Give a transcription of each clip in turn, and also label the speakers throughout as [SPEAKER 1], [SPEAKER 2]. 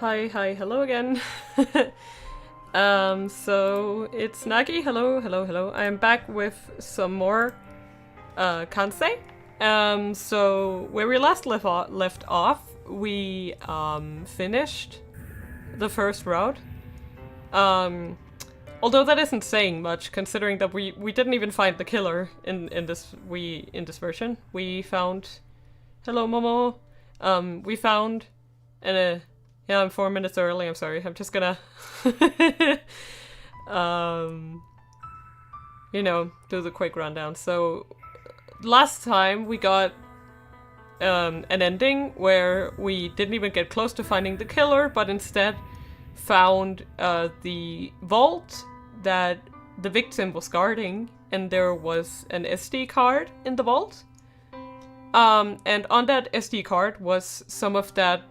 [SPEAKER 1] Hi, hello again. So it's Nagi. Hello. I am back with some more Kansei. So where we last left off, we finished the first route. Although that isn't saying much, considering that we didn't even find the killer in this version. We found hello Momo. We found an yeah, I'm 4 minutes early, I'm sorry. I'm just gonna do the quick rundown. So last time we got an ending where we didn't even get close to finding the killer, but instead found the vault that the victim was guarding, and there was an SD card in the vault. And on that SD card was some of that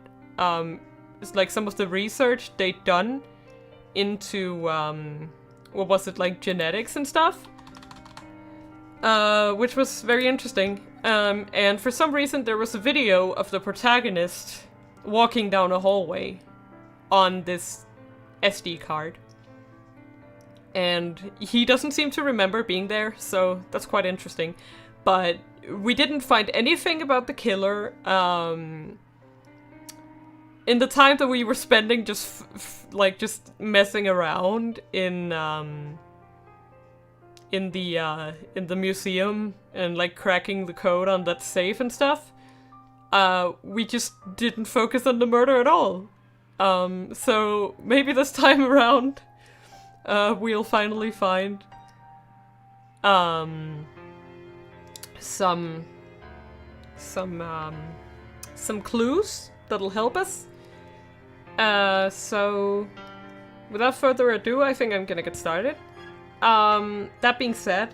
[SPEAKER 1] it's like some of the research they'd done into what was it, like genetics and stuff, which was very interesting. And for some reason there was a video of the protagonist walking down a hallway on this SD card, and he doesn't seem to remember being there, so that's quite interesting. But we didn't find anything about the killer. In the time that we were spending just just messing around in the museum and like cracking the code on that safe and stuff, we just didn't focus on the murder at all. So maybe this time around, we'll finally find some clues that'll help us. So without further ado, I think I'm gonna get started. That being said,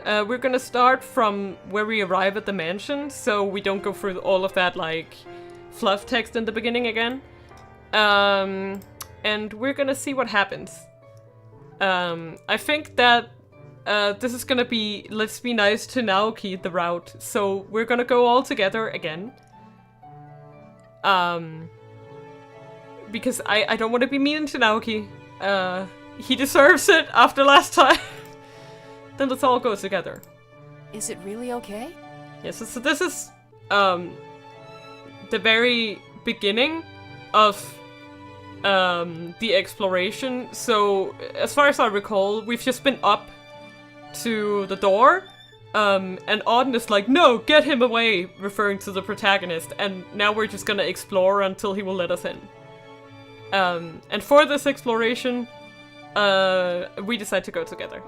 [SPEAKER 1] we're gonna start from where we arrive at the mansion, so we don't go through all of that like fluff text in the beginning again. And we're gonna see what happens. I think that this is gonna be let's be nice to Naoki, the route. So we're gonna go all together again. Because I don't want to be mean to Naoki. He deserves it after last time. Then let's all go together.
[SPEAKER 2] Is it really okay?
[SPEAKER 1] Yes, so this is the very beginning of the exploration. So as far as I recall, we've just been up to the door, and Auden is like, no, get him away, referring to the protagonist, and now we're just gonna explore until he will let us in. And for this exploration, we decide to go together.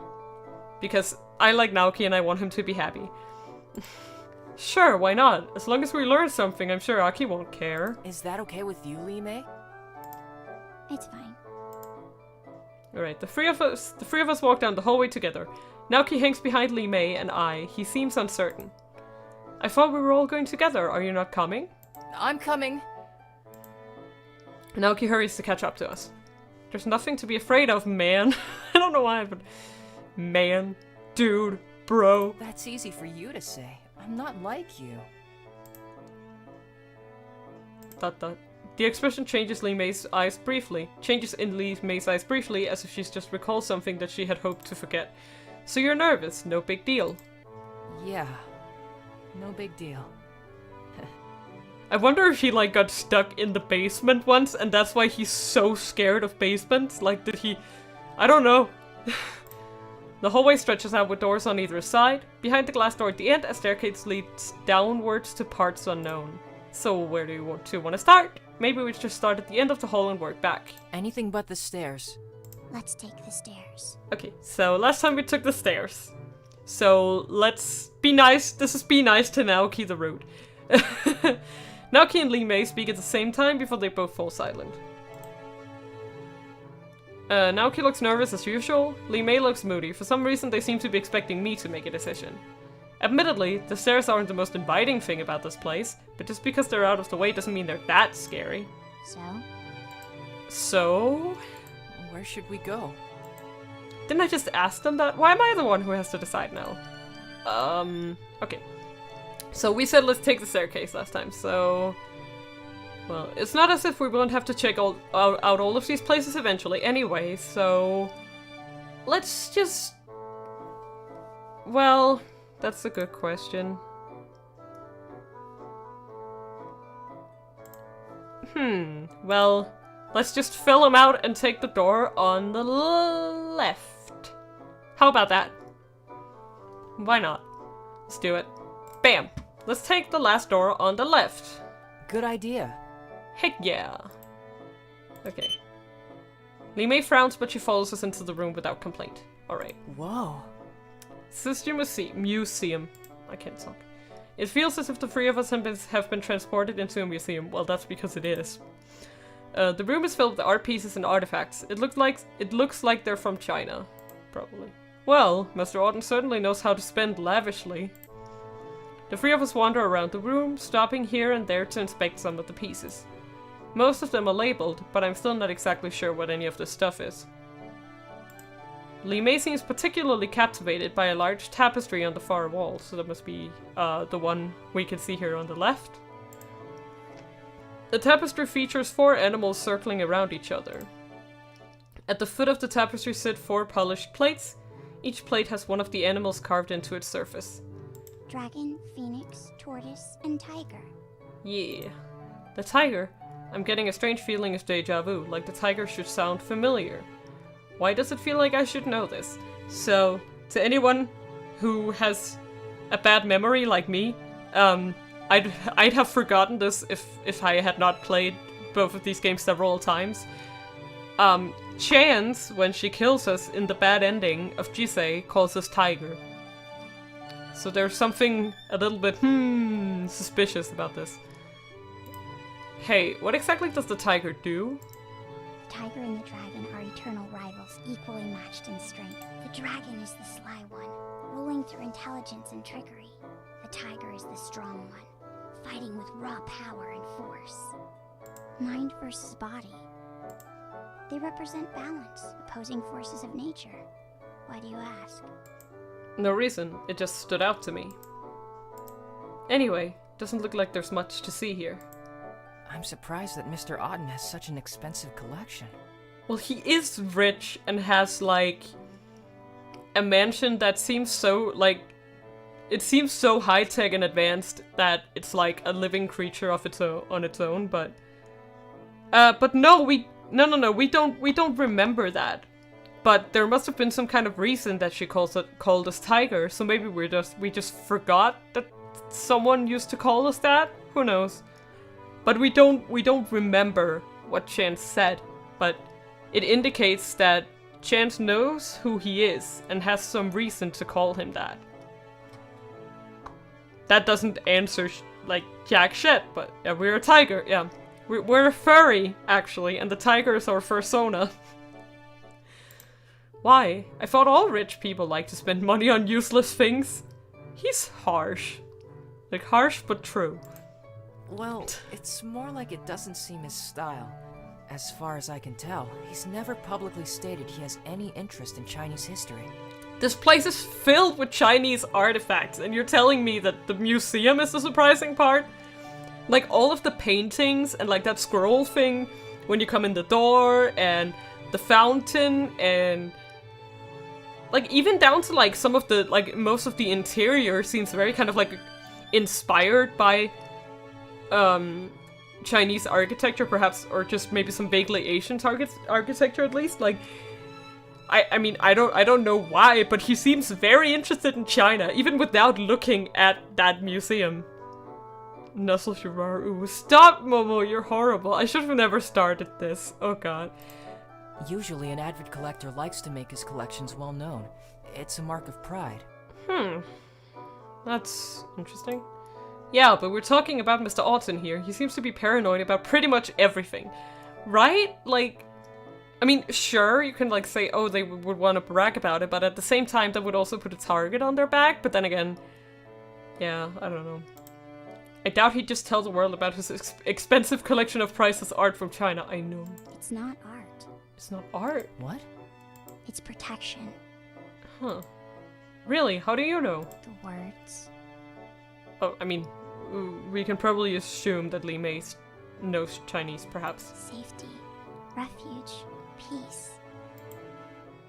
[SPEAKER 1] Because I like Naoki and I want him to be happy. Sure, why not? As long as we learn something, I'm sure Aki won't care.
[SPEAKER 2] Is that okay with you, Lee-Mei?
[SPEAKER 3] It's fine.
[SPEAKER 1] Alright, the three of us walk down the hallway together. Naoki hangs behind Lee-Mei and I. He seems uncertain. I thought we were all going together. Are you not coming?
[SPEAKER 2] I'm coming.
[SPEAKER 1] Naoki hurries to catch up to us. There's nothing to be afraid of, man. I don't know why, but... Man. Dude. Bro.
[SPEAKER 2] That's easy for you to say. I'm not like you. ...
[SPEAKER 1] The expression changes in Lee-Mei's eyes briefly, as if she's just recalled something that she had hoped to forget. So you're nervous, no big deal.
[SPEAKER 2] Yeah. No big deal.
[SPEAKER 1] I wonder if he like got stuck in the basement once and that's why he's so scared of basements. Like, did he... I don't know. The hallway stretches out with doors on either side. Behind the glass door at the end, a staircase leads downwards to parts unknown. So where do you want to start? Maybe we just start at the end of the hall and work back.
[SPEAKER 2] Anything but the stairs.
[SPEAKER 3] Let's take the stairs.
[SPEAKER 1] Okay, so last time we took the stairs. So let's be nice. This is be nice to Naoki the Rude. Naoki and Lee-Mei speak at the same time before they both fall silent. Naoki looks nervous as usual. Lee-Mei looks moody. For some reason they seem to be expecting me to make a decision. Admittedly, the stairs aren't the most inviting thing about this place, but just because they're out of the way doesn't mean they're that scary. So?
[SPEAKER 2] Where should we go?
[SPEAKER 1] Didn't I just ask them that? Why am I the one who has to decide now? Okay. So we said let's take the staircase last time, so... Well, it's not as if we won't have to check out all of these places eventually anyway, so... Let's just... Well, that's a good question. Well, let's just fill them out and take the door on the left. How about that? Why not? Let's do it. Bam! Let's take the last door on the left.
[SPEAKER 2] Good idea.
[SPEAKER 1] Heck yeah. Okay. Li Mei frowns, but she follows us into the room without complaint. Alright.
[SPEAKER 2] Whoa.
[SPEAKER 1] Sister Museum. I can't talk. It feels as if the three of us have been transported into a museum. Well, that's because it is. The room is filled with art pieces and artifacts. It looks like they're from China. Probably. Well, Mr. Auden certainly knows how to spend lavishly. The three of us wander around the room, stopping here and there to inspect some of the pieces. Most of them are labeled, but I'm still not exactly sure what any of this stuff is. Li Mei seems particularly captivated by a large tapestry on the far wall, so that must be the one we can see here on the left. The tapestry features 4 animals circling around each other. At the foot of the tapestry sit 4 polished plates. Each plate has one of the animals carved into its surface.
[SPEAKER 3] Dragon, phoenix, tortoise, and tiger.
[SPEAKER 1] Yeah. The tiger? I'm getting a strange feeling of deja vu, like the tiger should sound familiar. Why does it feel like I should know this? So, to anyone who has a bad memory like me, I'd have forgotten this if I had not played both of these games several times. Chance, when she kills us in the bad ending of Jisei, calls us tiger. So there's something a little bit, suspicious about this. Hey, what exactly does the tiger do?
[SPEAKER 3] The tiger and the dragon are eternal rivals, equally matched in strength. The dragon is the sly one, ruling through intelligence and trickery. The tiger is the strong one, fighting with raw power and force. Mind versus body. They represent balance, opposing forces of nature. Why do you ask?
[SPEAKER 1] No reason, it just stood out to me. Anyway, doesn't look like there's much to see here.
[SPEAKER 2] I'm surprised that Mr. Auden has such an expensive collection.
[SPEAKER 1] Well, he is rich and has, like, a mansion that seems so, like, it seems so high-tech and advanced that it's like a living creature of its own, on its own, but no, we don't remember that. But there must have been some kind of reason that she called us tiger, so maybe we just forgot that someone used to call us that? Who knows? But we don't remember what Chance said, but it indicates that Chance knows who he is and has some reason to call him that. That doesn't answer like jack shit, but yeah, we're a tiger, yeah. We're a furry, actually, and the tiger is our fursona. Why? I thought all rich people like to spend money on useless things. He's harsh. Like, harsh but true.
[SPEAKER 2] Well, it's more like it doesn't seem his style. As far as I can tell, he's never publicly stated he has any interest in Chinese history.
[SPEAKER 1] This place is filled with Chinese artifacts, and you're telling me that the museum is the surprising part? Like, all of the paintings and, like, that scroll thing when you come in the door, and the fountain, and... like, even down to, like, some of the, like, most of the interior seems very kind of, like, inspired by, Chinese architecture, perhaps, or just maybe some vaguely Asian architecture, at least. Like, I mean, I don't know why, but he seems very interested in China, even without looking at that museum. Nuzzle Shiraru. Stop, Momo, you're horrible. I should have never started this. Oh god.
[SPEAKER 2] Usually an avid collector likes to make his collections well known. It's a mark of pride.
[SPEAKER 1] That's interesting. Yeah, but we're talking about Mr. Auden here. He seems to be paranoid about pretty much everything. Right? Like, I mean, sure, you can, like, say, oh, they would want to brag about it, but at the same time, that would also put a target on their back, but then again, yeah, I don't know. I doubt he'd just tell the world about his expensive collection of priceless art from China. I know.
[SPEAKER 3] It's not art.
[SPEAKER 1] It's not art.
[SPEAKER 2] What?
[SPEAKER 3] It's protection.
[SPEAKER 1] Huh. Really? How do you know?
[SPEAKER 3] The words.
[SPEAKER 1] Oh, I mean, we can probably assume that Li Mei knows Chinese, perhaps.
[SPEAKER 3] Safety, refuge, peace.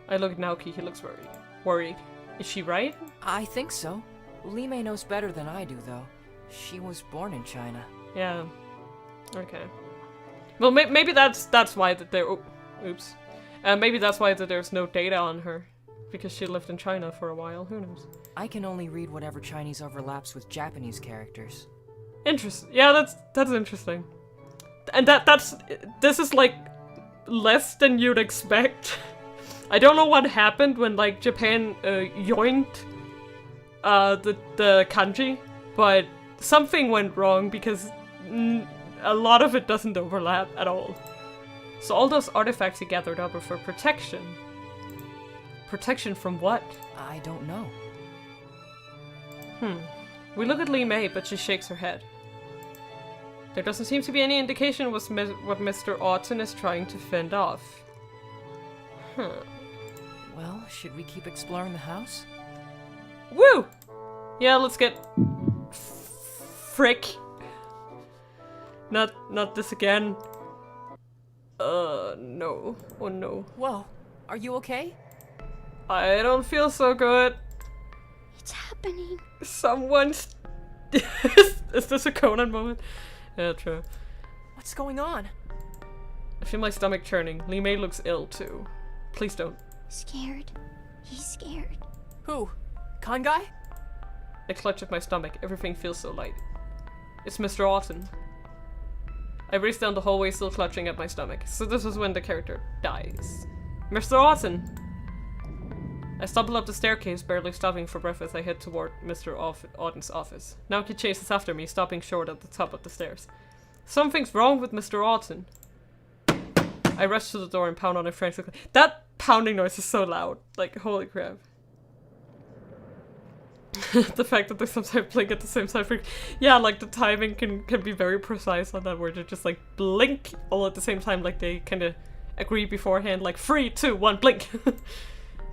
[SPEAKER 1] I look at Naoki, he looks worried. Worried. Is she right?
[SPEAKER 2] I think so. Li Mei knows better than I do, though. She was born in China.
[SPEAKER 1] Yeah. Okay. Well, maybe that's why that there. Oh, oops. Maybe that's why that there's no data on her, because she lived in China for a while. Who knows?
[SPEAKER 2] I can only read whatever Chinese overlaps with Japanese characters.
[SPEAKER 1] Interesting. Yeah, that's interesting. And this is like less than you'd expect. I don't know what happened when like Japan yoinked the kanji, but something went wrong because a lot of it doesn't overlap at all. So all those artifacts he gathered up are for protection. Protection from what?
[SPEAKER 2] I don't know.
[SPEAKER 1] We look at Li Mei, but she shakes her head. There doesn't seem to be any indication of what Mr. Autumn is trying to fend off.
[SPEAKER 2] Well, should we keep exploring the house?
[SPEAKER 1] Woo! Yeah, let's get... Frick. Not this again. No. Oh no.
[SPEAKER 2] Whoa, are you okay?
[SPEAKER 1] I don't feel so good.
[SPEAKER 3] It's happening.
[SPEAKER 1] Someone's... Is this a Conan moment? Yeah, true.
[SPEAKER 2] What's going on?
[SPEAKER 1] I feel my stomach churning. Li Mei looks ill too. Please don't.
[SPEAKER 3] Scared. He's scared.
[SPEAKER 2] Who? Con guy?
[SPEAKER 1] I clutch at my stomach. Everything feels so light. It's Mr. Autumn. I race down the hallway still clutching at my stomach. So this is when the character dies. Mr. Autumn! I stumble up the staircase, barely stopping for breath as I head toward Mr. Autumn's office. Naoki chases after me, stopping short at the top of the stairs. Something's wrong with Mr. Autumn. I rush to the door and pound on it frantically. That pounding noise is so loud. Like, holy crap. The fact that they sometimes blink at the same time. Yeah, like the timing can be very precise on that, where they just like blink all at the same time, like they kind of agree beforehand, like 3, 2, 1, blink.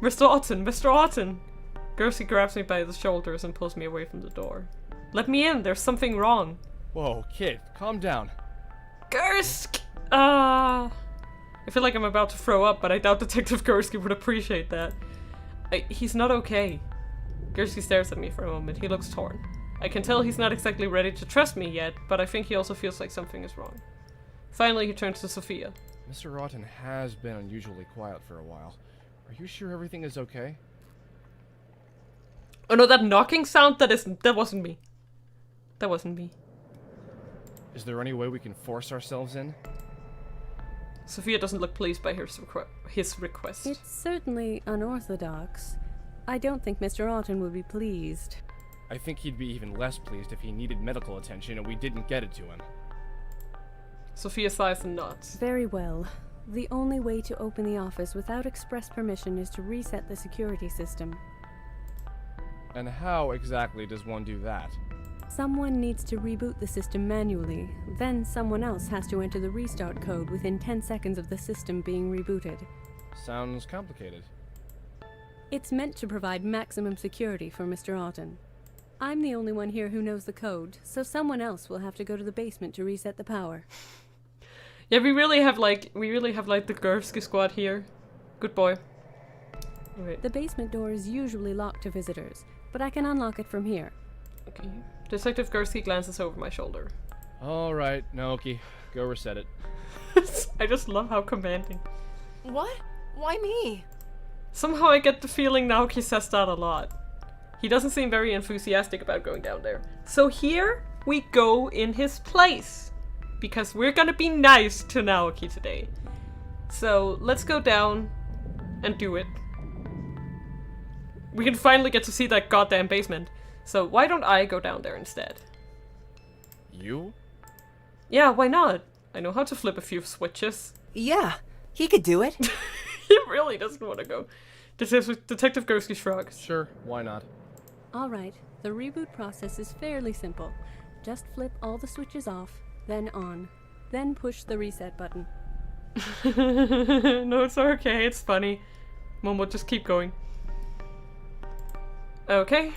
[SPEAKER 1] Mr. Autumn, Mr. Autumn! Gersi grabs me by the shoulders and pulls me away from the door. Let me in, there's something wrong.
[SPEAKER 4] Whoa, kid, calm down.
[SPEAKER 1] Gersk! I feel like I'm about to throw up, but I doubt Detective Gursky would appreciate that. He's not okay. Gursky stares at me for a moment. He looks torn. I can tell he's not exactly ready to trust me yet, but I think he also feels like something is wrong. Finally, he turns to Sophia.
[SPEAKER 4] Mr. Rotten has been unusually quiet for a while. Are you sure everything is okay?
[SPEAKER 1] Oh no, that knocking sound, that wasn't me. That wasn't me.
[SPEAKER 4] Is there any way we can force ourselves in?
[SPEAKER 1] Sophia doesn't look pleased by his request.
[SPEAKER 5] It's certainly unorthodox. I don't think Mr. Autumn would be pleased.
[SPEAKER 4] I think he'd be even less pleased if he needed medical attention and we didn't get it to him.
[SPEAKER 1] Sophia sighs and nods.
[SPEAKER 5] Very well. The only way to open the office without express permission is to reset the security system.
[SPEAKER 4] And how exactly does one do that?
[SPEAKER 5] Someone needs to reboot the system manually, then someone else has to enter the restart code within 10 seconds of the system being rebooted.
[SPEAKER 4] Sounds complicated.
[SPEAKER 5] It's meant to provide maximum security for Mr. Autumn. I'm the only one here who knows the code, so someone else will have to go to the basement to reset the power.
[SPEAKER 1] Yeah, we really have like the Gursky squad here. Good boy. Wait.
[SPEAKER 5] The basement door is usually locked to visitors, but I can unlock it from here.
[SPEAKER 1] Okay. Detective Gursky glances over my shoulder.
[SPEAKER 4] Alright, Naoki, go reset it.
[SPEAKER 1] I just love how commanding.
[SPEAKER 2] What? Why me?
[SPEAKER 1] Somehow I get the feeling Naoki says that a lot. He doesn't seem very enthusiastic about going down there. So here we go in his place. Because we're gonna be nice to Naoki today. So let's go down and do it. We can finally get to see that goddamn basement. So why don't I go down there instead?
[SPEAKER 4] You?
[SPEAKER 1] Yeah, why not? I know how to flip a few switches.
[SPEAKER 2] Yeah, he could do it.
[SPEAKER 1] He really doesn't want to go. Detective Gursky shrugs.
[SPEAKER 4] Sure, why not?
[SPEAKER 5] Alright, the reboot process is fairly simple. Just flip all the switches off, then on. Then push the reset button.
[SPEAKER 1] No, it's okay, it's funny. Momo, just keep going. Okay.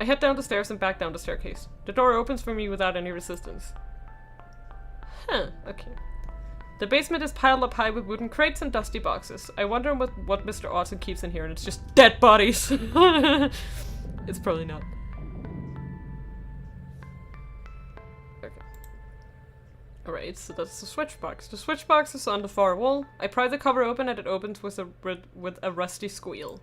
[SPEAKER 1] I head down the stairs and back down the staircase. The door opens for me without any resistance. Huh, okay. The basement is piled up high with wooden crates and dusty boxes. I wonder what Mr. Autumn keeps in here, and it's just dead bodies. It's probably not. Okay. Alright, so that's the switch box. The switch box is on the far wall. I pry the cover open and it opens with a rusty squeal.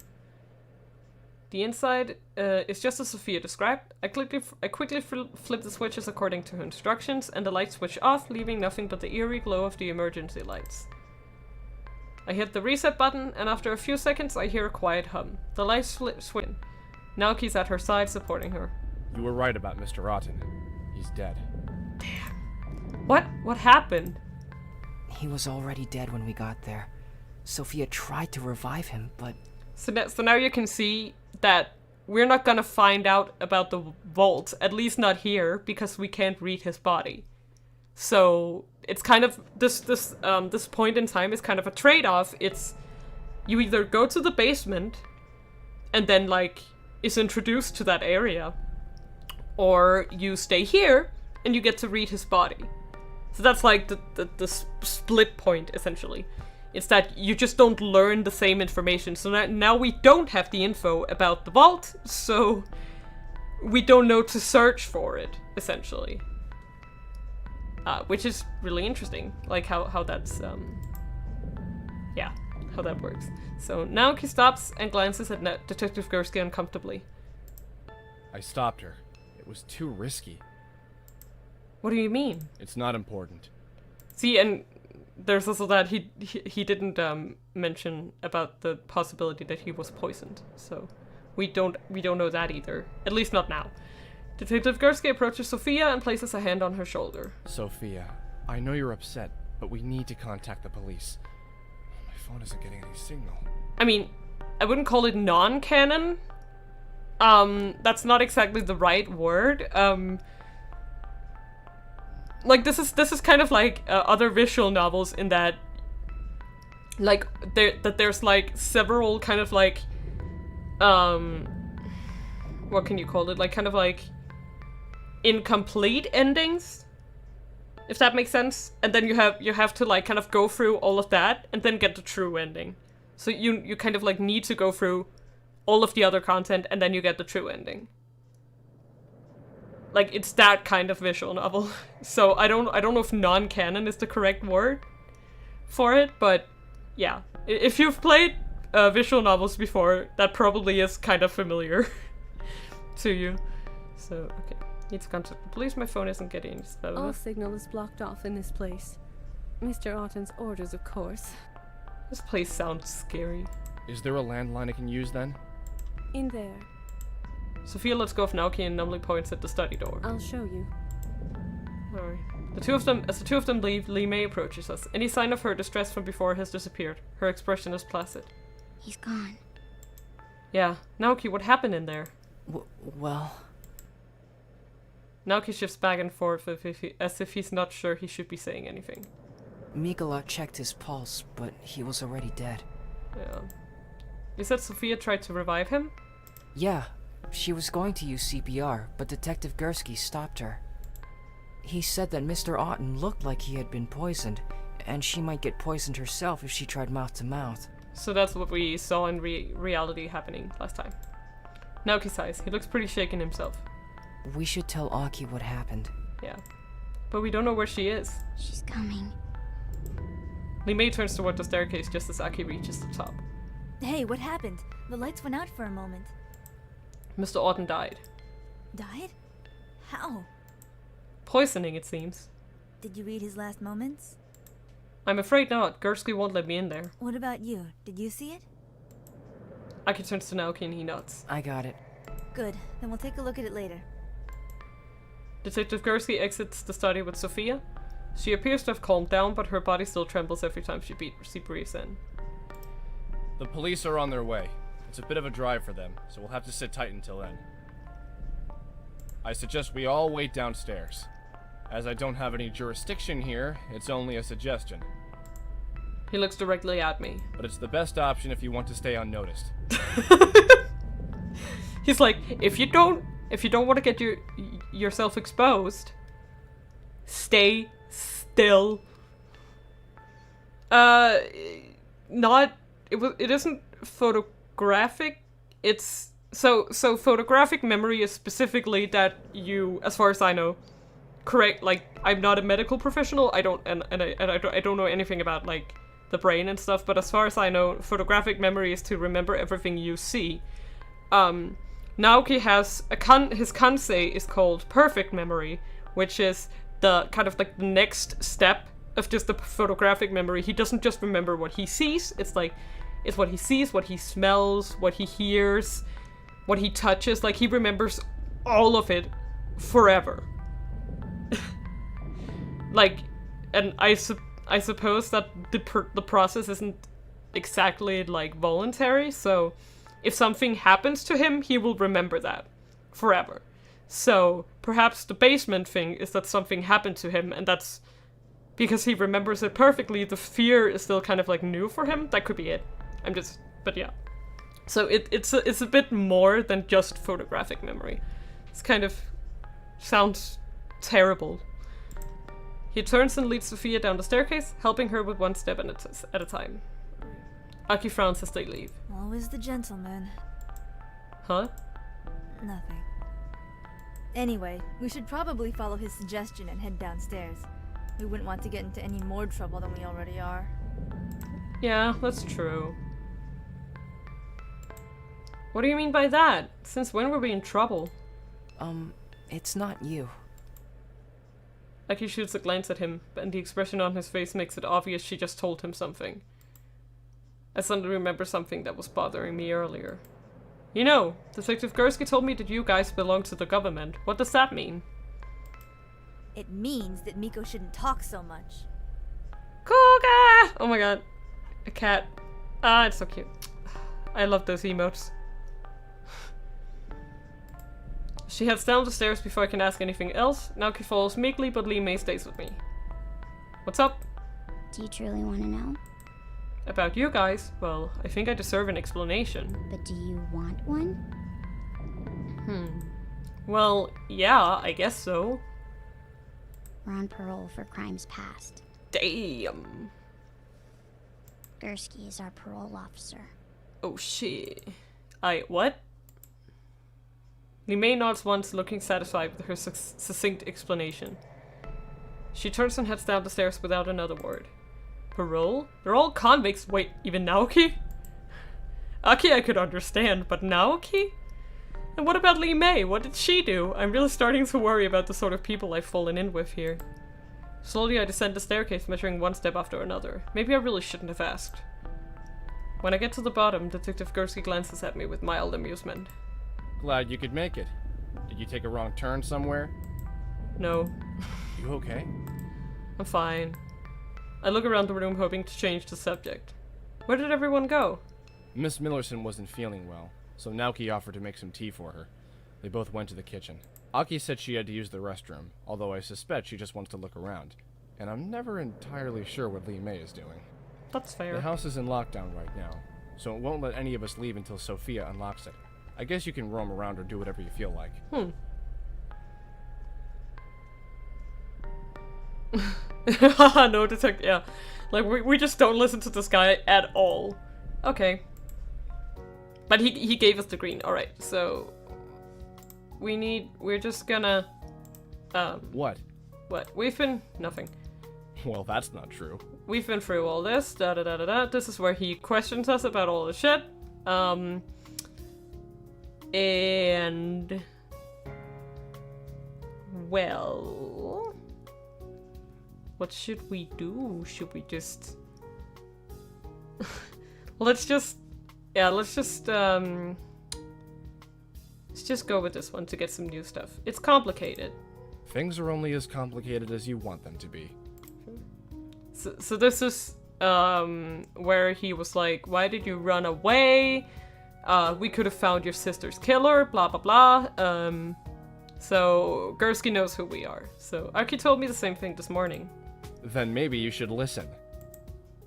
[SPEAKER 1] The inside is just as Sophia described. I quickly flip the switches according to her instructions, and the lights switch off, leaving nothing but the eerie glow of the emergency lights. I hit the reset button, and after a few seconds I hear a quiet hum. The lights switch. Naoki's at her side, supporting her.
[SPEAKER 4] You were right about Mr. Otten. He's dead.
[SPEAKER 1] What? What happened?
[SPEAKER 2] He was already dead when we got there. Sophia tried to revive him, but...
[SPEAKER 1] So now you can see that we're not gonna find out about the vault, at least not here, because we can't read his body. So it's kind of this point in time is kind of a trade-off. It's you either go to the basement and then like is introduced to that area, or you stay here and you get to read his body. So that's like the split point essentially. It's that you just don't learn the same information. So now we don't have the info about the vault, so we don't know to search for it, essentially. Which is really interesting, like how that's, yeah, how that works. So Naoki stops and glances at Detective Gursky uncomfortably.
[SPEAKER 4] I stopped her. It was too risky.
[SPEAKER 1] What do you mean?
[SPEAKER 4] It's not important.
[SPEAKER 1] See, and there's also that he didn't mention about the possibility that he was poisoned, so we don't know that either. At least not now. Detective Gursky approaches Sophia and places a hand on her shoulder.
[SPEAKER 4] Sophia, I know you're upset, but we need to contact the police. My phone isn't getting any signal.
[SPEAKER 1] I mean, I wouldn't call it non-canon. That's not exactly the right word. Like this is kind of like other visual novels in that, like there's like several kind of like what can you call it? Like kind of like incomplete endings, if that makes sense. And then you have to like kind of go through all of that and then get the true ending. So you kind of like need to go through all of the other content and then you get the true ending. Like, it's that kind of visual novel. So I don't know if non-canon is the correct word for it, but yeah. If you've played visual novels before, that probably is kind of familiar to you. So, okay. Need to contact the police. My phone isn't getting stuff.
[SPEAKER 5] All signal is blocked off in this place. Mr. Otten's orders, of course.
[SPEAKER 1] This place sounds scary.
[SPEAKER 4] Is there a landline I can use then?
[SPEAKER 5] In there.
[SPEAKER 1] Sophia lets go of Naoki and numbly points at the study door.
[SPEAKER 5] I'll show you.
[SPEAKER 1] Alright. As the two of them leave, Li Mei approaches us. Any sign of her distress from before has disappeared. Her expression is placid.
[SPEAKER 3] He's gone.
[SPEAKER 1] Yeah. Naoki, what happened in there?
[SPEAKER 2] Well...
[SPEAKER 1] Naoki shifts back and forth as if he's not sure he should be saying anything.
[SPEAKER 2] Migala checked his pulse, but he was already dead.
[SPEAKER 1] Yeah. You said Sophia tried to revive him?
[SPEAKER 2] Yeah. She was going to use CPR, but Detective Gursky stopped her. He said that Mr. Otten looked like he had been poisoned, and she might get poisoned herself if she tried mouth-to-mouth.
[SPEAKER 1] So that's what we saw in reality happening last time. Naoki sighs. He looks pretty shaken himself.
[SPEAKER 2] We should tell Aki what happened.
[SPEAKER 1] Yeah. But we don't know where she is.
[SPEAKER 3] She's coming.
[SPEAKER 1] Li Mei turns toward the staircase just as Aki reaches the top.
[SPEAKER 6] Hey, what happened? The lights went out for a moment.
[SPEAKER 1] Mr. Otten died.
[SPEAKER 6] Died? How?
[SPEAKER 1] Poisoning, it seems.
[SPEAKER 6] Did you read his last moments?
[SPEAKER 1] I'm afraid not. Gursky won't let me in there.
[SPEAKER 6] What about you? Did you see it?
[SPEAKER 1] Aki turns to Naoki and he nods.
[SPEAKER 2] I got it.
[SPEAKER 6] Good. Then we'll take a look at it later.
[SPEAKER 1] Detective Gursky exits the study with Sophia. She appears to have calmed down, but her body still trembles every time she breathes in.
[SPEAKER 4] The police are on their way. It's a bit of a drive for them, so we'll have to sit tight until then. I suggest we all wait downstairs. As I don't have any jurisdiction here, it's only a suggestion.
[SPEAKER 1] He looks directly at me.
[SPEAKER 4] But it's the best option if you want to stay unnoticed.
[SPEAKER 1] He's like, if you don't If you don't want to get yourself exposed, stay still. It isn't photographic. It's so photographic memory is specifically that you, as far as I know, correct. Like, I'm not a medical professional. I don't know anything about like the brain and stuff. But as far as I know, photographic memory is to remember everything you see. Naoki has his Kansei is called perfect memory, which is the kind of like the next step of just the photographic memory. He doesn't just remember what he sees. It's what he sees, what he smells, what he hears, what he touches. Like, he remembers all of it forever. Like, and I suppose that the process isn't exactly like voluntary. So if something happens to him, he will remember that forever. So perhaps the basement thing is that something happened to him, and that's because he remembers it perfectly. The fear is still kind of like new for him. That could be it. But yeah. So it's a bit more than just photographic memory. It's kind of sounds terrible. He turns and leads Sophia down the staircase, helping her with one step at a time. Aki frowns as they leave.
[SPEAKER 6] Always the gentleman.
[SPEAKER 1] Huh?
[SPEAKER 6] Nothing. Anyway, we should probably follow his suggestion and head downstairs. We wouldn't want to get into any more trouble than we already are.
[SPEAKER 1] Yeah, that's true. What do you mean by that? Since when were we in trouble?
[SPEAKER 2] It's not you.
[SPEAKER 1] Aki shoots a glance at him, and the expression on his face makes it obvious she just told him something. I suddenly remember something that was bothering me earlier. You know, Detective Gursky told me that you guys belong to the government. What does that mean?
[SPEAKER 6] It means that Miko shouldn't talk so much.
[SPEAKER 1] Koga! Oh my god. A cat. Ah, it's so cute. I love those emotes. She heads down the stairs before I can ask anything else. Naoki follows meekly, but Lee May stays with me. What's up?
[SPEAKER 3] Do you truly want to know?
[SPEAKER 1] About you guys? Well, I think I deserve an explanation.
[SPEAKER 3] But do you want one?
[SPEAKER 1] Well, yeah, I guess so.
[SPEAKER 3] We're on parole for crimes past.
[SPEAKER 1] Damn.
[SPEAKER 3] Gursky is our parole officer.
[SPEAKER 1] Oh shit. What? Limei nods once, looking satisfied with her succinct explanation. She turns and heads down the stairs without another word. Parole? They're all convicts. Wait, even Naoki? Aki I could understand, but Naoki? And what about Limei? What did she do? I'm really starting to worry about the sort of people I've fallen in with here. Slowly I descend the staircase, measuring one step after another. Maybe I really shouldn't have asked. When I get to the bottom, Detective Gursky glances at me with mild amusement.
[SPEAKER 4] Glad you could make it. Did you take a wrong turn somewhere?
[SPEAKER 1] No.
[SPEAKER 4] You okay?
[SPEAKER 1] I'm fine. I look around the room hoping to change the subject. Where did everyone go?
[SPEAKER 4] Miss Millerson wasn't feeling well, so Naoki offered to make some tea for her. They both went to the kitchen. Aki said she had to use the restroom, although I suspect she just wants to look around. And I'm never entirely sure what Lee May is doing.
[SPEAKER 1] That's fair.
[SPEAKER 4] The house is in lockdown right now, so it won't let any of us leave until Sophia unlocks it. I guess you can roam around or do whatever you feel like.
[SPEAKER 1] No, detective. Yeah. Like, we just don't listen to this guy at all. Okay. But he gave us the green. Alright, so... We're just gonna...
[SPEAKER 4] What?
[SPEAKER 1] What? We've been... Nothing.
[SPEAKER 4] Well, that's not true.
[SPEAKER 1] We've been through all this. Da-da-da-da-da. This is where he questions us about all the shit. And... Well... What should we do? Should we just... Let's just go with this one to get some new stuff. It's complicated.
[SPEAKER 4] Things are only as complicated as you want them to be.
[SPEAKER 1] So this is where he was like, why did you run away? We could have found your sister's killer, blah blah blah. So Gursky knows who we are. So Aki told me the same thing this morning.
[SPEAKER 4] Then maybe you should listen.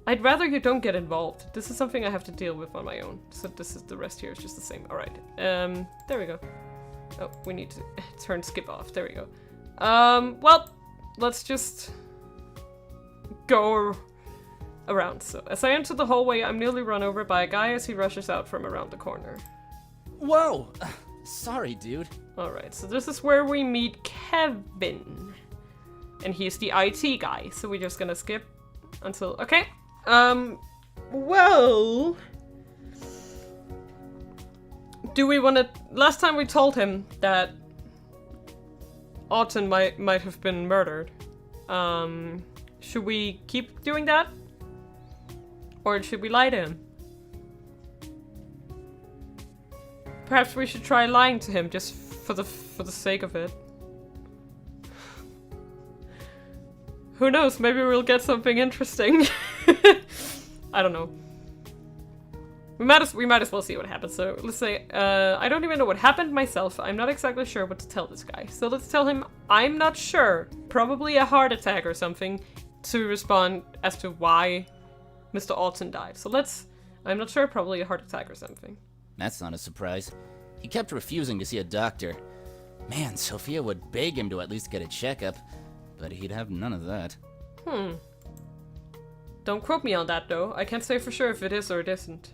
[SPEAKER 1] I'd rather you don't get involved. This is something I have to deal with on my own. So this is the rest here is just the same. Alright. There we go. Oh, we need to turn skip off. There we go. Well, let's just go around. So, as I enter the hallway, I'm nearly run over by a guy as he rushes out from around the corner.
[SPEAKER 7] Whoa! Sorry, dude.
[SPEAKER 1] Alright, so this is where we meet Kevin. And he's the IT guy, so we're just gonna skip until... Okay. Well... Do we want to... Last time we told him that Autumn might have been murdered. Should we keep doing that? Or should we lie to him? Perhaps we should try lying to him just for the sake of it. Who knows? Maybe we'll get something interesting. I don't know. We might as well see what happens. So let's say, I don't even know what happened myself. I'm not exactly sure what to tell this guy. So let's tell him I'm not sure. Probably a heart attack or something to respond as to why Mr. Alton died. So I'm not sure, probably a heart attack or something.
[SPEAKER 7] That's not a surprise. He kept refusing to see a doctor. Man, Sophia would beg him to at least get a checkup, but he'd have none of that.
[SPEAKER 1] Don't quote me on that, though. I can't say for sure if it is or it isn't.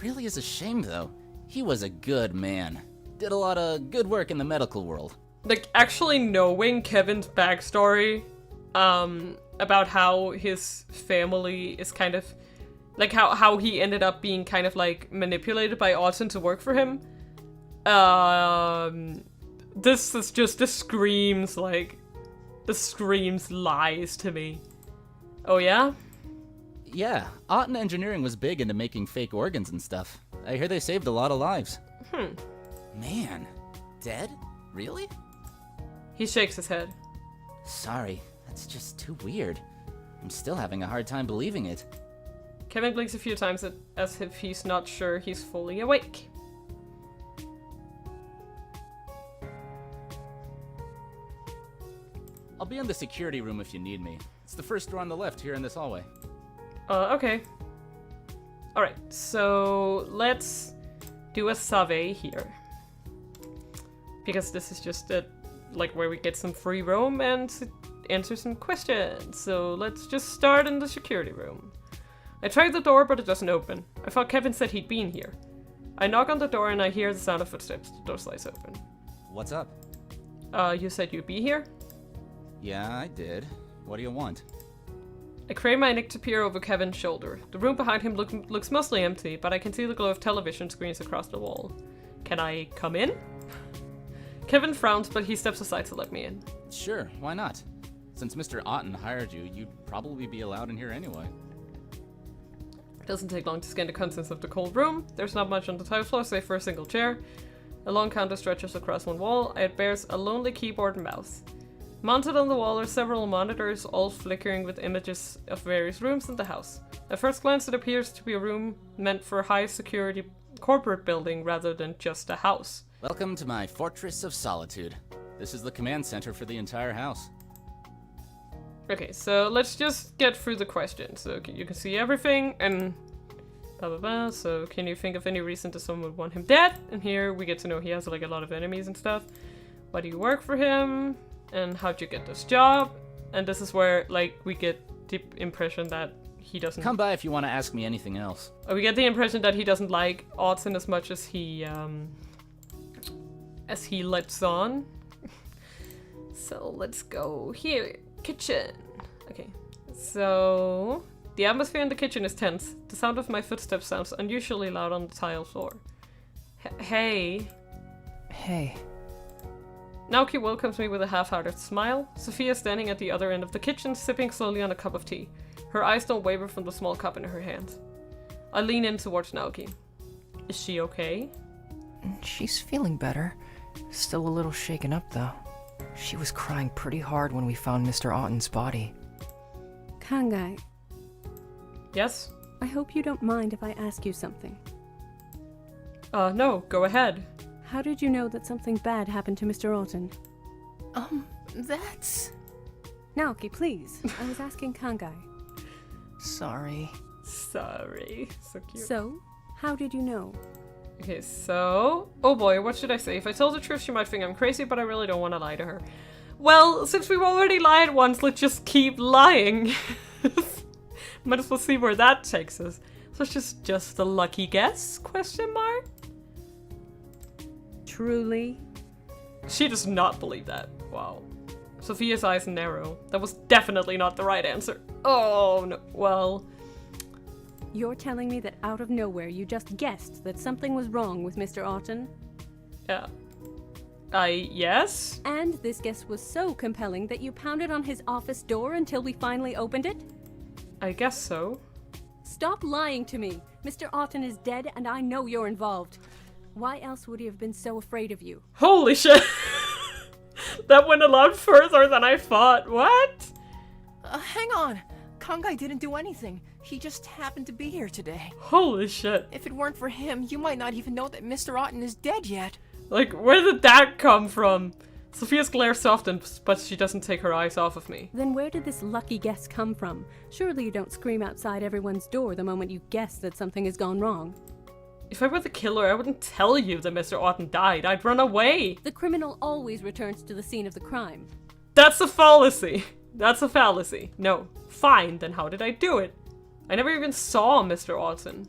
[SPEAKER 7] Really is a shame, though. He was a good man. Did a lot of good work in the medical world.
[SPEAKER 1] Like, actually knowing Kevin's backstory, about how his family is kind of... Like, how he ended up being kind of, like, manipulated by Autumn to work for him. This screams, like... This screams lies to me. Oh, yeah?
[SPEAKER 7] Yeah, Otten Engineering was big into making fake organs and stuff. I hear they saved a lot of lives. Man, dead? Really?
[SPEAKER 1] He shakes his head.
[SPEAKER 7] Sorry, that's just too weird. I'm still having a hard time believing it.
[SPEAKER 1] Kevin blinks a few times as if he's not sure he's fully awake.
[SPEAKER 7] I'll be in the security room if you need me. It's the first door on the left here in this hallway.
[SPEAKER 1] Okay. Alright, so let's do a survey here. Because this is just like where we get some free roam and answer some questions. So let's just start in the security room. I tried the door, but it doesn't open. I thought Kevin said he'd been here. I knock on the door and I hear the sound of footsteps. The door slides open.
[SPEAKER 7] What's up?
[SPEAKER 1] You said you'd be here?
[SPEAKER 7] Yeah, I did. What do you want?
[SPEAKER 1] I crane my neck to peer over Kevin's shoulder. The room behind him looks mostly empty, but I can see the glow of television screens across the wall. Can I come in? Kevin frowns, but he steps aside to let me in.
[SPEAKER 7] Sure, why not? Since Mr. Otten hired you, you'd probably be allowed in here anyway.
[SPEAKER 1] It doesn't take long to scan the contents of the cold room. There's not much on the tile floor save for a single chair. A long counter stretches across one wall. It bears a lonely keyboard and mouse. Mounted on the wall are several monitors, all flickering with images of various rooms in the house. At first glance, it appears to be a room meant for a high-security corporate building rather than just a house.
[SPEAKER 7] Welcome to my Fortress of Solitude. This is the command center for the entire house.
[SPEAKER 1] Okay, so let's just get through the questions. So you can see everything, and blah blah blah. So can you think of any reason that someone would want him dead? And here we get to know he has like a lot of enemies and stuff. Why do you work for him? And how'd you get this job? And this is where, like, we get the impression that he doesn't...
[SPEAKER 7] Come by if you want to ask me anything else.
[SPEAKER 1] We get the impression that he doesn't like Autumn as much as he lets on. So let's go here. Kitchen. Okay. So the atmosphere in the kitchen is tense. The sound of my footsteps sounds unusually loud on the tile floor. Hey.
[SPEAKER 2] Hey.
[SPEAKER 1] Naoki welcomes me with a half-hearted smile. Sophia is standing at the other end of the kitchen, sipping slowly on a cup of tea. Her eyes don't waver from the small cup in her hand. I lean in towards Naoki. Is she okay?
[SPEAKER 2] She's feeling better. Still a little shaken up, though. She was crying pretty hard when we found Mr. Otten's body.
[SPEAKER 5] Kansei,
[SPEAKER 1] Yes?
[SPEAKER 5] I hope you don't mind if I ask you something.
[SPEAKER 1] No, go ahead.
[SPEAKER 5] How did you know that something bad happened to Mr. Autumn?
[SPEAKER 2] That's...
[SPEAKER 5] Naoki, please. I was asking Kansei.
[SPEAKER 2] Sorry.
[SPEAKER 1] Sorry. So cute.
[SPEAKER 5] So, how did you know?
[SPEAKER 1] Okay, so... Oh boy, what should I say? If I tell the truth, she might think I'm crazy, but I really don't want to lie to her. Well, since we've already lied once, let's just keep lying. Might as well see where that takes us. So it's just a lucky guess? Question mark?
[SPEAKER 5] Truly?
[SPEAKER 1] She does not believe that. Wow. Sophia's eyes narrow. That was definitely not the right answer. Oh, no. Well...
[SPEAKER 5] You're telling me that out of nowhere you just guessed that something was wrong with Mr. Otten?
[SPEAKER 1] Yeah. Yes?
[SPEAKER 5] And this guess was so compelling that you pounded on his office door until we finally opened it?
[SPEAKER 1] I guess so.
[SPEAKER 5] Stop lying to me! Mr. Otten is dead and I know you're involved. Why else would he have been so afraid of you?
[SPEAKER 1] Holy shit! That went a lot further than I thought. What?
[SPEAKER 2] Hang on. Kansei didn't do anything. He just happened to be here today.
[SPEAKER 1] Holy shit.
[SPEAKER 2] If it weren't for him, you might not even know that Mr. Otten is dead yet.
[SPEAKER 1] Like, where did that come from? Sophia's glare softens, but she doesn't take her eyes off of me.
[SPEAKER 5] Then where did this lucky guess come from? Surely you don't scream outside everyone's door the moment you guess that something has gone wrong.
[SPEAKER 1] If I were the killer, I wouldn't tell you that Mr. Otten died. I'd run away.
[SPEAKER 5] The criminal always returns to the scene of the crime.
[SPEAKER 1] That's a fallacy. That's a fallacy. No. Fine, then how did I do it? I never even saw Mr. Otten.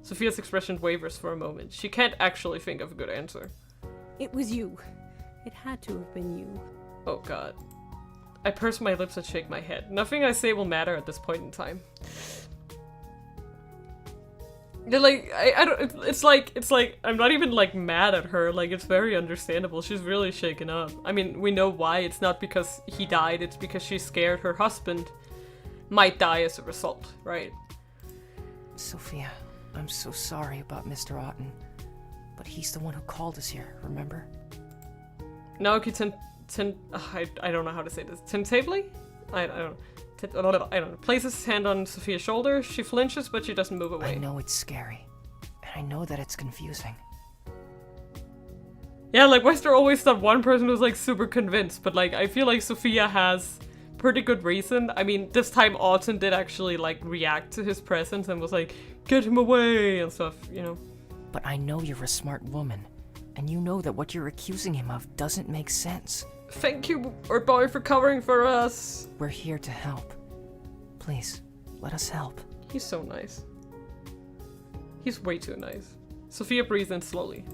[SPEAKER 1] Sophia's expression wavers for a moment. She can't actually think of a good answer.
[SPEAKER 5] It was you. It had to have been you.
[SPEAKER 1] Oh god. I purse my lips and shake my head. Nothing I say will matter at this point in time. Like, I don't, it's like, I'm not even, like, mad at her. Like, it's very understandable. She's really shaken up. I mean, we know why. It's not because he died. It's because she's scared her husband might die as a result, right?
[SPEAKER 2] Sophia, I'm so sorry about Mr. Otten. But he's the one who called us here, remember?
[SPEAKER 1] Naoki I don't know how to say this. Tentatively? I don't know. Places his hand on Sophia's shoulder. She flinches, but she doesn't move away.
[SPEAKER 2] I know it's scary. And I know that it's confusing.
[SPEAKER 1] Yeah, like, why is there always that one person who's, like, super convinced? But, like, I feel like Sophia has pretty good reason. I mean, this time Otten did actually, like, react to his presence and was like, get him away and stuff, you know?
[SPEAKER 2] But I know you're a smart woman. And you know that what you're accusing him of doesn't make sense.
[SPEAKER 1] Thank you, our boy, for covering for us.
[SPEAKER 2] We're here to help. Please, let us help.
[SPEAKER 1] He's so nice. He's way too nice. Sophia breathes in slowly.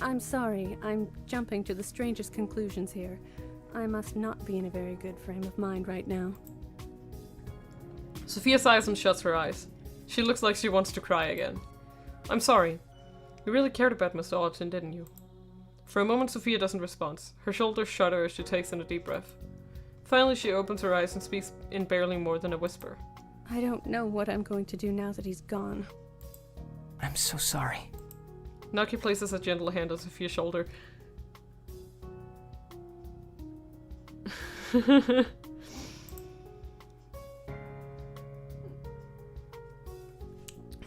[SPEAKER 5] I'm sorry, I'm jumping to the strangest conclusions here. I must not be in a very good frame of mind right now.
[SPEAKER 1] Sophia sighs and shuts her eyes. She looks like she wants to cry again. I'm sorry. You really cared about Mr. Otten, didn't you? For a moment, Sophia doesn't respond. Her shoulders shudder as she takes in a deep breath. Finally, she opens her eyes and speaks in barely more than a whisper.
[SPEAKER 5] I don't know what I'm going to do now that he's gone.
[SPEAKER 2] I'm so sorry.
[SPEAKER 1] Naoki places a gentle hand on Sophia's shoulder.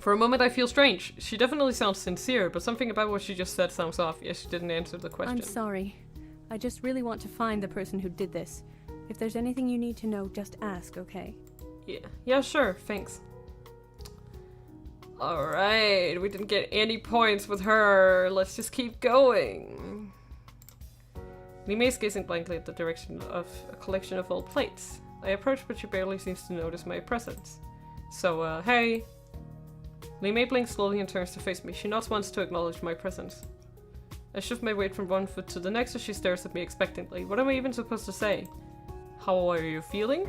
[SPEAKER 1] For a moment I feel strange. She definitely sounds sincere, but something about what she just said sounds off. Yes, she didn't answer the question.
[SPEAKER 5] I'm sorry. I just really want to find the person who did this. If there's anything you need to know, just ask, okay?
[SPEAKER 1] Yeah, sure, thanks. Alright, we didn't get any points with her. Let's just keep going. Limei is gazing blankly at the direction of a collection of old plates. I approach, but she barely seems to notice my presence. So, hey. Limei blinks slowly and turns to face me. She nods once to acknowledge my presence. I shift my weight from one foot to the next as she stares at me expectantly. What am I even supposed to say? How are you feeling?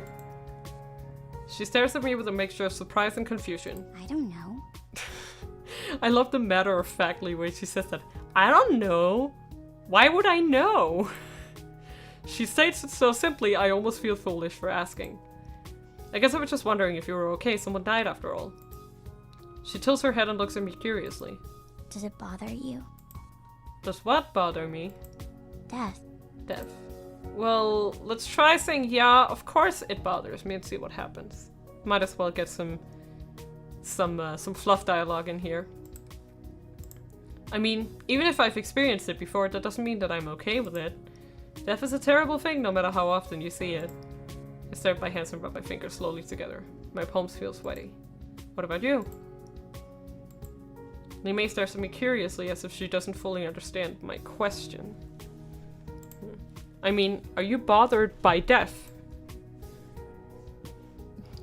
[SPEAKER 1] She stares at me with a mixture of surprise and confusion.
[SPEAKER 3] I don't know.
[SPEAKER 1] I love the matter-of-factly way she says that. I don't know. Why would I know? She states it so simply, I almost feel foolish for asking. I guess I was just wondering if you were okay. Someone died after all. She tilts her head and looks at me curiously.
[SPEAKER 3] Does it bother you?
[SPEAKER 1] Does what bother me?
[SPEAKER 3] Death.
[SPEAKER 1] Death. Well, let's try saying yeah, of course it bothers me and see what happens. Might as well get some fluff dialogue in here. I mean, even if I've experienced it before, that doesn't mean that I'm okay with it. Death is a terrible thing no matter how often you see it. I stare at my hands and rub my fingers slowly together. My palms feel sweaty. What about you? Li Mei stares at me curiously as if she doesn't fully understand my question. I mean, are you bothered by death?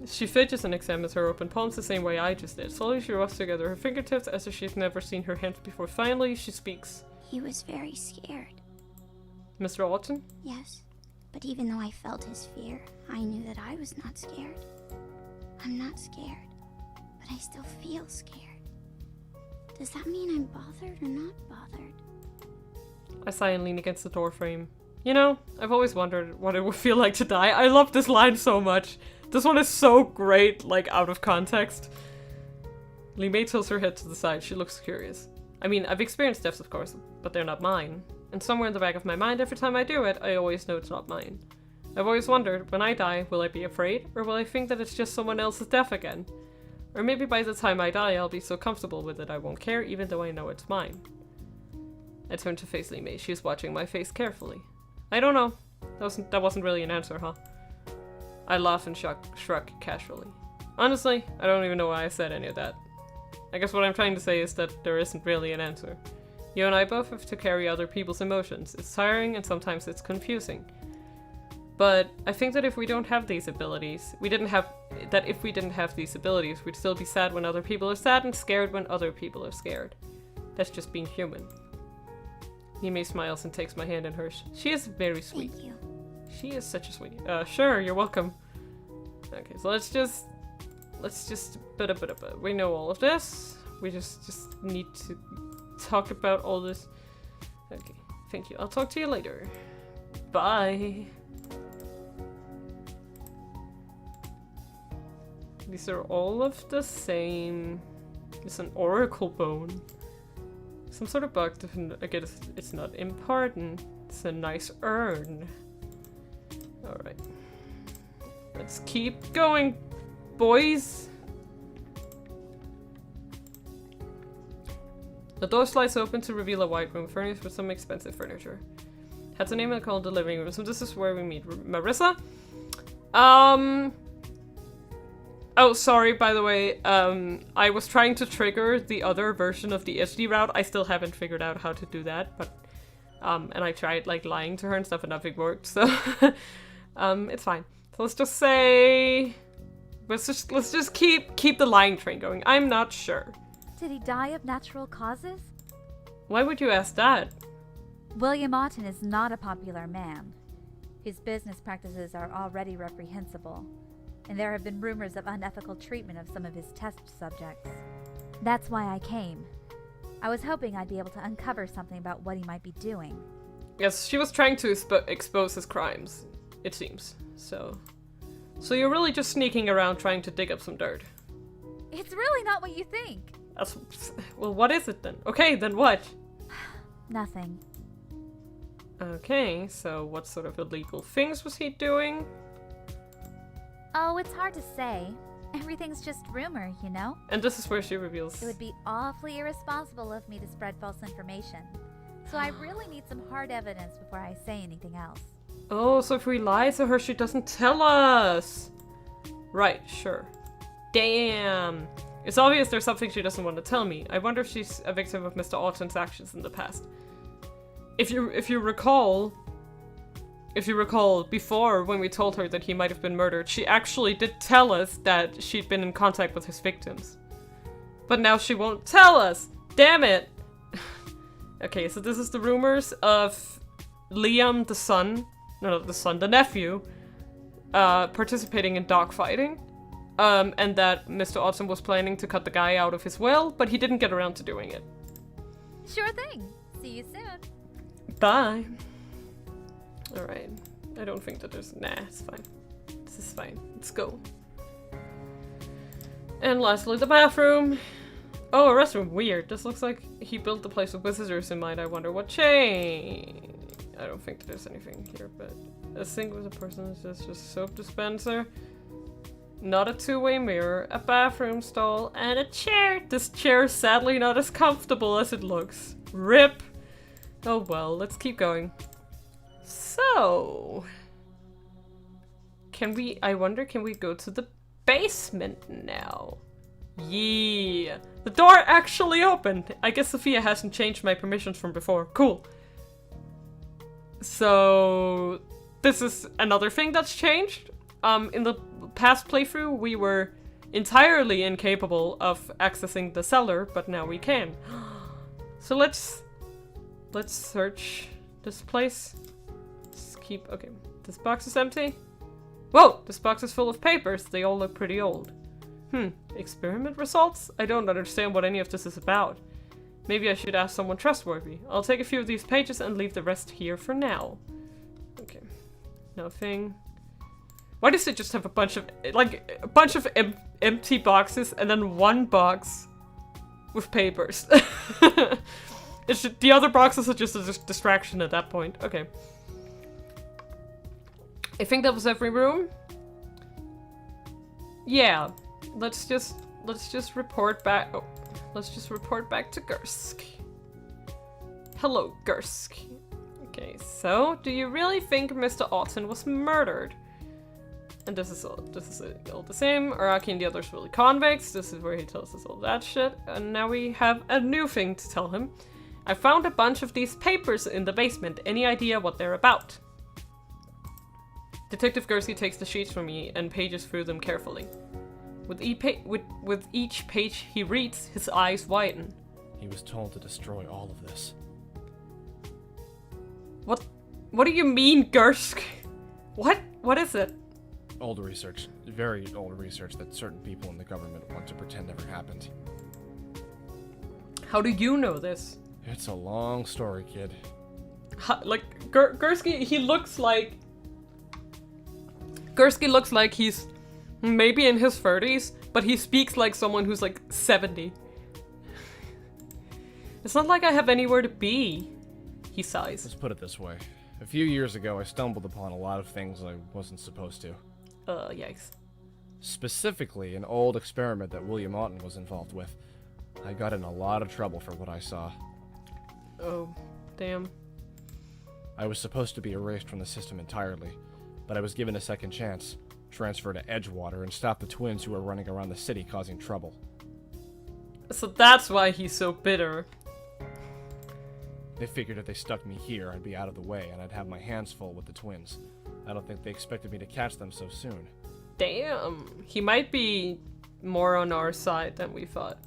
[SPEAKER 1] She fidgets and examines her open palms the same way I just did. Slowly she rubs together her fingertips as if she's never seen her hands before. Finally, she speaks.
[SPEAKER 3] He was very scared.
[SPEAKER 1] Mr. Alton?
[SPEAKER 3] Yes, but even though I felt his fear, I knew that I was not scared. I'm not scared, but I still feel scared. Does that mean I'm bothered or not bothered?
[SPEAKER 1] I sigh and lean against the doorframe. You know, I've always wondered what it would feel like to die. I love this line so much. This one is so great, like, out of context. Li Mei tilts her head to the side. She looks curious. I mean, I've experienced deaths, of course, but they're not mine. And somewhere in the back of my mind, every time I do it, I always know it's not mine. I've always wondered, when I die, will I be afraid? Or will I think that it's just someone else's death again? Or maybe by the time I die, I'll be so comfortable with it I won't care, even though I know it's mine. I turn to face Li Mei. She's watching my face carefully. I don't know. That wasn't really an answer, huh? I laugh and shrug casually. Honestly, I don't even know why I said any of that. I guess what I'm trying to say is that there isn't really an answer. You and I both have to carry other people's emotions. It's tiring and sometimes it's confusing. But I think that if we don't have these abilities, we'd still be sad when other people are sad and scared when other people are scared. That's just being human. Li Mei smiles and takes my hand in hers. She is very sweet.
[SPEAKER 3] Thank you.
[SPEAKER 1] She is such a sweet. Sure, you're welcome. Okay, so let's just we know all of this. We just need to talk about all this. Okay, thank you. I'll talk to you later. Bye. These are all of the same. It's an oracle bone. Some sort of bug. I guess it's not important. It's a nice urn. Alright. Let's keep going, boys. The door slides open to reveal a white room furnished with some expensive furniture. Has a name and called the living room, so this is where we meet Marissa. Oh, sorry, by the way, I was trying to trigger the other version of the SD route. I still haven't figured out how to do that, but, and I tried, like, lying to her and stuff and nothing worked, so, it's fine. So let's just say, let's just keep the lying train going. I'm not sure.
[SPEAKER 8] Did he die of natural causes?
[SPEAKER 1] Why would you ask that?
[SPEAKER 8] William Otten is not a popular man. His business practices are already reprehensible, and there have been rumors of unethical treatment of some of his test subjects. That's why I came. I was hoping I'd be able to uncover something about what he might be doing.
[SPEAKER 1] Yes, she was trying to expose his crimes, it seems. So you're really just sneaking around trying to dig up some dirt.
[SPEAKER 8] It's really not what you think.
[SPEAKER 1] Well, what is it then? Okay, then what?
[SPEAKER 8] Nothing.
[SPEAKER 1] Okay, so what sort of illegal things was he doing?
[SPEAKER 8] Oh, it's hard to say. Everything's just rumor, you know?
[SPEAKER 1] And this is where she reveals...
[SPEAKER 8] It would be awfully irresponsible of me to spread false information. So I really need some hard evidence before I say anything else.
[SPEAKER 1] Oh, so if we lie to her, she doesn't tell us! Right, sure. Damn! It's obvious there's something she doesn't want to tell me. I wonder if she's a victim of Mr. Otten's actions in the past. If you recall, before when we told her that he might have been murdered, she actually did tell us that she'd been in contact with his victims. But now she won't tell us! Damn it! Okay, so this is the rumors of Liam, the nephew, participating in dogfighting. And that Mr. Otten was planning to cut the guy out of his will, but he didn't get around to doing it.
[SPEAKER 8] Sure thing. See you soon.
[SPEAKER 1] Bye. Alright. I don't think that there's... Nah, it's fine. This is fine. Let's go. And lastly, the bathroom. Oh, a restroom. Weird. This looks like he built the place with visitors in mind. I wonder what changed. I don't think that there's anything here, but... A sink with a person is just a soap dispenser. Not a two-way mirror, a bathroom stall, and a chair. This chair is sadly not as comfortable as it looks. RIP. Oh well, let's keep going. So... I wonder, can we go to the basement now? Yeah. The door actually opened. I guess Sophia hasn't changed my permissions from before. Cool. So this is another thing that's changed. In the past playthrough, we were entirely incapable of accessing the cellar, but now we can. So let's search this place. Okay, this box is empty. Whoa, this box is full of papers. They all look pretty old. Experiment results? I don't understand what any of this is about. Maybe I should ask someone trustworthy. I'll take a few of these pages and leave the rest here for now. Okay, nothing. Why does it just have a bunch of, empty boxes and then one box with papers? The other boxes are just a distraction at that point. Okay. I think that was every room. Yeah. Let's just report back. Oh, let's just report back to Gursk. Hello, Gursk. Okay, so do you really think Mr. Autumn was murdered? And this is all the same. Araki and the others really convicts. This is where he tells us all that shit. And now we have a new thing to tell him. I found a bunch of these papers in the basement. Any idea what they're about? Detective Gursky takes the sheets from me and pages through them carefully. With each page he reads, his eyes widen.
[SPEAKER 4] He was told to destroy all of this.
[SPEAKER 1] What do you mean, Gursk? What is it?
[SPEAKER 4] Old research. Very old research that certain people in the government want to pretend never happened.
[SPEAKER 1] How do you know this?
[SPEAKER 4] It's a long story, kid.
[SPEAKER 1] Gursky, Gursky looks like he's maybe in his 30s, but he speaks like someone who's like 70. It's not like I have anywhere to be, he sighs.
[SPEAKER 4] Let's put it this way. A few years ago, I stumbled upon a lot of things I wasn't supposed to.
[SPEAKER 1] Yikes.
[SPEAKER 4] Specifically, an old experiment that William Autumn was involved with. I got in a lot of trouble for what I saw.
[SPEAKER 1] Oh, damn.
[SPEAKER 4] I was supposed to be erased from the system entirely, but I was given a second chance, transferred to Edgewater, and stopped the twins who were running around the city causing trouble.
[SPEAKER 1] So that's why he's so bitter.
[SPEAKER 4] They figured if they stuck me here, I'd be out of the way, and I'd have my hands full with the twins. I don't think they expected me to catch them so soon.
[SPEAKER 1] Damn. He might be more on our side than we thought.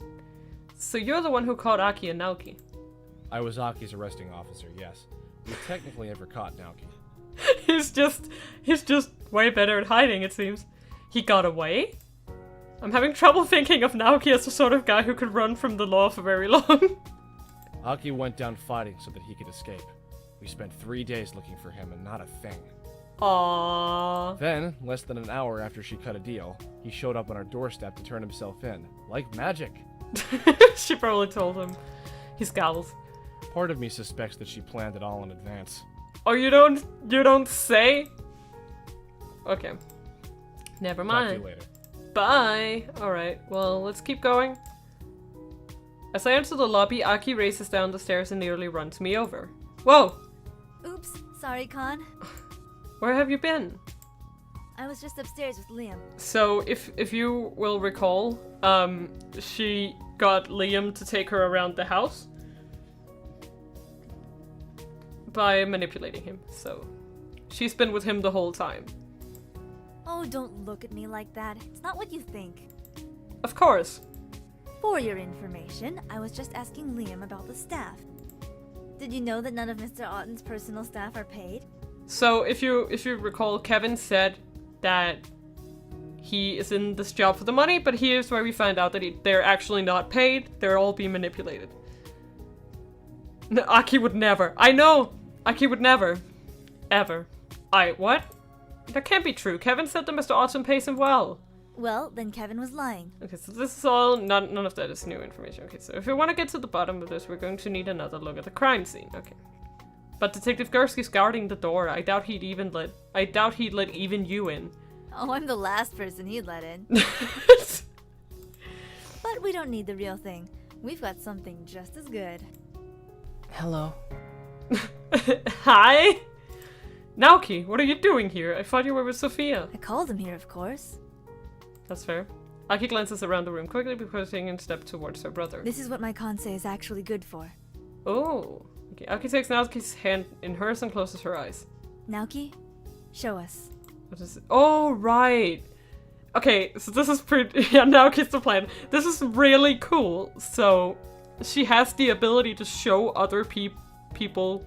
[SPEAKER 1] So you're the one who caught Aki and Naoki?
[SPEAKER 4] I was Aki's arresting officer, yes. We technically never caught Naoki.
[SPEAKER 1] He's just way better at hiding, it seems. He got away? I'm having trouble thinking of Naoki as the sort of guy who could run from the law for very long.
[SPEAKER 4] Aki went down fighting so that he could escape. We spent 3 days looking for him and not a thing.
[SPEAKER 1] Aww.
[SPEAKER 4] Then, less than an hour after she cut a deal, he showed up on our doorstep to turn himself in. Like magic.
[SPEAKER 1] She probably told him. He scowls.
[SPEAKER 4] Part of me suspects that she planned it all in advance.
[SPEAKER 1] Oh, you don't say? Okay. Never mind.
[SPEAKER 4] Talk to you later.
[SPEAKER 1] Bye. Alright, well, let's keep going. As I enter the lobby, Aki races down the stairs and nearly runs me over. Whoa!
[SPEAKER 6] Oops, sorry, Con.
[SPEAKER 1] Where have you been?
[SPEAKER 6] I was just upstairs with Liam.
[SPEAKER 1] So, if you will recall, she got Liam to take her around the house by manipulating him, so she's been with him the whole time.
[SPEAKER 6] Oh, don't look at me like that. It's not what you think.
[SPEAKER 1] Of course.
[SPEAKER 6] For your information, I was just asking Liam about the staff. Did you know that none of Mr. Otten's personal staff are paid?
[SPEAKER 1] So, if you recall, Kevin said that he is in this job for the money, but here's where we find out that they're actually not paid. They're all being manipulated. No, Aki would never. I know! Aki would never. Ever. What? That can't be true. Kevin said that Mr. Autumn pays him well.
[SPEAKER 6] Well, then Kevin was lying.
[SPEAKER 1] Okay, so this is all, none of that is new information. Okay, so if we want to get to the bottom of this, we're going to need another look at the crime scene. Okay. But Detective Gursky's guarding the door. I doubt he'd let even you in.
[SPEAKER 6] Oh, I'm the last person he'd let in. But we don't need the real thing. We've got something just as good.
[SPEAKER 2] Hello.
[SPEAKER 1] Hi? Naoki, what are you doing here? I thought you were with Sophia.
[SPEAKER 6] I called him here, of course.
[SPEAKER 1] That's fair. Aki glances around the room quickly before taking a step towards her brother.
[SPEAKER 6] This is what my Kansei is actually good for.
[SPEAKER 1] Oh. Okay, Aki takes Naoki's hand in hers and closes her eyes.
[SPEAKER 6] Naoki, show us.
[SPEAKER 1] What is it? Oh, right. Okay, so this is pretty... Yeah, Naoki's the plan. This is really cool. So, she has the ability to show other people...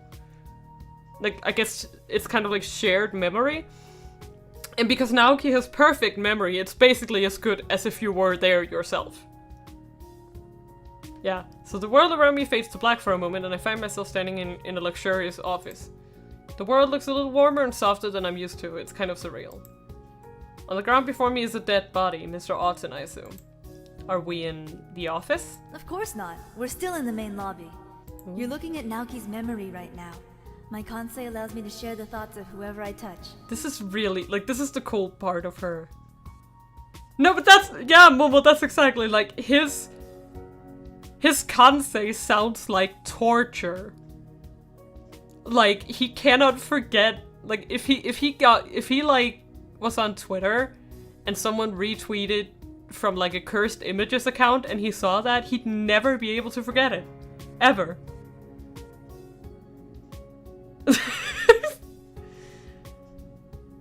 [SPEAKER 1] Like, I guess it's kind of like shared memory. And because Naoki has perfect memory, it's basically as good as if you were there yourself. Yeah, so the world around me fades to black for a moment and I find myself standing in a luxurious office. The world looks a little warmer and softer than I'm used to. It's kind of surreal. On the ground before me is a dead body, Mr. Autumn, I assume. Are we in the office?
[SPEAKER 6] Of course not. We're still in the main lobby. You're looking at Naoki's memory right now. My Kansei allows me to share the thoughts of whoever I touch.
[SPEAKER 1] This is really, like, this is the cool part of her. No, but that's, yeah, Momo, that's exactly, like, his Kansei sounds like torture. Like, he cannot forget, like, if he like, was on Twitter, and someone retweeted from, like, a cursed images account, and he saw that, he'd never be able to forget it. Ever.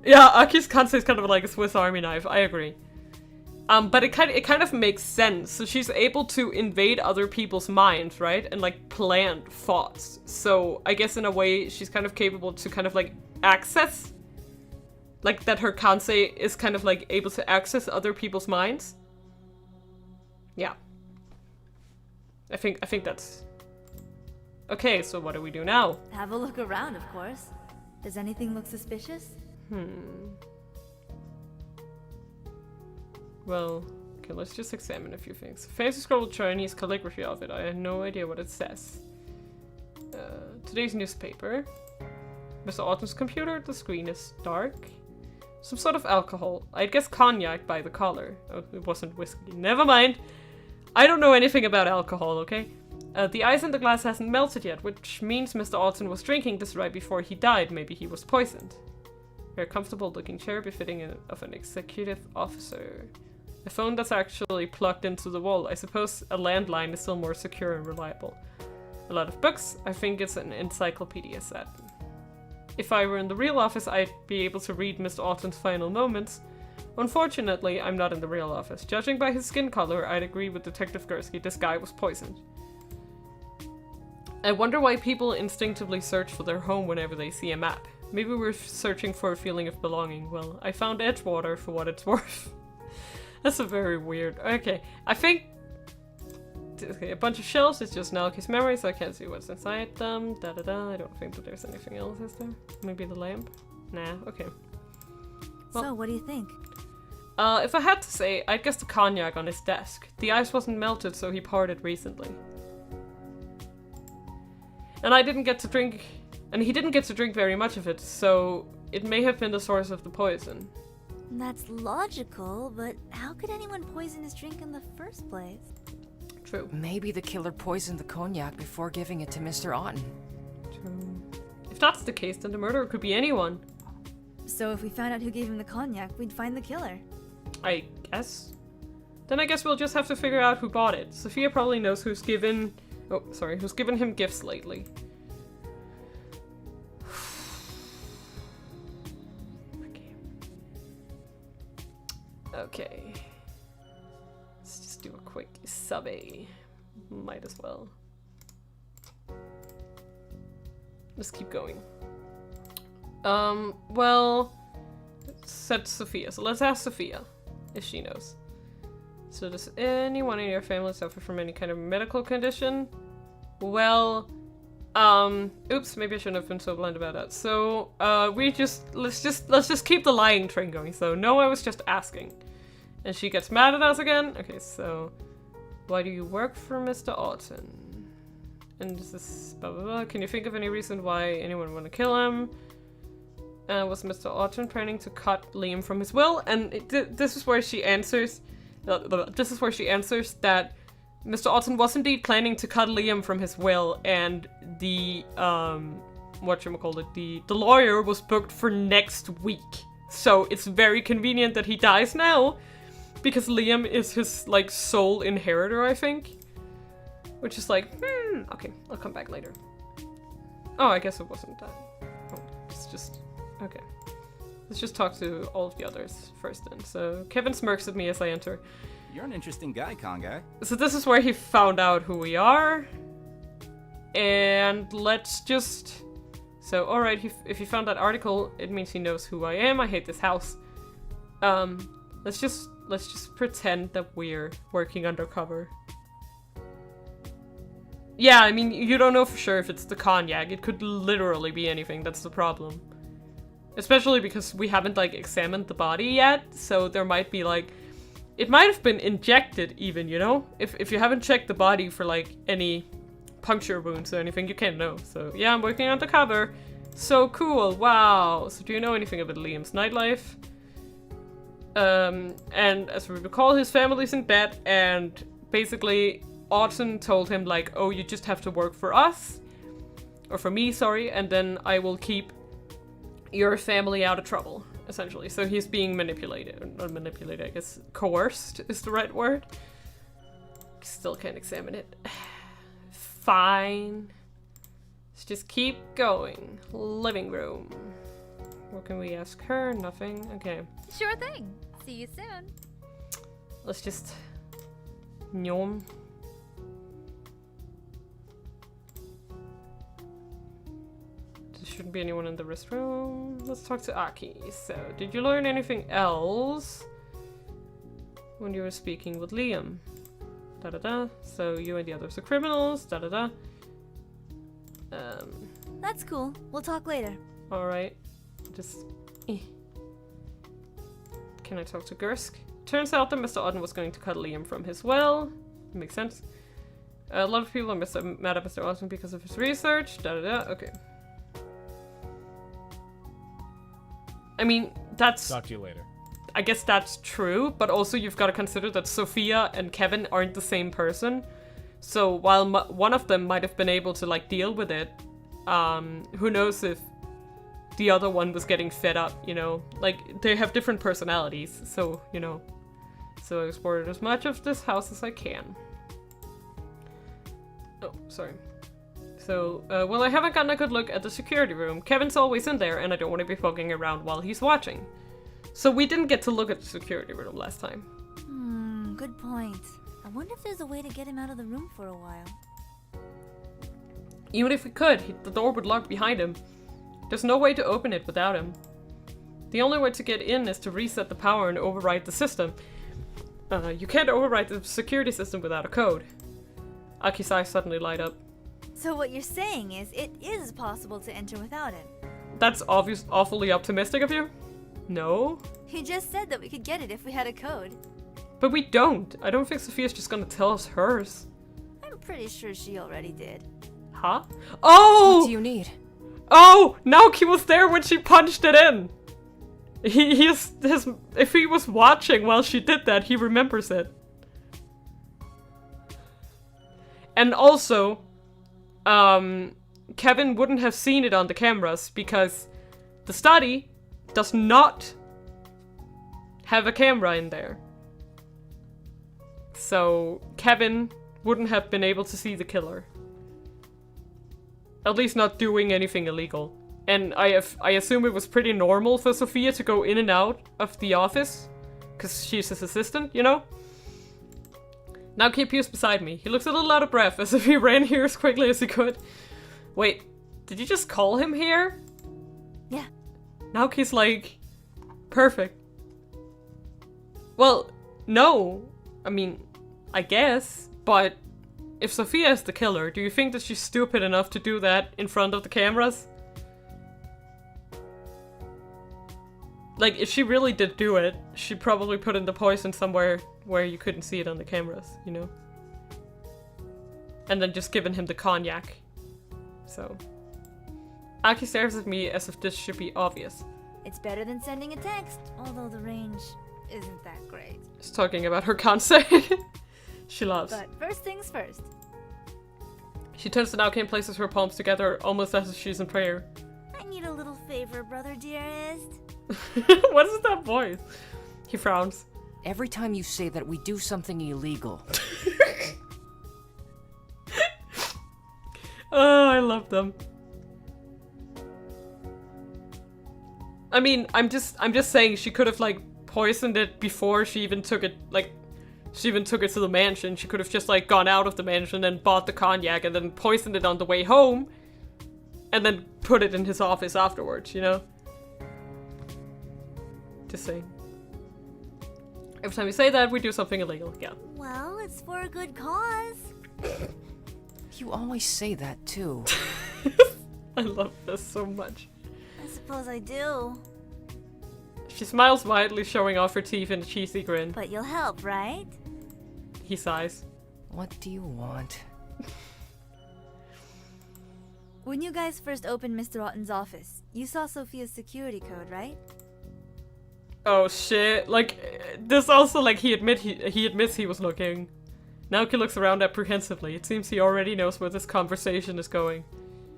[SPEAKER 1] Yeah, Aki's Kansei is kind of like a Swiss Army knife, I agree. But it kind of makes sense. So she's able to invade other people's minds, right? And like plant thoughts. So I guess in a way she's kind of capable to kind of like access, like that her Kansei is kind of like able to access other people's minds. Yeah. I think that's okay. So what do we do now?
[SPEAKER 6] Have a look around, of course. Does anything look suspicious?
[SPEAKER 1] Well, okay, let's just examine a few things. Fancy scrolled Chinese calligraphy of it. I had no idea what it says. Today's newspaper. Mr. Autumn's computer. The screen is dark. Some sort of alcohol. I'd guess cognac by the color. Oh, it wasn't whiskey. Never mind. I don't know anything about alcohol, okay? The ice in the glass hasn't melted yet, which means Mr. Autumn was drinking this right before he died. Maybe he was poisoned. Very comfortable looking chair befitting of an executive officer. A phone that's actually plugged into the wall. I suppose a landline is still more secure and reliable. A lot of books. I think it's an encyclopedia set. If I were in the real office, I'd be able to read Mr. Autumn's final moments. Unfortunately, I'm not in the real office. Judging by his skin color, I'd agree with Detective Gursky. This guy was poisoned. I wonder why people instinctively search for their home whenever they see a map. Maybe we're searching for a feeling of belonging. Well, I found Edgewater for what it's worth. That's a very weird... Okay, I think... Okay, a bunch of shelves, it's just Naoki's memory, so I can't see what's inside them. Da-da-da, I don't think that there's anything else, is there? Maybe the lamp? Nah, okay. Well,
[SPEAKER 6] so, what do you think?
[SPEAKER 1] If I had to say, I'd guess the cognac on his desk. The ice wasn't melted, so he poured it recently. And I didn't get to drink... And he didn't get to drink very much of it, so it may have been the source of the poison.
[SPEAKER 6] That's logical, but how could anyone poison his drink in the first place?
[SPEAKER 1] True.
[SPEAKER 2] Maybe the killer poisoned the cognac before giving it to Mr. Otten.
[SPEAKER 1] True. If that's the case, then the murderer could be anyone.
[SPEAKER 6] So if we found out who gave him the cognac, we'd find the killer.
[SPEAKER 1] I guess. Then I guess we'll just have to figure out who bought it. Sophia probably knows who's given him gifts lately. Okay. Let's just do a quick survey. Might as well. Let's keep going. Well, said Sophia. So let's ask Sophia if she knows. So does anyone in your family suffer from any kind of medical condition? Well, oops, maybe I shouldn't have been so blunt about that. So, let's just keep the lying train going. So, no, I was just asking. And she gets mad at us again. Okay, so, why do you work for Mr. Autumn? And this is blah blah blah. Can you think of any reason why anyone would want to kill him? Was Mr. Autumn planning to cut Liam from his will? And this is where she answers. This is where she answers that Mr. Autumn was indeed planning to cut Liam from his will, and the the lawyer was booked for next week. So it's very convenient that he dies now, because Liam is his, like, sole inheritor, I think. Which is like, okay, I'll come back later. Oh, I guess it wasn't that. Oh, it's just, okay. Let's just talk to all of the others first then. So, Kevin smirks at me as I enter.
[SPEAKER 7] You're an interesting guy, Kansei.
[SPEAKER 1] So this is where he found out who we are. And let's just... So, alright, if he found that article, it means he knows who I am. I hate this house. Let's just pretend that we're working undercover. Yeah, I mean, you don't know for sure if it's the cognac. It could literally be anything, that's the problem. Especially because we haven't, like, examined the body yet, so there might be, like... It might have been injected, even, you know? If you haven't checked the body for, like, any puncture wounds or anything, you can't know. So, yeah, I'm working undercover. So cool, wow. So do you know anything about Liam's nightlife? And as we recall, his family's in debt, and basically, Autumn told him, like, oh, you just have to work for us. Or for me, sorry, and then I will keep your family out of trouble, essentially. So he's being manipulated. Or not manipulated, I guess coerced is the right word. Still can't examine it. Fine. Let's just keep going. Living room. What can we ask her? Nothing. Okay.
[SPEAKER 8] Sure thing. See you soon.
[SPEAKER 1] Let's just... Nyom. There shouldn't be anyone in the restroom. Let's talk to Aki. So, did you learn anything else when you were speaking with Liam? Da-da-da. So, you and the others are criminals. Da-da-da.
[SPEAKER 6] That's cool. We'll talk later.
[SPEAKER 1] Alright. Just... Can I talk to Gersk? Turns out that Mr. Auden was going to cut Liam from his well. Makes sense. A lot of people are mad at Mr. Auden because of his research. Da-da-da. Okay. I mean, that's...
[SPEAKER 4] Talk to you later.
[SPEAKER 1] I guess that's true, but also you've got to consider that Sophia and Kevin aren't the same person. So while one of them might have been able to, like, deal with it, who knows if the other one was getting fed up, you know? Like, they have different personalities, so, you know. So I explored as much of this house as I can. Oh, sorry. So, well, I haven't gotten a good look at the security room. Kevin's always in there, and I don't want to be poking around while he's watching. So we didn't get to look at the security room last time.
[SPEAKER 6] Good point. I wonder if there's a way to get him out of the room for a while.
[SPEAKER 1] Even if we could, the door would lock behind him. There's no way to open it without him. The only way to get in is to reset the power and override the system. You can't override the security system without a code. Aki's eyes suddenly light up.
[SPEAKER 6] So what you're saying is, it is possible to enter without him.
[SPEAKER 1] That's awfully optimistic of you. No?
[SPEAKER 6] You just said that we could get it if we had a code.
[SPEAKER 1] But we don't. I don't think Sophia's just gonna tell us hers.
[SPEAKER 6] I'm pretty sure she already did.
[SPEAKER 1] Huh? Oh!
[SPEAKER 2] What do you need?
[SPEAKER 1] Oh! Naoki was there when she punched it in! If he was watching while she did that, he remembers it. And also, Kevin wouldn't have seen it on the cameras because the study does not have a camera in there. So Kevin wouldn't have been able to see the killer. At least not doing anything illegal. And I assume it was pretty normal for Sophia to go in and out of the office, because she's his assistant, you know? Now he appears beside me. He looks a little out of breath, as if he ran here as quickly as he could. Wait, did you just call him here?
[SPEAKER 6] Yeah.
[SPEAKER 1] Now he's like... perfect. Well, no. I mean, I guess, but... if Sophia is the killer, do you think that she's stupid enough to do that in front of the cameras? Like, if she really did do it, she'd probably put in the poison somewhere where you couldn't see it on the cameras, you know? And then just given him the cognac. So. Aki stares at me as if this should be obvious.
[SPEAKER 6] It's better than sending a text, although the range isn't that great.
[SPEAKER 1] She's talking about her Kansei. She loves.
[SPEAKER 6] But first things first.
[SPEAKER 1] She turns to Naoki and places her palms together almost as if she's in prayer.
[SPEAKER 6] I need a little favor, brother dearest.
[SPEAKER 1] What is that voice? He frowns.
[SPEAKER 2] Every time you say that, we do something illegal.
[SPEAKER 1] Oh, I love them. I mean, I'm just saying she could have like poisoned it before she even took it, like, she even took it to the mansion. She could have just like gone out of the mansion and bought the cognac and then poisoned it on the way home and then put it in his office afterwards, you know? Just saying. Every time you say that, we do something illegal, yeah.
[SPEAKER 6] Well, it's for a good cause.
[SPEAKER 2] You always say that, too.
[SPEAKER 1] I love this so much.
[SPEAKER 6] I suppose I do.
[SPEAKER 1] She smiles widely, showing off her teeth in a cheesy grin.
[SPEAKER 6] But you'll help, right?
[SPEAKER 1] He sighs.
[SPEAKER 2] What do you want?
[SPEAKER 6] When you guys first opened Mr. Otten's office, you saw Sophia's security code, right?
[SPEAKER 1] Oh shit, like, this also, like, he admits he was looking. Naoki looks around apprehensively. It seems he already knows where this conversation is going.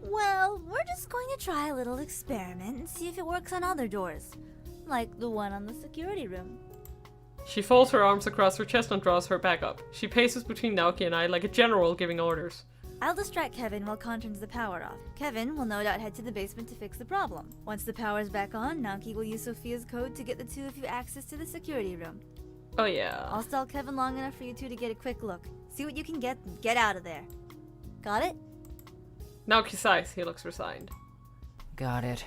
[SPEAKER 6] Well, we're just going to try a little experiment and see if it works on other doors. Like the one on the security room.
[SPEAKER 1] She folds her arms across her chest and draws her back up. She paces between Naoki and I like a general giving orders.
[SPEAKER 6] I'll distract Kevin while Con turns the power off. Kevin will no doubt head to the basement to fix the problem. Once the power's back on, Naoki will use Sophia's code to get the two of you access to the security room.
[SPEAKER 1] Oh yeah.
[SPEAKER 6] I'll stall Kevin long enough for you two to get a quick look. See what you can get and get out of there. Got it?
[SPEAKER 1] Naoki sighs. He looks resigned.
[SPEAKER 2] Got it.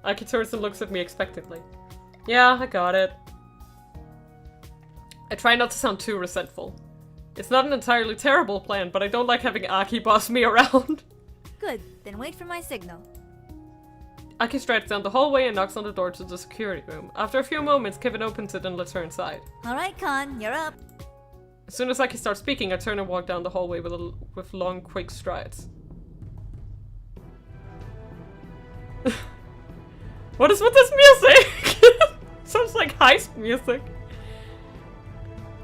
[SPEAKER 1] Aki turns and looks at me expectantly. Yeah, I got it. I try not to sound too resentful. It's not an entirely terrible plan, but I don't like having Aki boss me around.
[SPEAKER 6] Good, then wait for my signal.
[SPEAKER 1] Aki strides down the hallway and knocks on the door to the security room. After a few moments, Kevin opens it and lets her inside.
[SPEAKER 6] Alright, Con, you're up.
[SPEAKER 1] As soon as Aki starts speaking, I turn and walk down the hallway with long, quick strides. What is with this music? Sounds like heist music.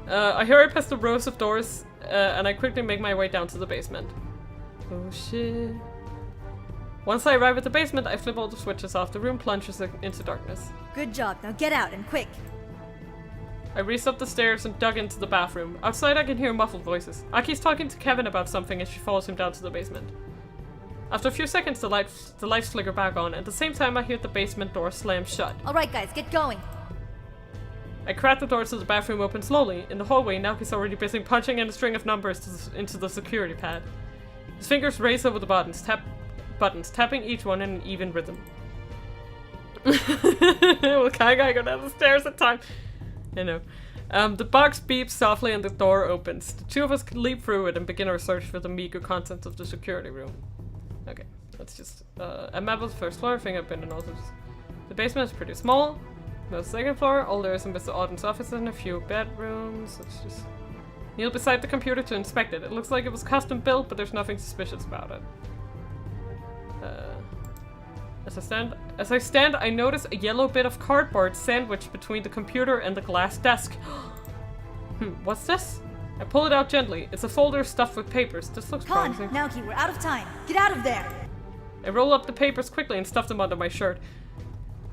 [SPEAKER 1] I hurry past the rows of doors, and I quickly make my way down to the basement. Oh shit. Once I arrive at the basement, I flip all the switches off. The room plunges into darkness.
[SPEAKER 6] Good job, now get out and quick.
[SPEAKER 1] I raced up the stairs and dug into the bathroom. Outside I can hear muffled voices. Aki's talking to Kevin about something as she follows him down to the basement. After a few seconds, the lights flicker back on. At the same time, I hear the basement door slam shut.
[SPEAKER 6] Alright guys, get going.
[SPEAKER 1] I crack the door to the bathroom open slowly. In the hallway, Naoki's already busy punching in a string of numbers into the security pad. His fingers race over the buttons, tapping each one in an even rhythm. Well, can I go down the stairs in time? You know. The box beeps softly and the door opens. The two of us can leap through it and begin our search for the meager contents of the security room. Okay, let's just, a map of the first floor, fingerprint and all this. The basement is pretty small. No second floor, all there is in Mr. Auden's office and a few bedrooms. Let's just kneel beside the computer to inspect it. It looks like it was custom built, but there's nothing suspicious about it. As I stand, I notice a yellow bit of cardboard sandwiched between the computer and the glass desk. What's this? I pull it out gently. It's a folder stuffed with papers. This looks
[SPEAKER 6] Con,
[SPEAKER 1] promising.
[SPEAKER 6] Naoki, we're out of time. Get out of there.
[SPEAKER 1] I roll up the papers quickly and stuff them under my shirt.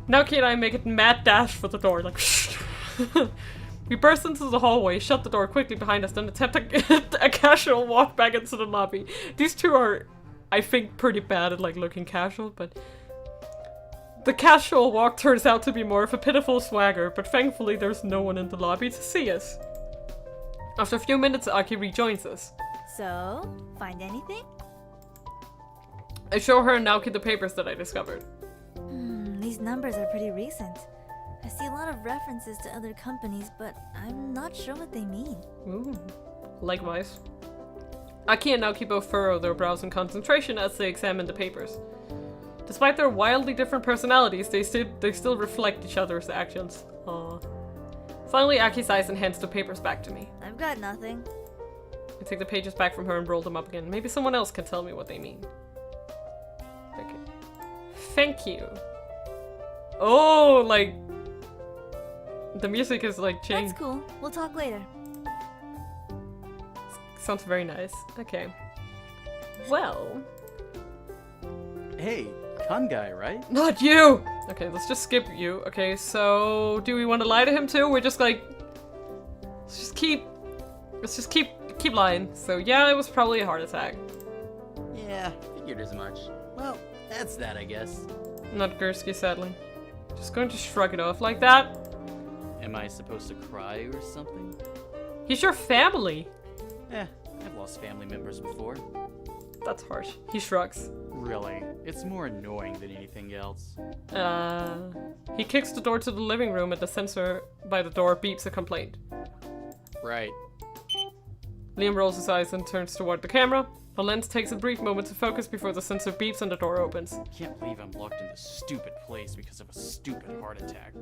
[SPEAKER 1] Naoki and I make a mad dash for the door, like We burst into the hallway, shut the door quickly behind us, then attempt a casual walk back into the lobby. These two are, I think, pretty bad at like looking casual, but the casual walk turns out to be more of a pitiful swagger, but thankfully there's no one in the lobby to see us. After a few minutes, Aki rejoins us.
[SPEAKER 6] So, find anything?
[SPEAKER 1] I show her and Naoki the papers that I discovered.
[SPEAKER 6] These numbers are pretty recent. I see a lot of references to other companies, but I'm not sure what they mean.
[SPEAKER 1] Ooh. Likewise. Aki and Naoki both furrow their brows in concentration as they examine the papers. Despite their wildly different personalities, they still reflect each other's actions. Aww. Finally, Aki sighs and hands the papers back to me.
[SPEAKER 6] I've got nothing.
[SPEAKER 1] I take the pages back from her and roll them up again. Maybe someone else can tell me what they mean. Okay. Thank you. Oh, like... The music is like changed.
[SPEAKER 6] That's cool. We'll talk later.
[SPEAKER 1] Sounds very nice. Okay. Well...
[SPEAKER 9] Hey, con guy, right?
[SPEAKER 1] Not you! Okay, let's just skip you. Okay, so do we want to lie to him too? We're just like, let's just keep lying. So yeah, it was probably a heart attack.
[SPEAKER 9] Yeah, figured as much. Well, that's that, I guess.
[SPEAKER 1] Not Gursky, sadly. Just going to shrug it off like that.
[SPEAKER 9] Am I supposed to cry or something?
[SPEAKER 1] He's your family.
[SPEAKER 9] I've lost family members before.
[SPEAKER 1] That's harsh. He shrugs.
[SPEAKER 9] Really, it's more annoying than anything else.
[SPEAKER 1] He kicks the door to the living room and the sensor by the door beeps a complaint.
[SPEAKER 9] Right.
[SPEAKER 1] Liam rolls his eyes and turns toward the camera. The lens takes a brief moment to focus before the sensor beeps and the door opens.
[SPEAKER 9] Can't believe I'm locked in this stupid place because of a stupid heart attack.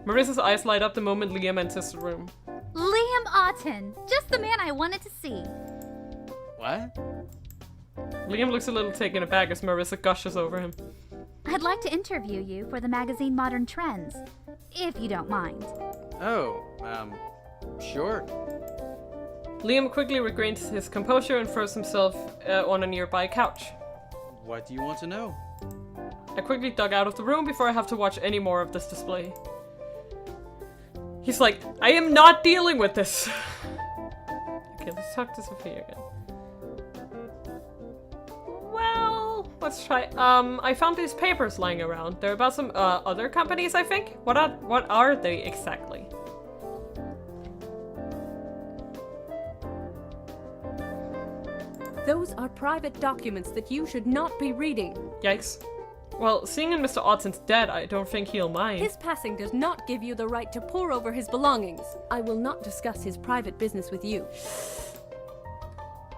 [SPEAKER 1] Marissa's eyes light up the moment Liam enters the room.
[SPEAKER 8] Liam Otten! Just the man I wanted to see.
[SPEAKER 9] What?
[SPEAKER 1] Liam looks a little taken aback as Marissa gushes over him.
[SPEAKER 8] I'd like to interview you for the magazine Modern Trends, if you don't mind.
[SPEAKER 9] Oh, sure.
[SPEAKER 1] Liam quickly regains his composure and throws himself on a nearby couch.
[SPEAKER 9] What do you want to know?
[SPEAKER 1] I quickly dug out of the room before I have to watch any more of this display. He's like, I am not dealing with this. Okay, let's talk to Sophia again. Well, let's try. I found these papers lying around. They're about some other companies, I think. What are they exactly?
[SPEAKER 5] Those are private documents that you should not be reading.
[SPEAKER 1] Yikes. Well, seeing in Mr. Otten's dead, I don't think he'll mind.
[SPEAKER 5] His passing does not give you the right to pore over his belongings. I will not discuss his private business with you.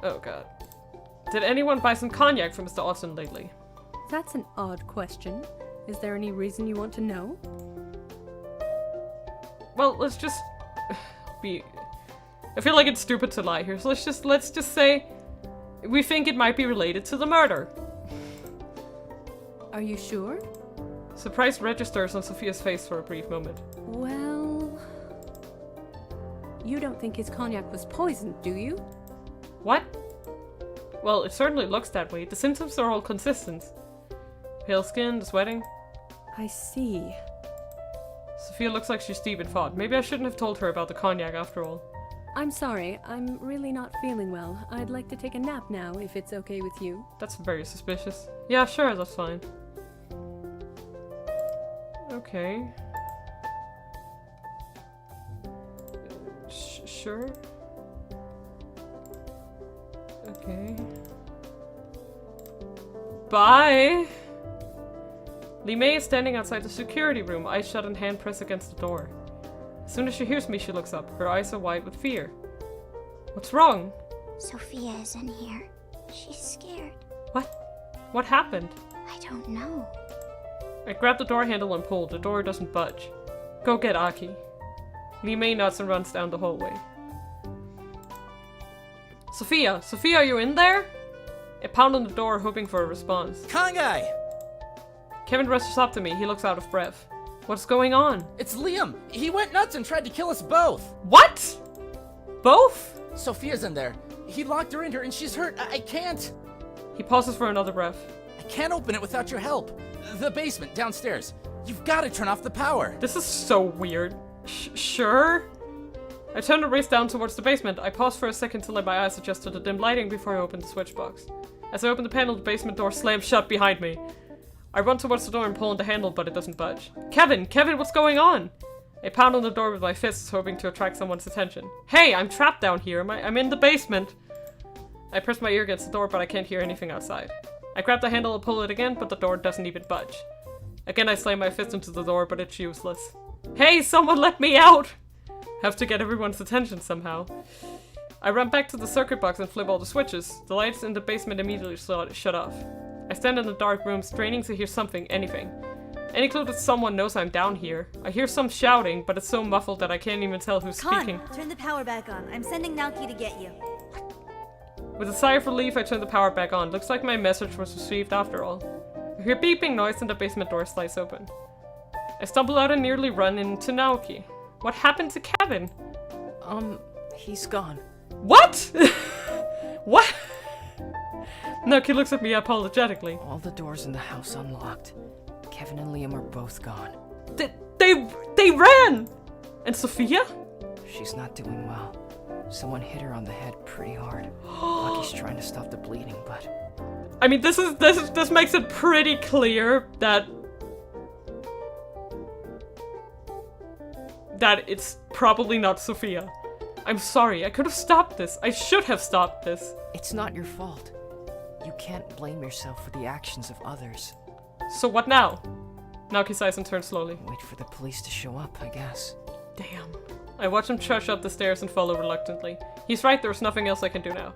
[SPEAKER 1] Oh god. Did anyone buy some cognac for Mr. Otten lately?
[SPEAKER 5] That's an odd question. Is there any reason you want to know?
[SPEAKER 1] Well, let's just be... I feel like it's stupid to lie here, so let's just say we think it might be related to the murder.
[SPEAKER 5] Are you sure?
[SPEAKER 1] Surprise registers on Sophia's face for a brief moment.
[SPEAKER 5] Well... You don't think his cognac was poisoned, do you?
[SPEAKER 1] What? Well, it certainly looks that way. The symptoms are all consistent. Pale skin, the sweating.
[SPEAKER 5] I see.
[SPEAKER 1] Sophia looks like she's deep in thought. Maybe I shouldn't have told her about the cognac after all.
[SPEAKER 5] I'm sorry, I'm really not feeling well. I'd like to take a nap now, if it's okay with you.
[SPEAKER 1] That's very suspicious. Yeah, sure, that's fine. Okay. Sure. Okay. Bye! Li Mei is standing outside the security room, eyes shut and hand pressed against the door. As soon as she hears me, she looks up. Her eyes are wide with fear. What's wrong?
[SPEAKER 3] Sophia is in here. She's scared.
[SPEAKER 1] What? What happened?
[SPEAKER 3] I don't know.
[SPEAKER 1] I grab the door handle and pull. The door doesn't budge. Go get Aki. Li Mei nods and runs down the hallway. Sophia! Sophia, are you in there? I pound on the door, hoping for a response.
[SPEAKER 7] Kansei!
[SPEAKER 1] Kevin rushes up to me. He looks out of breath. What's going on?
[SPEAKER 7] It's Liam! He went nuts and tried to kill us both!
[SPEAKER 1] What? Both?
[SPEAKER 7] Sophia's in there. He locked her in here and she's hurt. I can't.
[SPEAKER 1] He pauses for another breath.
[SPEAKER 7] I can't open it without your help. The basement, downstairs. You've got to turn off the power.
[SPEAKER 1] This is so weird. Sure? I turn to race down towards the basement. I pause for a second to let my eyes adjust to the dim lighting before I open the switch box. As I open the panel, the basement door slams shut behind me. I run towards the door and pull on the handle, but it doesn't budge. Kevin! Kevin, what's going on? I pound on the door with my fists, hoping to attract someone's attention. Hey, I'm trapped down here. I'm in the basement. I press my ear against the door, but I can't hear anything outside. I grab the handle and pull it again, but the door doesn't even budge. Again, I slam my fist into the door, but it's useless. Hey, someone let me out! Have to get everyone's attention somehow. I run back to the circuit box and flip all the switches. The lights in the basement immediately shut off. I stand in the dark room, straining to hear something, anything. Any clue that someone knows I'm down here. I hear some shouting, but it's so muffled that I can't even tell who's speaking.
[SPEAKER 6] Turn the power back on. I'm sending Naoki to get you.
[SPEAKER 1] With a sigh of relief, I turn the power back on. Looks like my message was received after all. I hear beeping noise and the basement door slides open. I stumble out and nearly run into Naoki. What happened to Kevin?
[SPEAKER 2] He's gone.
[SPEAKER 1] What? What? Nucky looks at me apologetically.
[SPEAKER 2] All the doors in the house unlocked. Kevin and Liam are both gone.
[SPEAKER 1] They ran! And Sophia?
[SPEAKER 2] She's not doing well. Someone hit her on the head pretty hard. Lucky's trying to stop the bleeding, but...
[SPEAKER 1] I mean, this makes it pretty clear that it's probably not Sophia. I'm sorry, I could have stopped this. I should have stopped this.
[SPEAKER 2] It's not your fault. You can't blame yourself for the actions of others.
[SPEAKER 1] So what now? Naoki sighs and turns slowly.
[SPEAKER 2] Wait for the police to show up, I guess.
[SPEAKER 1] Damn. I watch him trudge up the stairs and follow reluctantly. He's right, there's nothing else I can do now.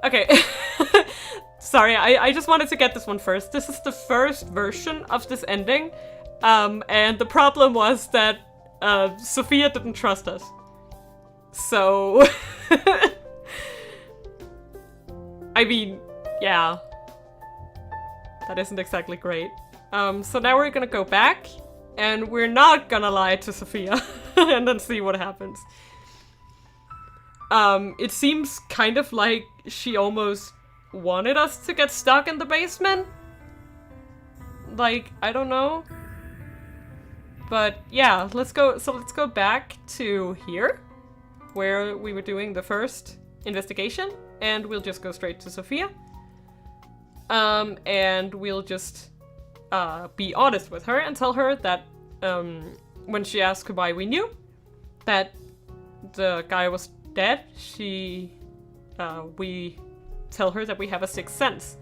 [SPEAKER 1] Okay. Sorry, I just wanted to get this one first. This is the first version of this ending. And the problem was that Sophia didn't trust us. So... I mean, yeah. That isn't exactly great. So now we're gonna go back, and we're not gonna lie to Sophia, and then see what happens. It seems kind of like she almost wanted us to get stuck in the basement. Like, I don't know. But yeah, let's go back to here, where we were doing the first investigation, and we'll just go straight to Sophia. And we'll just be honest with her and tell her that when she asked why we knew that the guy was dead, we tell her that we have a sixth sense.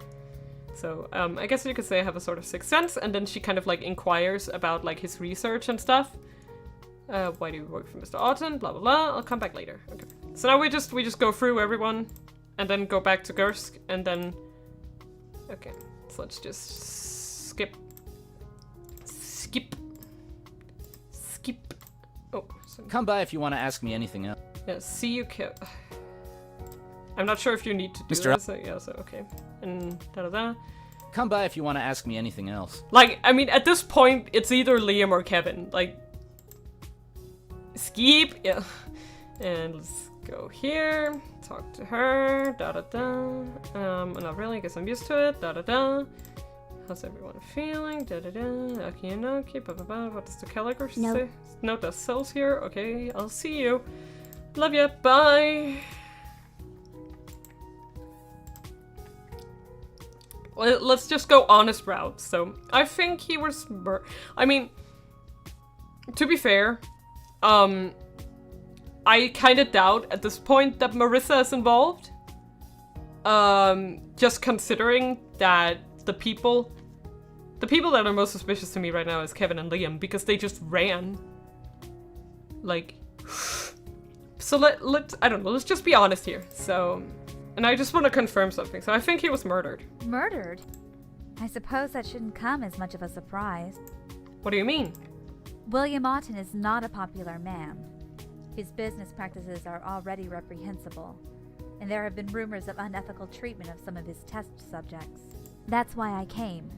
[SPEAKER 1] So I guess you could say I have a sort of sixth sense, and then she kind of like inquires about like his research and stuff. Why do you work for Mr. Autumn? Blah blah blah. I'll come back later. Okay. So now we just go through everyone, and then go back to Gersk, and then. Okay. So let's just skip. Oh. Sorry.
[SPEAKER 7] Come by if you want to ask me anything else.
[SPEAKER 1] Yeah. See you, I'm not sure if you need to do
[SPEAKER 7] Mr.
[SPEAKER 1] this. So, yeah. So okay. And da da da.
[SPEAKER 7] Come by if you want to ask me anything else.
[SPEAKER 1] Like, I mean, at this point, it's either Liam or Kevin. Like, skip, yeah. And let's go here, talk to her, da da da. Not really, I guess I'm used to it, da da da. How's everyone feeling, da da da. Okay, okay, blah blah blah. What does the calendar say? Note that cells here. Okay, I'll see you. Love ya, bye. Let's just go honest route. So, I think he was I mean, to be fair, I kind of doubt at this point that Marissa is involved. Just considering that the people that are most suspicious to me right now is Kevin and Liam, because they just ran. Like, so I don't know, let's just be honest here. So, and I just want to confirm something. So I think he was murdered.
[SPEAKER 8] Murdered? I suppose that shouldn't come as much of a surprise.
[SPEAKER 1] What do you mean?
[SPEAKER 8] William Otten is not a popular man. His business practices are already reprehensible, and there have been rumors of unethical treatment of some of his test subjects. That's why I came.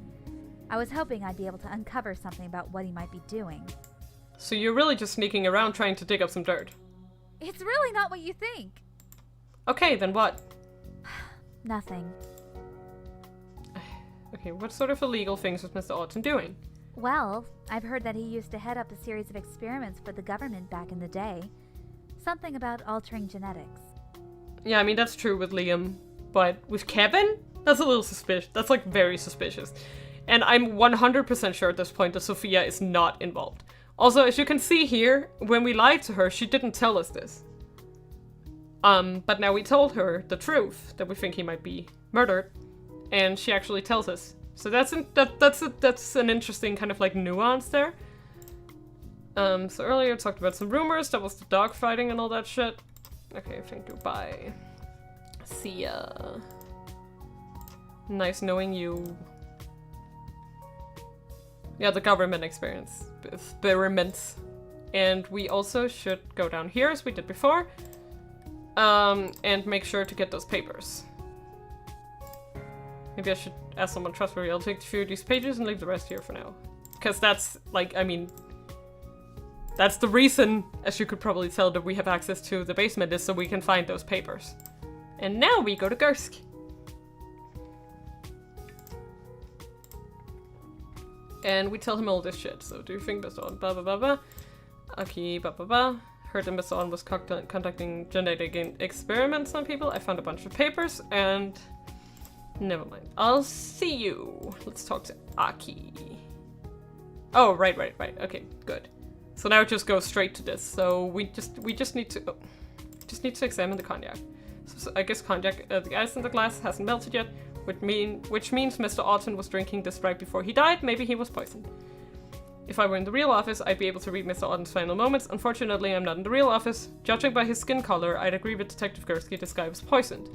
[SPEAKER 8] I was hoping I'd be able to uncover something about what he might be doing.
[SPEAKER 1] So you're really just sneaking around trying to dig up some dirt?
[SPEAKER 8] It's really not what you think.
[SPEAKER 1] Okay, then what?
[SPEAKER 8] Nothing.
[SPEAKER 1] Okay, what sort of illegal things was Mr. Autumn doing?
[SPEAKER 8] Well, I've heard that he used to head up a series of experiments for the government back in the day. Something about altering genetics.
[SPEAKER 1] Yeah, I mean, that's true with Liam, but with Kevin? That's a little suspicious. That's, like, very suspicious. And I'm 100% sure at this point that Sophia is not involved. Also, as you can see here, when we lied to her, she didn't tell us this. But now we told her the truth, that we think he might be murdered, and she actually tells us. So that's an interesting kind of like nuance there. So earlier I talked about some rumors, that was the dog fighting and all that shit. Okay, thank you, bye. See ya. Nice knowing you. Yeah, the government experience. Experiments. And we also should go down here as we did before. And make sure to get those papers. Maybe I should ask someone trustworthy. I'll take a few of these pages and leave the rest here for now. Because that's, like, I mean... That's the reason, as you could probably tell, that we have access to the basement is so we can find those papers. And now we go to Gersk. And we tell him all this shit. So, do you think Mr. Auden, blah blah blah blah. Aki, blah blah blah. Heard that Mr. Auden was conducting genetic experiments on people. I found a bunch of papers and... Never mind. I'll see you. Let's talk to Aki. Oh, right. Okay, good. So now it just goes straight to this. So we just need to examine the cognac. So I guess cognac, the ice in the glass hasn't melted yet, which means Mr. Auden was drinking this right before he died. Maybe he was poisoned. If I were in the real office, I'd be able to read Mr. Auden's final moments. Unfortunately, I'm not in the real office. Judging by his skin color, I'd agree with Detective Gursky this guy was poisoned.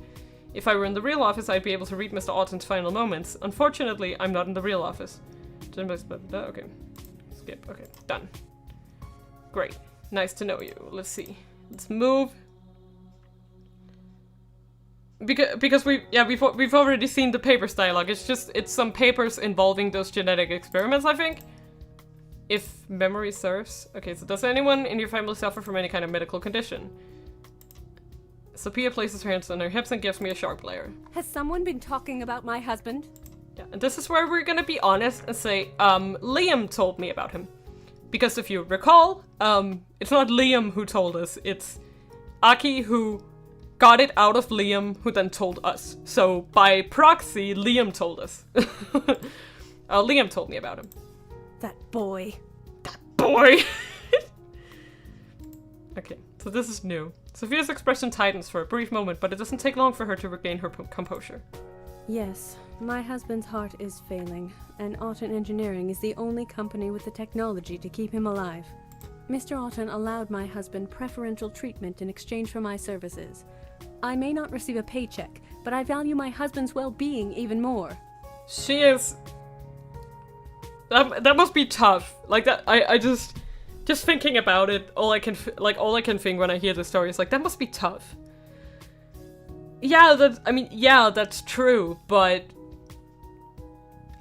[SPEAKER 1] If I were in the real office, I'd be able to read Mr. Auden's final moments. Unfortunately, I'm not in the real office. Okay. Skip. Okay, done. Great. Nice to know you. Let's see. Let's move. Because we've already seen the papers dialogue. It's some papers involving those genetic experiments, I think. If memory serves. Okay, so does anyone in your family suffer from any kind of medical condition? Sophia places her hands on her hips and gives me a sharp glare.
[SPEAKER 5] Has someone been talking about my husband?
[SPEAKER 1] Yeah, and this is where we're gonna be honest and say, Liam told me about him. Because if you recall, it's not Liam who told us, it's Aki who got it out of Liam, who then told us. So, by proxy, Liam told us. Liam told me about him.
[SPEAKER 5] That boy.
[SPEAKER 1] That boy! Okay, so this is new. Sophia's expression tightens for a brief moment, but it doesn't take long for her to regain her composure.
[SPEAKER 5] Yes, my husband's heart is failing, and Auden Engineering is the only company with the technology to keep him alive. Mr. Auden allowed my husband preferential treatment in exchange for my services. I may not receive a paycheck, but I value my husband's well-being even more.
[SPEAKER 1] She is... That must be tough. Like, that, I just thinking about it, all I can think when I hear the story is like, that must be tough. Yeah, that's true, but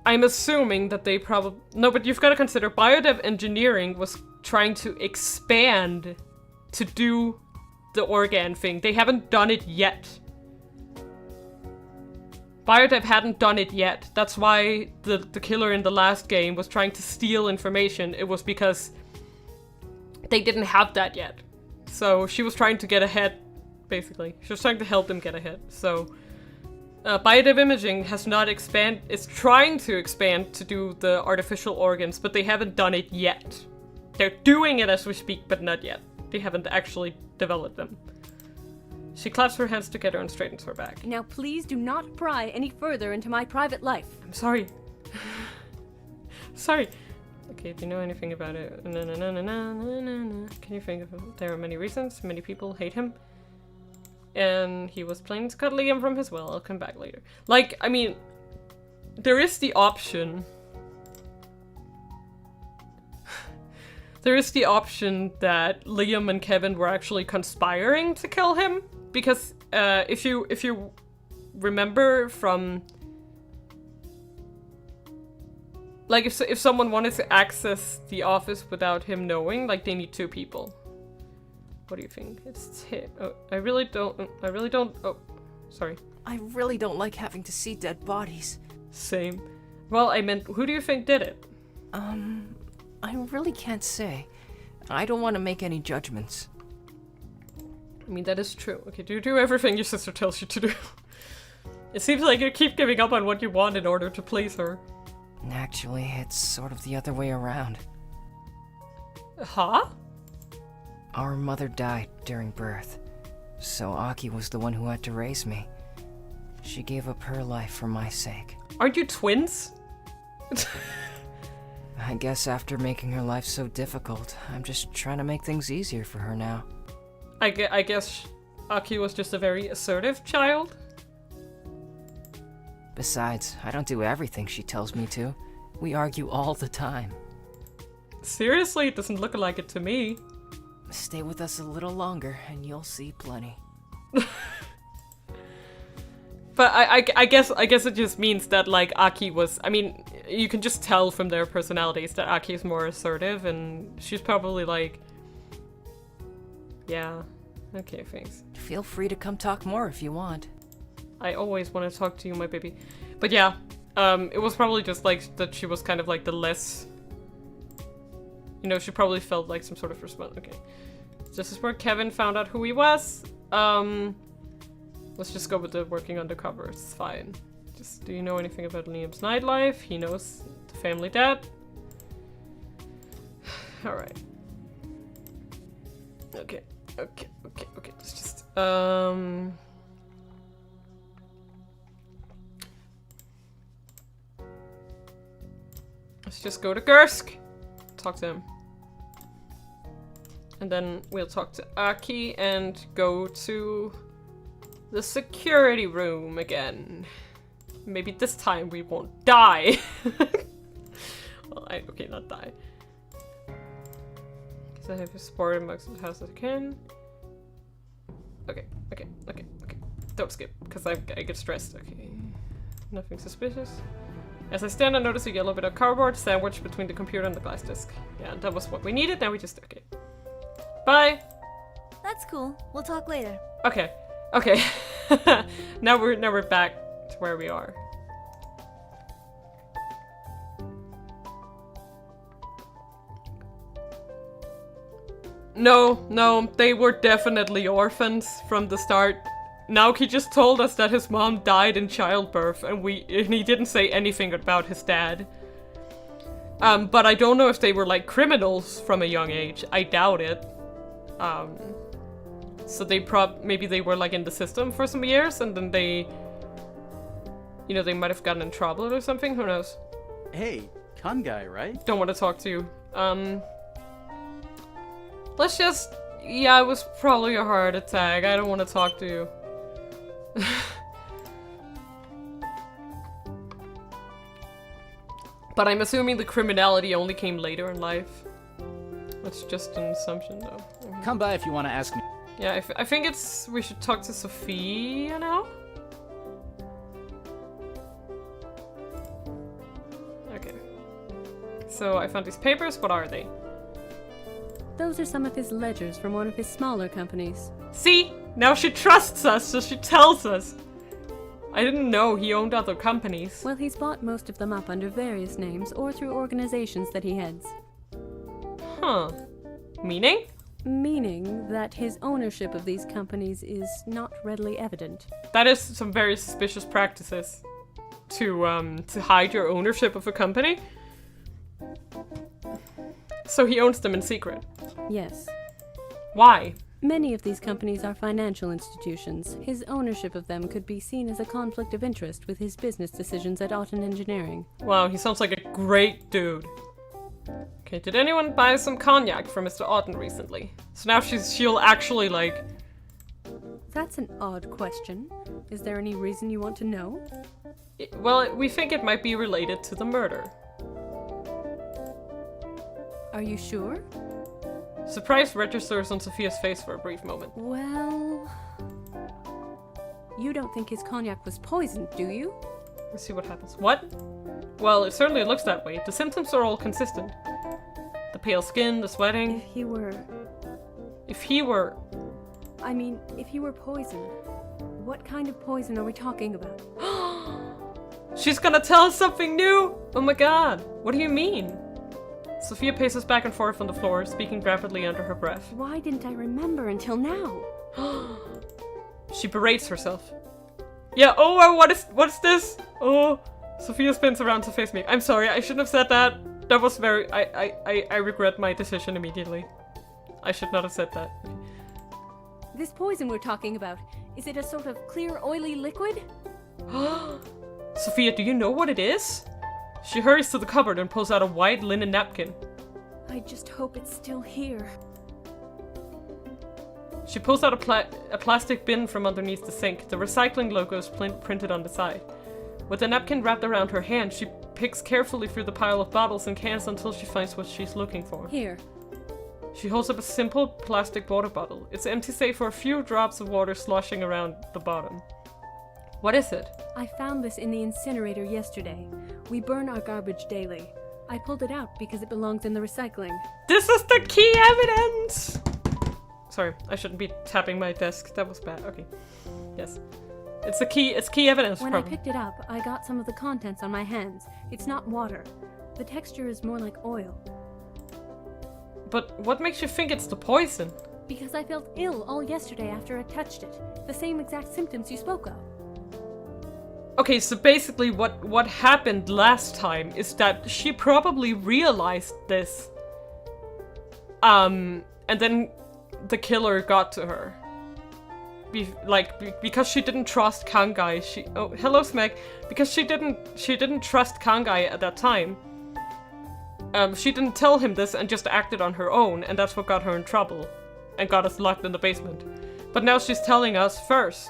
[SPEAKER 1] I'm assuming that they probably... No, but you've got to consider Biodev Engineering was trying to expand to do the organ thing. They haven't done it yet. Biodev hadn't done it yet. That's why the killer in the last game was trying to steal information. It was because they didn't have that yet. So she was trying to get ahead, basically. She was trying to help them get ahead. So Biodev Imaging has not it's trying to expand to do the artificial organs, but they haven't done it yet. They're doing it as we speak, but not yet. They haven't actually developed them. She claps her hands together and straightens her back.
[SPEAKER 5] Now please do not pry any further into my private life.
[SPEAKER 1] I'm sorry. Sorry. Okay, do you know anything about it? No. Can you think of him? There are many reasons. Many people hate him. And he was planning to cut Liam from his will. I'll come back later. Like, I mean, there is the option. There is the option that Liam and Kevin were actually conspiring to kill him. Because if you remember from... Like, if someone wanted to access the office without him knowing, like, they need two people. What do you think? It's hit. Oh, I really don't... Oh, sorry.
[SPEAKER 2] I really don't like having to see dead bodies.
[SPEAKER 1] Same. Well, I meant, who do you think did it?
[SPEAKER 2] I really can't say. I don't want to make any judgments.
[SPEAKER 1] I mean, that is true. Okay, do everything your sister tells you to do. It seems like you keep giving up on what you want in order to please her.
[SPEAKER 2] Actually, it's sort of the other way around.
[SPEAKER 1] Huh?
[SPEAKER 2] Our mother died during birth, so Aki was the one who had to raise me. She gave up her life for my sake.
[SPEAKER 1] Aren't you twins?
[SPEAKER 2] I guess after making her life so difficult, I'm just trying to make things easier for her now.
[SPEAKER 1] I guess Aki was just a very assertive child?
[SPEAKER 2] Besides, I don't do everything she tells me to. We argue all the time.
[SPEAKER 1] Seriously, it doesn't look like it to me.
[SPEAKER 2] Stay with us a little longer, and you'll see plenty.
[SPEAKER 1] But I guess it just means that, like, Aki was... I mean, you can just tell from their personalities that Aki is more assertive, and she's probably like... Yeah. Okay, thanks.
[SPEAKER 2] Feel free to come talk more if you want.
[SPEAKER 1] I always want to talk to you, my baby. But yeah, It was probably just like that she was kind of like the less... You know, she probably felt like some sort of response. Okay. This is where Kevin found out who he was. Let's just go with the working undercover. It's fine. Just, do you know anything about Liam's nightlife? He knows the family dead. Alright. Okay. Let's just, let's just go to Gersk. Talk to him. And then we'll talk to Aki and go to the security room again. Maybe this time we won't die. Well, okay, not die. Because I have supported amongst the house as I can. Okay. Don't skip, because I get stressed. Okay. Nothing suspicious. As I stand, I notice a yellow bit of cardboard sandwiched between the computer and the glass disc. Yeah, that was what we needed. Now we just... Okay. Bye!
[SPEAKER 6] That's cool. We'll talk later.
[SPEAKER 1] Okay. Now we're back to where we are. No, they were definitely orphans from the start. Naoki just told us that his mom died in childbirth, and he didn't say anything about his dad. But I don't know if they were like criminals from a young age. I doubt it. So maybe they were like in the system for some years, and then they, you know, they might have gotten in trouble or something. Who knows?
[SPEAKER 9] Hey, Kansei, right?
[SPEAKER 1] Don't want to talk to you. Let's just... Yeah, it was probably a heart attack. I don't want to talk to you. But I'm assuming the criminality only came later in life. That's just an assumption, though.
[SPEAKER 7] Come by if you want to ask me.
[SPEAKER 1] Yeah, I think we should talk to Sophia now. Okay. So I found these papers. What are they?
[SPEAKER 5] Those are some of his ledgers from one of his smaller companies.
[SPEAKER 1] See? Now she trusts us, so she tells us. I didn't know he owned other companies.
[SPEAKER 5] Well, he's bought most of them up under various names or through organizations that he heads.
[SPEAKER 1] Huh. Meaning?
[SPEAKER 5] Meaning that his ownership of these companies is not readily evident.
[SPEAKER 1] That is some very suspicious practices. To hide your ownership of a company. So he owns them in secret.
[SPEAKER 5] Yes.
[SPEAKER 1] Why?
[SPEAKER 5] Many of these companies are financial institutions. His ownership of them could be seen as a conflict of interest with his business decisions at Auten Engineering.
[SPEAKER 1] Wow, he sounds like a great dude. Okay, did anyone buy some cognac for Mr. Auten recently? So now she'll actually, like...
[SPEAKER 5] That's an odd question. Is there any reason you want to know?
[SPEAKER 1] Well, we think it might be related to the murder.
[SPEAKER 5] Are you sure?
[SPEAKER 1] Surprise registers on Sophia's face for a brief moment.
[SPEAKER 5] Well... You don't think his cognac was poisoned, do you?
[SPEAKER 1] Let's see what happens. What? Well, it certainly looks that way. The symptoms are all consistent. The pale skin, the sweating.
[SPEAKER 5] If he were... I mean, if he were poisoned, what kind of poison are we talking about?
[SPEAKER 1] She's gonna tell us something new! Oh my god, what do you mean? Sophia paces back and forth on the floor, speaking rapidly under her breath.
[SPEAKER 5] Why didn't I remember until now?
[SPEAKER 1] She berates herself. Yeah, oh, what is this? Oh, Sophia spins around to face me. I'm sorry, I shouldn't have said that. That was very... I regret my decision immediately. I should not have said that.
[SPEAKER 5] This poison we're talking about, is it a sort of clear, oily liquid?
[SPEAKER 1] Sophia, do you know what it is? She hurries to the cupboard and pulls out a white linen napkin.
[SPEAKER 5] I just hope it's still here.
[SPEAKER 1] She pulls out a plastic bin from underneath the sink. The recycling logo is printed on the side. With the napkin wrapped around her hand, she picks carefully through the pile of bottles and cans until she finds what she's looking for.
[SPEAKER 5] Here.
[SPEAKER 1] She holds up a simple plastic water bottle. It's empty save for a few drops of water sloshing around the bottom. What is it?
[SPEAKER 5] I found this in the incinerator yesterday. We burn our garbage daily. I pulled it out because it belongs in the recycling.
[SPEAKER 1] This is the key evidence! Sorry, I shouldn't be tapping my desk. That was bad. Okay. Yes. It's key evidence.
[SPEAKER 5] When I picked it up, I got some of the contents on my hands. It's not water. The texture is more like oil.
[SPEAKER 1] But what makes you think it's the poison?
[SPEAKER 5] Because I felt ill all yesterday after I touched it. The same exact symptoms you spoke of.
[SPEAKER 1] Okay, so basically what happened last time is that she probably realized this. And then the killer got to her. Because she didn't trust Kansei, oh, hello Smeg. Because she didn't trust Kansei at that time. She didn't tell him this and just acted on her own, and that's what got her in trouble. And got us locked in the basement. But now she's telling us first.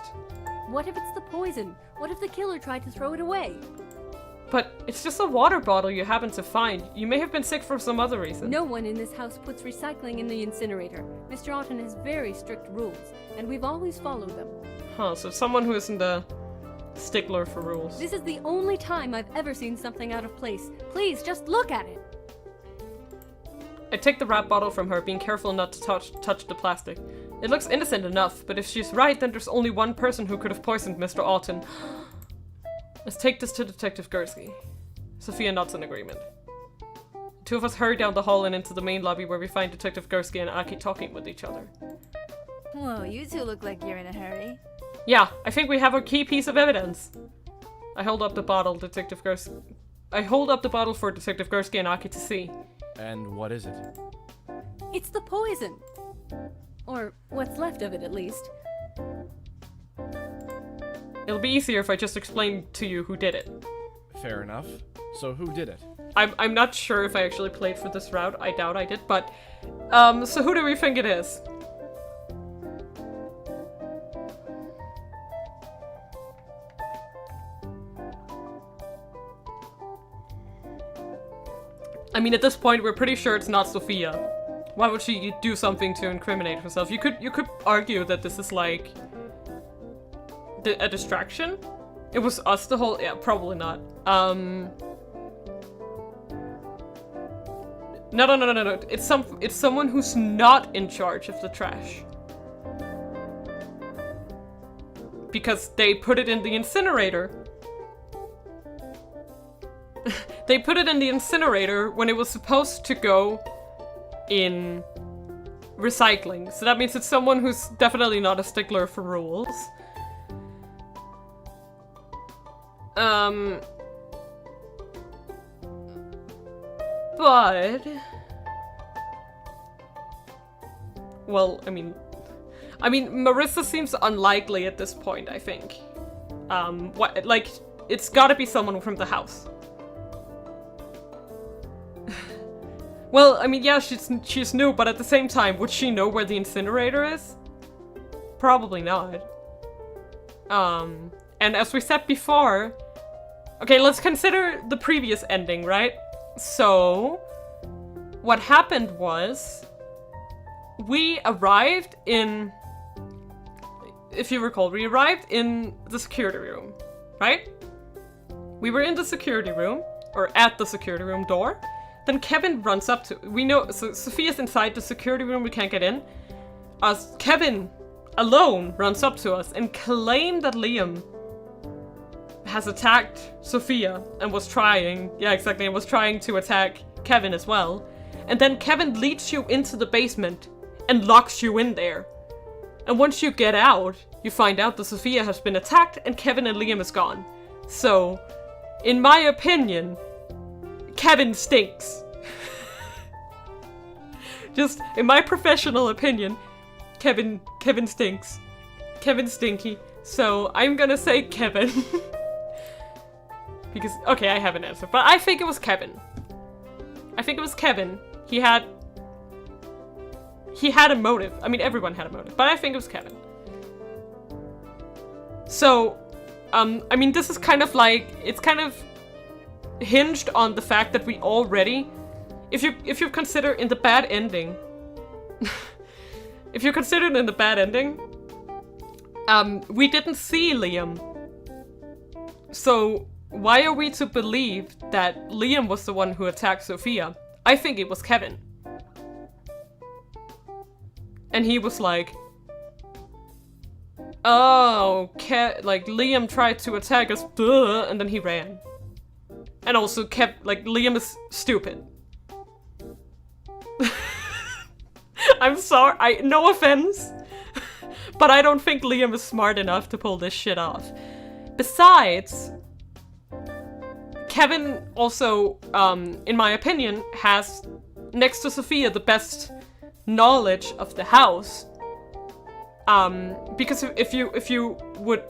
[SPEAKER 5] What if it's the poison? What if the killer tried to throw it away?
[SPEAKER 1] But it's just a water bottle you happen to find. You may have been sick for some other reason.
[SPEAKER 5] No one in this house puts recycling in the incinerator. Mr. Otten has very strict rules, and we've always followed them.
[SPEAKER 1] Huh, so someone who isn't a stickler for rules.
[SPEAKER 5] This is the only time I've ever seen something out of place. Please, just look at it!
[SPEAKER 1] I take the wrap bottle from her, being careful not to touch the plastic. It looks innocent enough, but if she's right, then there's only one person who could have poisoned Mr. Otten. Let's take this to Detective Gursky. Sophia nods in agreement. The two of us hurry down the hall and into the main lobby where we find Detective Gursky and Aki talking with each other.
[SPEAKER 6] Whoa, you two look like you're in a hurry.
[SPEAKER 1] Yeah, I think we have a key piece of evidence. I hold up the bottle, I hold up the bottle for Detective Gursky and Aki to see.
[SPEAKER 4] And what is it?
[SPEAKER 5] It's the poison! Or what's left of it, at least.
[SPEAKER 1] It'll be easier if I just explain to you who did it.
[SPEAKER 4] Fair enough. So who did it?
[SPEAKER 1] I'm not sure if I actually played for this route. I doubt I did, but... so who do we think it is? I mean, at this point, we're pretty sure it's not Sophia. Why would she do something to incriminate herself? You could argue that this is like a distraction. It was us the whole. Yeah, probably not. No. It's someone who's not in charge of the trash. Because they put it in the incinerator. They put it in the incinerator when it was supposed to go in recycling. So that means it's someone who's definitely not a stickler for rules. But... Well, I mean, Marissa seems unlikely at this point, I think. It's gotta be someone from the house. Well, I mean, yeah, she's new, but at the same time, would she know where the incinerator is? Probably not. And as we said before... Okay, let's consider the previous ending, right? So... What happened was... We arrived in... If you recall, we arrived in the security room, right? We were in the security room, or at the security room door. Then Kevin runs up to... We know... So Sophia's inside the security room, we can't get in. Kevin, alone, runs up to us and claimed that Liam has attacked Sophia and was trying... Yeah, exactly, and was trying to attack Kevin as well. And then Kevin leads you into the basement and locks you in there. And once you get out, you find out that Sophia has been attacked and Kevin and Liam is gone. So, in my opinion... Kevin stinks. Just, in my professional opinion, Kevin stinks. Kevin's stinky. So, I'm gonna say Kevin. Because, okay, I have an answer. But I think it was Kevin. He had a motive. I mean, everyone had a motive. But I think it was Kevin. So, I mean, this is kind of like, it's kind of hinged on the fact that we already, if you consider in the bad ending, if you consider it in the bad ending, we didn't see Liam. So why are we to believe that Liam was the one who attacked Sophia? I think it was Kevin. And he was like, Oh, like Liam tried to attack us, duh, and then he ran. And also kept, like, Liam is stupid. I'm sorry, no offense, but I don't think Liam is smart enough to pull this shit off. Besides, Kevin also, in my opinion, has, next to Sophia, the best knowledge of the house. Because if you would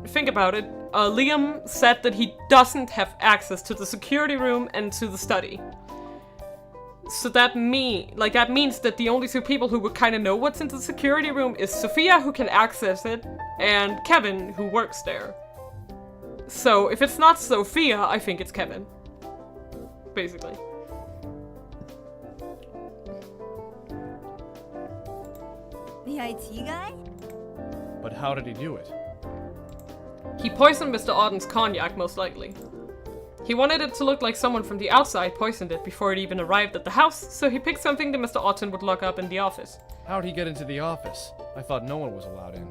[SPEAKER 1] think about it, Liam said that he doesn't have access to the security room and to the study. So that means that the only two people who would kind of know what's in the security room is Sophia, who can access it, and Kevin, who works there. So if it's not Sophia, I think it's Kevin. Basically.
[SPEAKER 6] The IT guy?
[SPEAKER 4] But how did he do it?
[SPEAKER 1] He poisoned Mr. Auden's cognac, most likely. He wanted it to look like someone from the outside poisoned it before it even arrived at the house, so he picked something that Mr. Auden would lock up in the office.
[SPEAKER 4] How'd he get into the office? I thought no one was allowed in.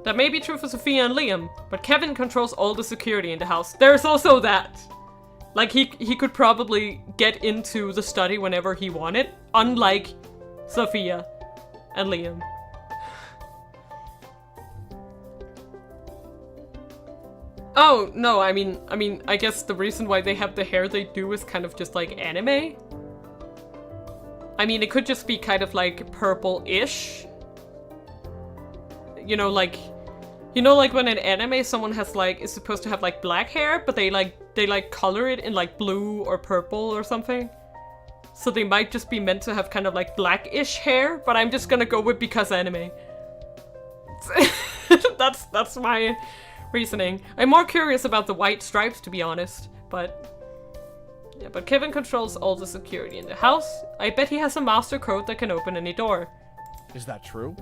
[SPEAKER 1] That may be true for Sophia and Liam, but Kevin controls all the security in the house. There's also that. Like, he could probably get into the study whenever he wanted, unlike Sophia and Liam. Oh, no, I mean, I guess the reason why they have the hair they do is kind of just like anime. I mean, it could just be kind of like purple-ish. You know, like when in anime someone has like, is supposed to have like black hair, but they color it in like blue or purple or something. So they might just be meant to have kind of like black-ish hair, but I'm just gonna go with because anime. That's my reasoning. I'm more curious about the white stripes, to be honest, but yeah, but Kevin controls all the security in the house. I bet he has a master code that can open any door.
[SPEAKER 4] Is that true?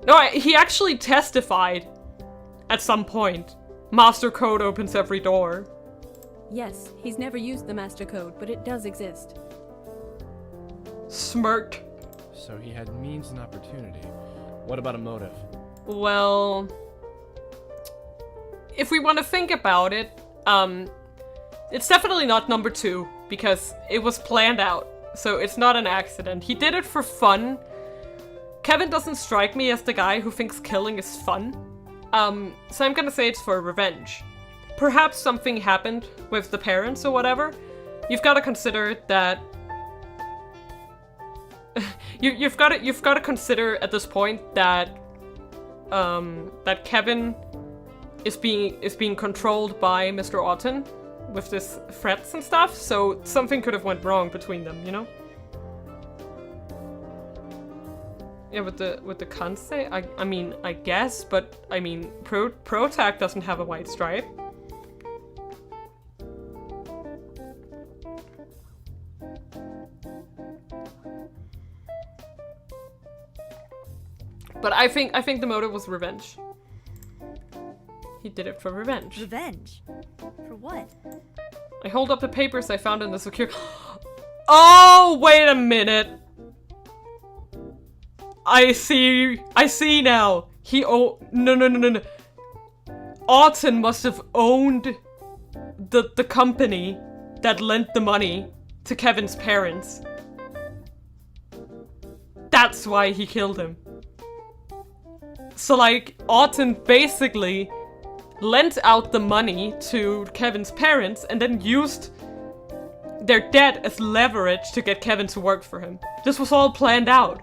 [SPEAKER 1] No, he actually testified at some point. Master code opens every door.
[SPEAKER 5] Yes, he's never used the master code, but it does exist.
[SPEAKER 1] Smirked.
[SPEAKER 4] So he had means and opportunity. What about a motive?
[SPEAKER 1] Well, if we want to think about it, it's definitely not number 2, because it was planned out, so it's not an accident. He did it for fun. Kevin doesn't strike me as the guy who thinks killing is fun, so I'm gonna say it's for revenge. Perhaps something happened with the parents or whatever. You've got to consider that you've got to consider at this point that that Kevin is being controlled by Mr. Auden with this threats and stuff, so something could have went wrong between them, you know? Yeah, with the Kansei, I mean, I guess, but I mean, Protag doesn't have a white stripe. But I think the motive was revenge. He did it for revenge.
[SPEAKER 6] Revenge? For what?
[SPEAKER 1] I hold up the papers I found in the secure. Oh, wait a minute. I see now. No. Auden must have owned the company that lent the money to Kevin's parents. That's why he killed him. So, like, Auden basically lent out the money to Kevin's parents and then used their debt as leverage to get Kevin to work for him. This was all planned out.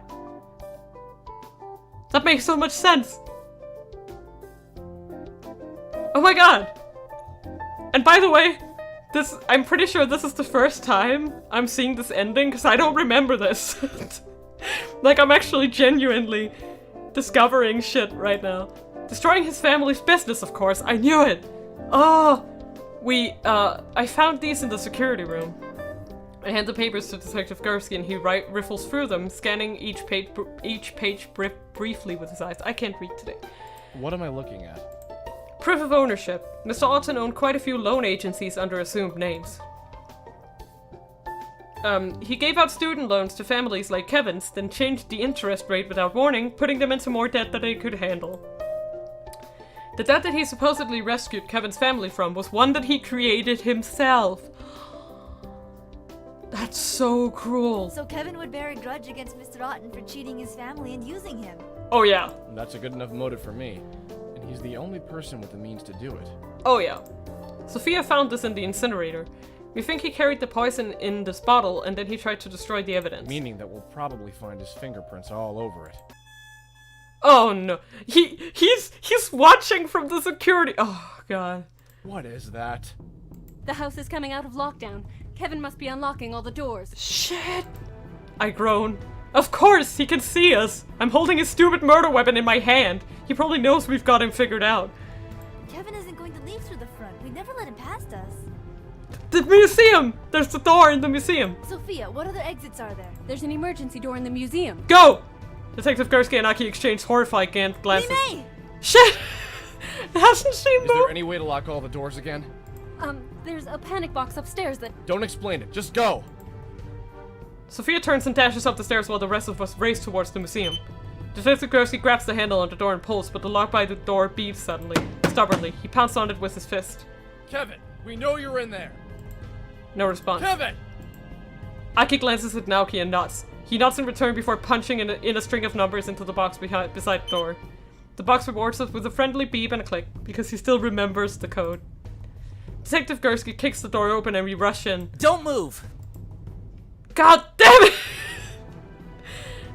[SPEAKER 1] That makes so much sense. Oh my god. And by the way, I'm pretty sure this is the first time I'm seeing this ending, because I don't remember this. Like, I'm actually genuinely discovering shit right now. Destroying his family's business, of course. I knew it. Oh, I found these in the security room. I hand the papers to Detective Gursky and he riffles through them, scanning each page briefly with his eyes. I can't read today.
[SPEAKER 4] What am I looking at?
[SPEAKER 1] Proof of ownership. Mr. Auden owned quite a few loan agencies under assumed names. He gave out student loans to families like Kevin's, then changed the interest rate without warning, putting them into more debt than they could handle. The death that he supposedly rescued Kevin's family from was one that he created himself. That's so cruel.
[SPEAKER 6] So Kevin would bear a grudge against Mr. Otten for cheating his family and using him.
[SPEAKER 1] Oh yeah.
[SPEAKER 4] That's a good enough motive for me. And he's the only person with the means to do it.
[SPEAKER 1] Oh yeah. Sophia found this in the incinerator. We think he carried the poison in this bottle and then he tried to destroy the evidence.
[SPEAKER 4] Meaning that we'll probably find his fingerprints all over it.
[SPEAKER 1] Oh no. He's watching from the security. Oh god.
[SPEAKER 4] What is that?
[SPEAKER 5] The house is coming out of lockdown. Kevin must be unlocking all the doors.
[SPEAKER 1] Shit. I groan. Of course, he can see us. I'm holding his stupid murder weapon in my hand. He probably knows we've got him figured out.
[SPEAKER 6] Kevin isn't going to leave through the front. We never let him past us.
[SPEAKER 1] The museum! There's the door in the museum.
[SPEAKER 6] Sophia, what other exits are there?
[SPEAKER 5] There's an emergency door in the museum.
[SPEAKER 1] Go! Detective Gursky and Aki exchange horrified glances.
[SPEAKER 6] May!
[SPEAKER 1] Shit! Hasn't she moved?
[SPEAKER 4] Is there any way to lock all the doors again?
[SPEAKER 5] There's a panic box upstairs that...
[SPEAKER 4] Don't explain it, just go!
[SPEAKER 1] Sophia turns and dashes up the stairs while the rest of us race towards the museum. Detective Gursky grabs the handle on the door and pulls, but the lock by the door beeps suddenly. Stubbornly, he pounces on it with his fist.
[SPEAKER 4] Kevin, we know you're in there!
[SPEAKER 1] No response.
[SPEAKER 4] Kevin!
[SPEAKER 1] Aki glances at Naoki and nods. He nods in return before punching in a string of numbers into the box beside the door. The box rewards us with a friendly beep and a click, because he still remembers the code. Detective Gursky kicks the door open and we rush in.
[SPEAKER 7] Don't move!
[SPEAKER 1] God damn it!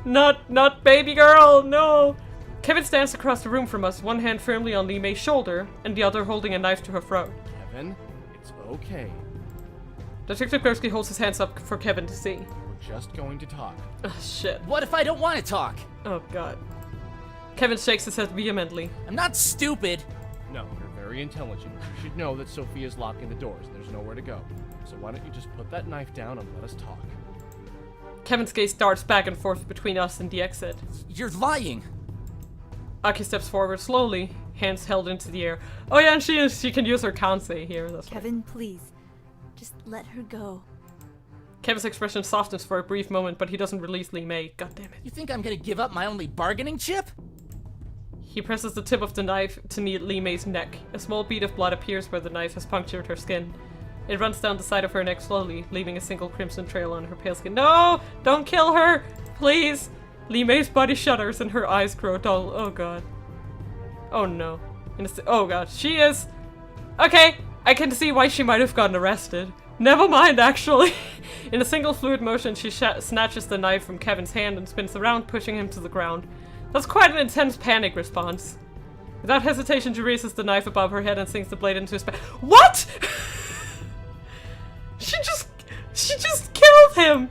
[SPEAKER 1] Not baby girl, no! Kevin stands across the room from us, one hand firmly on Lee May's shoulder, and the other holding a knife to her throat.
[SPEAKER 4] Kevin, it's okay.
[SPEAKER 1] Detective Gursky holds his hands up for Kevin to see.
[SPEAKER 4] We're just going to talk.
[SPEAKER 1] Oh, shit.
[SPEAKER 7] What if I don't want to talk?
[SPEAKER 1] Oh, God. Kevin shakes his head vehemently.
[SPEAKER 7] I'm not stupid.
[SPEAKER 4] No, you're very intelligent. You should know that Sophia's locking the doors and there's nowhere to go. So why don't you just put that knife down and let us talk?
[SPEAKER 1] Kevin's gaze darts back and forth between us and the exit.
[SPEAKER 7] You're lying.
[SPEAKER 1] Aki steps forward slowly, hands held into the air. Oh yeah, and she can use her Kansei here. That's right.
[SPEAKER 6] Kevin, please. Just let her go.
[SPEAKER 1] Kevin's expression softens for a brief moment, but he doesn't release Lee May. God damn it.
[SPEAKER 7] You think I'm gonna give up my only bargaining chip?
[SPEAKER 1] He presses the tip of the knife to meet Lee May's neck. A small bead of blood appears where the knife has punctured her skin. It runs down the side of her neck slowly, leaving a single crimson trail on her pale skin. No! Don't kill her! Please! Lee May's body shudders and her eyes grow dull. Oh god. Oh no. Oh god. She is... Okay! I can see why she might have gotten arrested. Never mind, actually. In a single fluid motion, she snatches the knife from Kevin's hand and spins around, pushing him to the ground. That's quite an intense panic response. Without hesitation, she raises the knife above her head and sinks the blade into his back. What?! She just killed him!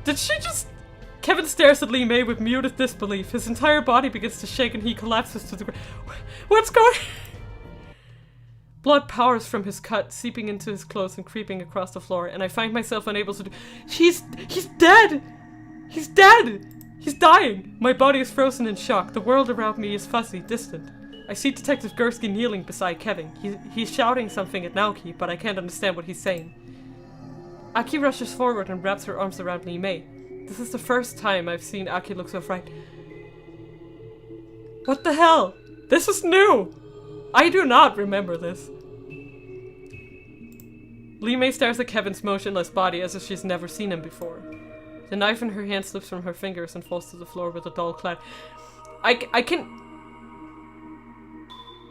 [SPEAKER 1] Did she just... Kevin stares at Lee May with muted disbelief. His entire body begins to shake and he collapses to the ground. What's going... Blood pours from his cut, seeping into his clothes and creeping across the floor, and I find myself unable to do... He's dead! He's dead! He's dying! My body is frozen in shock. The world around me is fuzzy, distant. I see Detective Gursky kneeling beside Kevin. He's shouting something at Naoki, but I can't understand what he's saying. Aki rushes forward and wraps her arms around Lee May. This is the first time I've seen Aki look so frightened. What the hell? This is new! I do not remember this. Lee May stares at Kevin's motionless body as if she's never seen him before. The knife in her hand slips from her fingers and falls to the floor with a dull clatter.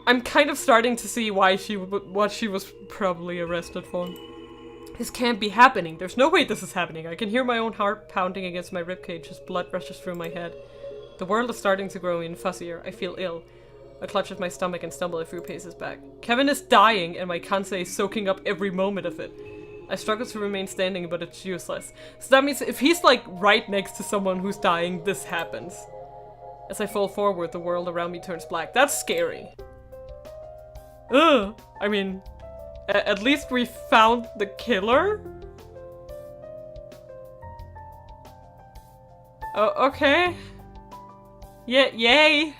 [SPEAKER 1] I'm kind of starting to see why what she was probably arrested for. This can't be happening. There's no way this is happening. I can hear my own heart pounding against my ribcage as blood rushes through my head. The world is starting to grow even fuzzier. I feel ill. I clutch at my stomach and stumble a few paces back. Kevin is dying and my Kansei is soaking up every moment of it. I struggle to remain standing, but it's useless. So that means if he's like right next to someone who's dying, this happens. As I fall forward, the world around me turns black. That's scary. Ugh. I mean, at least we found the killer? Oh, okay. Yeah, yay.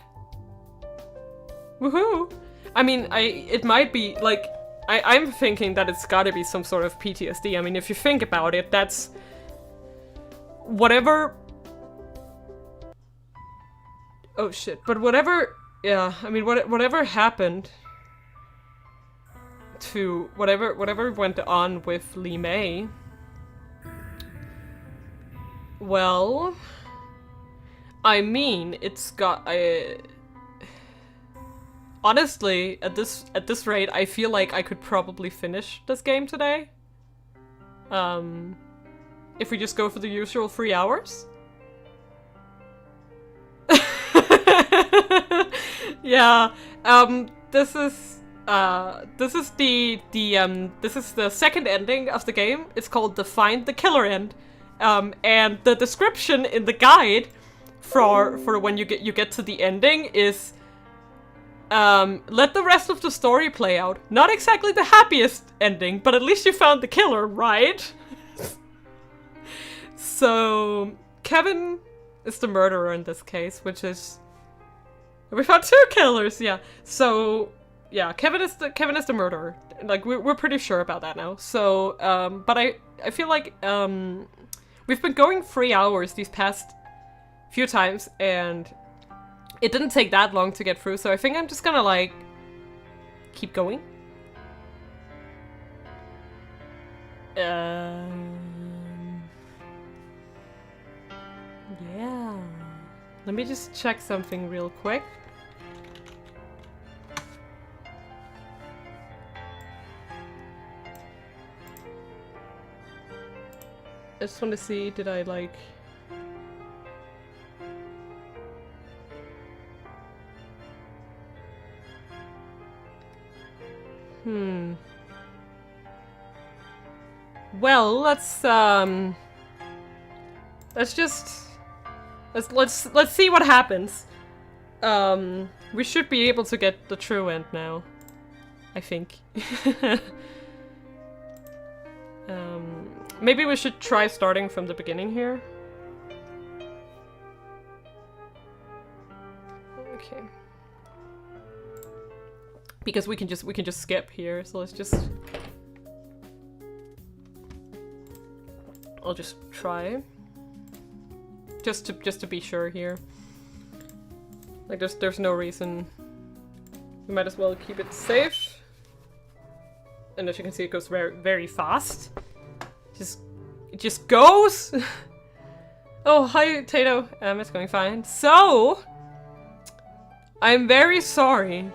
[SPEAKER 1] Woohoo! I mean, it might be, like, I'm thinking that it's gotta be some sort of PTSD. I mean, if you think about it, that's... Whatever... Oh shit, but whatever Yeah, I mean, whatever happened to whatever went on with Lee May. Well, I mean, it's got honestly, at this rate, I feel like I could probably finish this game today. If we just go for the usual 3 hours. Yeah. This is the second ending of the game. It's called the Find the Killer End. And the description in the guide for when you get to the ending is let the rest of the story play out. Not exactly the happiest ending, but at least you found the killer, right? So Kevin is the murderer in this case, which is we found 2 killers, yeah. So yeah, Kevin is the murderer. Like we're pretty sure about that now. So but I feel like we've been going 3 hours these past few times, and it didn't take that long to get through, so I think I'm just gonna, like, keep going. Yeah. Let me just check something real quick. I just want to see, did I, like... Well, let's see what happens. We should be able to get the true end now, I think. Maybe we should try starting from the beginning here. Okay. Because we can just skip here, so let's just... I'll just try. Just to be sure here. Like there's no reason. We might as well keep it safe. And as you can see, it goes very, very fast. It just goes! Oh, hi, Tato. It's going fine. So, I'm very sorry.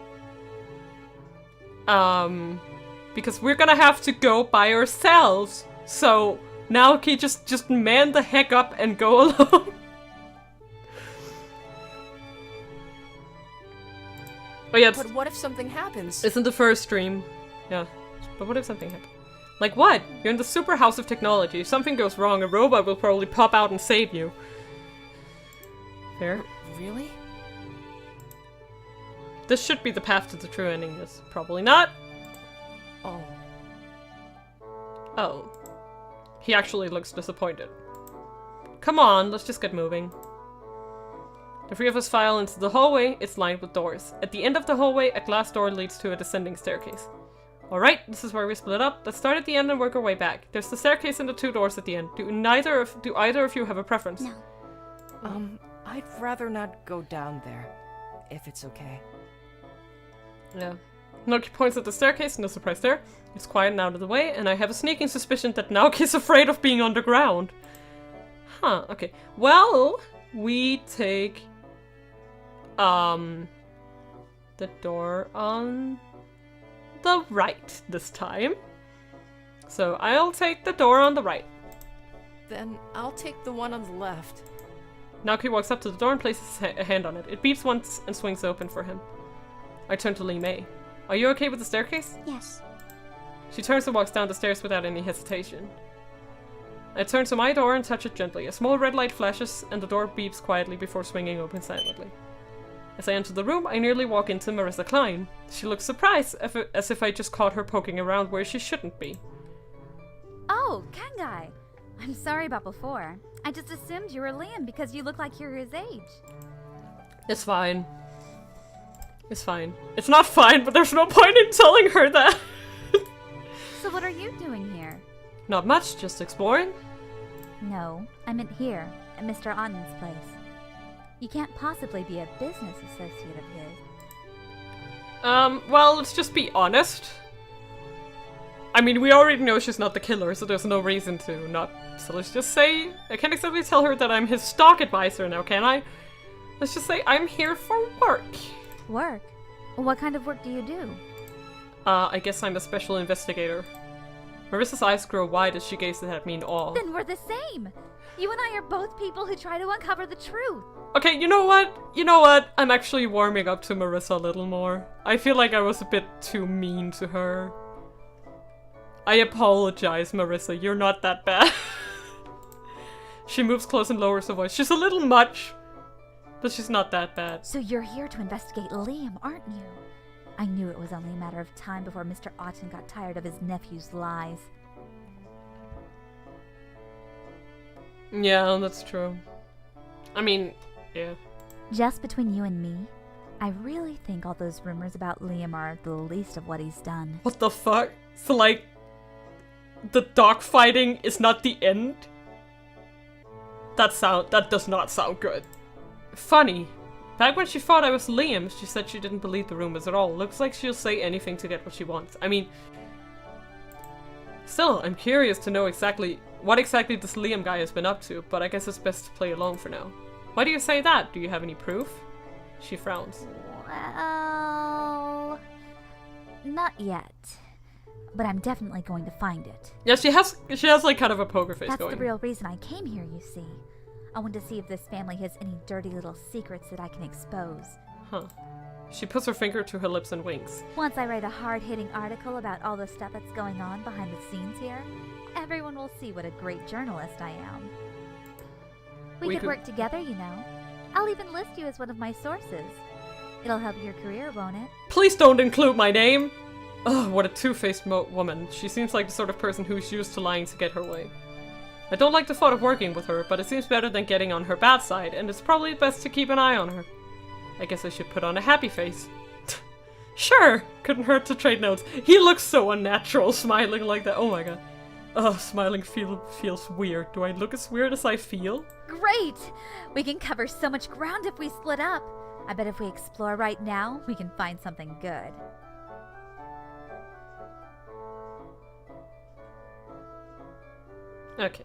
[SPEAKER 1] Because we're gonna have to go by ourselves. So, now can you just man the heck up and go alone? Oh yeah,
[SPEAKER 2] But what if something happens?
[SPEAKER 1] it's in the first stream. Yeah. But what if something happens? Like what? You're in the super house of technology. If something goes wrong, a robot will probably pop out and save you. Fair.
[SPEAKER 2] Really?
[SPEAKER 1] This should be the path to the true ending. Is probably not.
[SPEAKER 2] Oh.
[SPEAKER 1] Oh. He actually looks disappointed. Come on, let's just get moving. The 3 of us file into the hallway. It's lined with doors. At the end of the hallway, a glass door leads to a descending staircase. Alright, this is where we split up. Let's start at the end and work our way back. There's the staircase and the 2 doors at the end. Do either of you have a preference?
[SPEAKER 3] No.
[SPEAKER 2] I'd rather not go down there, if it's okay.
[SPEAKER 1] Yeah. Naoki points at the staircase, no surprise there. It's quiet and out of the way, and I have a sneaking suspicion that Naoki's afraid of being underground. Huh, okay. Well, we take the door on the right this time. So I'll take the door on the right.
[SPEAKER 2] Then I'll take the one on the left.
[SPEAKER 1] Naoki walks up to the door and places a hand on it. It beeps once and swings open for him. I turn to Lee May. Are you okay with the staircase?
[SPEAKER 3] Yes.
[SPEAKER 1] She turns and walks down the stairs without any hesitation. I turn to my door and touch it gently. A small red light flashes and the door beeps quietly before swinging open silently. As I enter the room, I nearly walk into Marissa Klein. She looks surprised, as if I just caught her poking around where she shouldn't be.
[SPEAKER 8] Oh, Kansei! I'm sorry about before. I just assumed you were Liam because you look like you're his age.
[SPEAKER 1] It's fine. It's fine. It's not fine, but there's no point in telling her that.
[SPEAKER 8] So what are you doing here?
[SPEAKER 1] Not much, just exploring.
[SPEAKER 8] No, I meant here, at Mr. Otten's place. You can't possibly be a business associate of his.
[SPEAKER 1] Well, let's just be honest. I mean, we already know she's not the killer, so there's no reason to not. So let's just say, I can't exactly tell her that I'm his stock advisor now, can I? Let's just say I'm here for work.
[SPEAKER 8] Work? What kind of work do you do?
[SPEAKER 1] I guess I'm a special investigator. Marissa's eyes grow wide as she gazes at me in awe.
[SPEAKER 8] Then we're the same! You and I are both people who try to uncover the truth.
[SPEAKER 1] Okay, you know what? You know what? I'm actually warming up to Marissa a little more. I feel like I was a bit too mean to her. I apologize, Marissa. You're not that bad. She moves close and lowers her voice. She's a little much, but she's not that bad.
[SPEAKER 8] So you're here to investigate Liam, aren't you? I knew it was only a matter of time before Mr. Otten got tired of his nephew's lies.
[SPEAKER 1] Yeah, that's true. I mean, yeah.
[SPEAKER 8] Just between you and me, I really think all those rumors about Liam are the least of what he's done.
[SPEAKER 1] What the fuck? So, like, the dogfighting is not the end? That does not sound good. Funny. Back when she thought I was Liam, she said she didn't believe the rumors at all. Looks like she'll say anything to get what she wants. I mean, still, I'm curious to know what exactly this Liam guy has been up to, but I guess it's best to play along for now. Why do you say that? Do you have any proof? She frowns.
[SPEAKER 8] Well, not yet. But I'm definitely going to find it.
[SPEAKER 1] Yeah, she has like kind of a poker face
[SPEAKER 8] That's
[SPEAKER 1] going.
[SPEAKER 8] the real reason I came here, you see. I want to see if this family has any dirty little secrets that I can expose.
[SPEAKER 1] Huh. She puts her finger to her lips and winks.
[SPEAKER 8] Once I write a hard-hitting article about all the stuff that's going on behind the scenes here, everyone will see what a great journalist I am. We could work together, you know. I'll even list you as one of my sources. It'll help your career, won't it?
[SPEAKER 1] Please don't include my name! Ugh, what a two-faced woman. She seems like the sort of person who's used to lying to get her way. I don't like the thought of working with her, but it seems better than getting on her bad side, and it's probably best to keep an eye on her. I guess I should put on a happy face. Sure! Couldn't hurt to trade notes. He looks so unnatural, smiling like that. Oh my god. Ugh, smiling feels weird. Do I look as weird as I feel?
[SPEAKER 8] Great! We can cover so much ground if we split up. I bet if we explore right now, we can find something good.
[SPEAKER 1] Okay.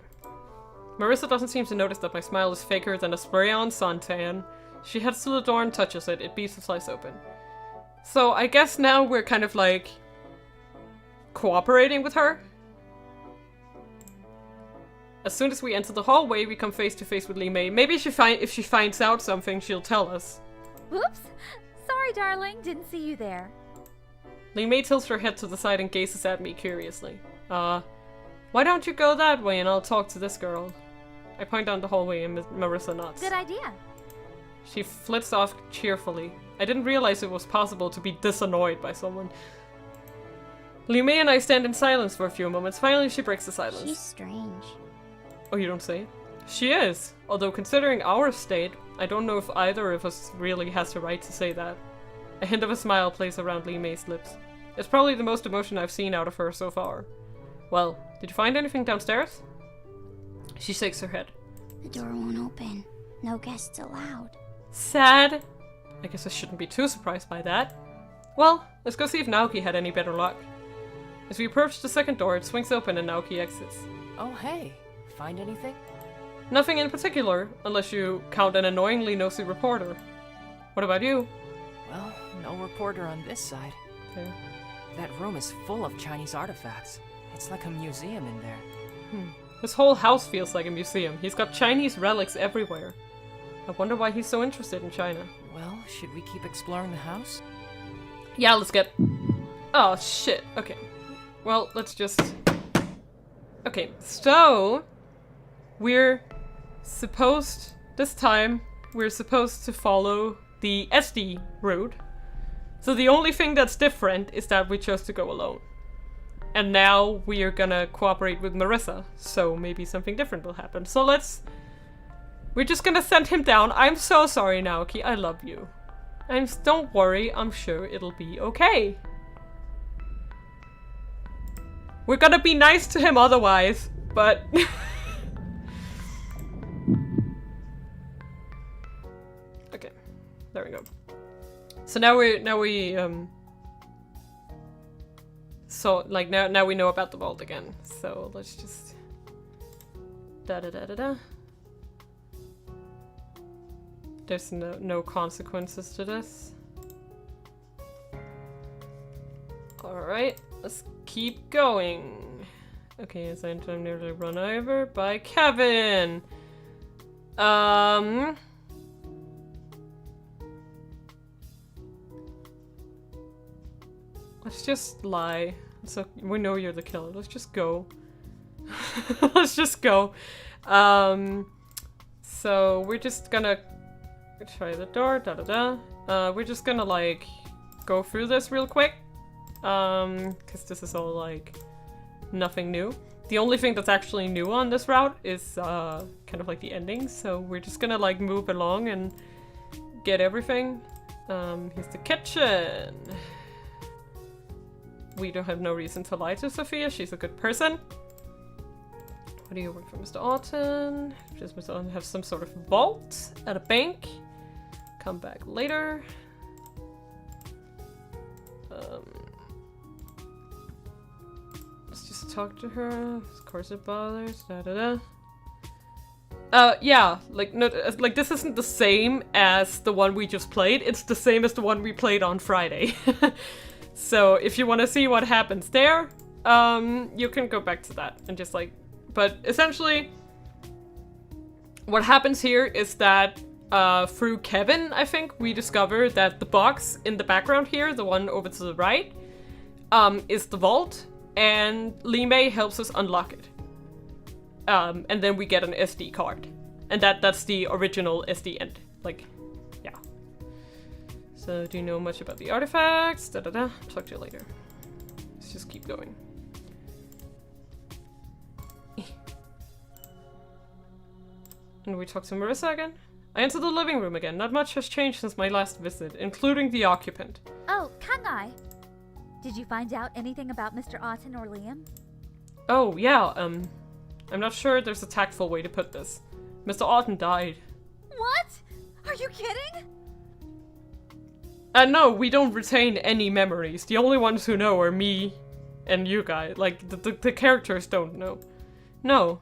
[SPEAKER 1] Marissa doesn't seem to notice that my smile is faker than a spray-on suntan. She heads to the door and touches it. It beats the slice open. So I guess now we're kind of like cooperating with her. As soon as we enter the hallway, we come face to face with Li Mei. Maybe if she finds out something, she'll tell us.
[SPEAKER 8] Whoops! Sorry, darling. Didn't see you there.
[SPEAKER 1] Li Mei tilts her head to the side and gazes at me curiously. Why don't you go that way and I'll talk to this girl? I point down the hallway and Marissa nods.
[SPEAKER 8] Good idea.
[SPEAKER 1] She flits off cheerfully. I didn't realize it was possible to be this annoyed by someone. Li Mei and I stand in silence for a few moments. Finally, she breaks the silence.
[SPEAKER 3] She's strange.
[SPEAKER 1] Oh, you don't say? She is. Although considering our state, I don't know if either of us really has the right to say that. A hint of a smile plays around Li Mei's lips. It's probably the most emotion I've seen out of her so far. Well, did you find anything downstairs? She shakes her head.
[SPEAKER 3] The door won't open. No guests allowed.
[SPEAKER 1] Sad. I guess I shouldn't be too surprised by that. Well, let's go see if Naoki had any better luck. As we approach the second door, it swings open and Naoki exits.
[SPEAKER 2] Oh, hey. Find anything?
[SPEAKER 1] Nothing in particular, unless you count an annoyingly nosy reporter. What about you?
[SPEAKER 2] Well, no reporter on this side.
[SPEAKER 1] Okay.
[SPEAKER 2] That room is full of Chinese artifacts. It's like a museum in there.
[SPEAKER 1] His whole house feels like a museum. He's got Chinese relics everywhere. I wonder why he's so interested in China.
[SPEAKER 2] Well, should we keep exploring the house?
[SPEAKER 1] Yeah, let's get... Oh, shit. Okay. Well, let's just... Okay, so... We're supposed... This time, we're supposed to follow the SD route. So the only thing that's different is that we chose to go alone. And now we are gonna cooperate with Marissa, so maybe something different will happen. So we're just gonna send him down. I'm so sorry, Naoki. I love you. Don't worry. I'm sure it'll be okay. We're gonna be nice to him otherwise, but... Okay. There we go. So now we So, like, now we know about the vault again. So, let's just... Da-da-da-da-da. There's no consequences to this. Alright, let's keep going. Okay, as I'm nearly run over by Kevin. Let's just lie. So we know you're the killer. Let's just go. Let's just go. So we're just gonna try the door. We're just gonna like go through this real quick. Because this is all like nothing new. The only thing that's actually new on this route is kind of like the ending. So we're just gonna like move along and get everything. Here's the kitchen. We don't have no reason to lie to Sophia. She's a good person. What do you work for, Mr. Autumn? Does Mr. Autumn have some sort of vault at a bank? Come back later. Let's just talk to her. Of course it bothers. Yeah, like no, like this isn't the same as the one we just played. It's the same as the one we played on Friday. So if you want to see what happens there, you can go back to that and just like, but essentially what happens here is that through Kevin, I think, we discover that the box in the background here, the one over to the right, is the vault, and Lee May helps us unlock it. And then we get an SD card. And that's the original SD end. Like, yeah. So, do you know much about the artifacts? Talk to you later. Let's just keep going. And we talk to Marissa again. I enter the living room again. Not much has changed since my last visit, including the occupant.
[SPEAKER 8] Oh, Kangai! Did you find out anything about Mr. Auten or Liam?
[SPEAKER 1] Oh, yeah, I'm not sure there's a tactful way to put this. Mr. Auten died.
[SPEAKER 8] What? Are you kidding?
[SPEAKER 1] No, we don't retain any memories. The only ones who know are me and you guys. Like, the characters don't know. No.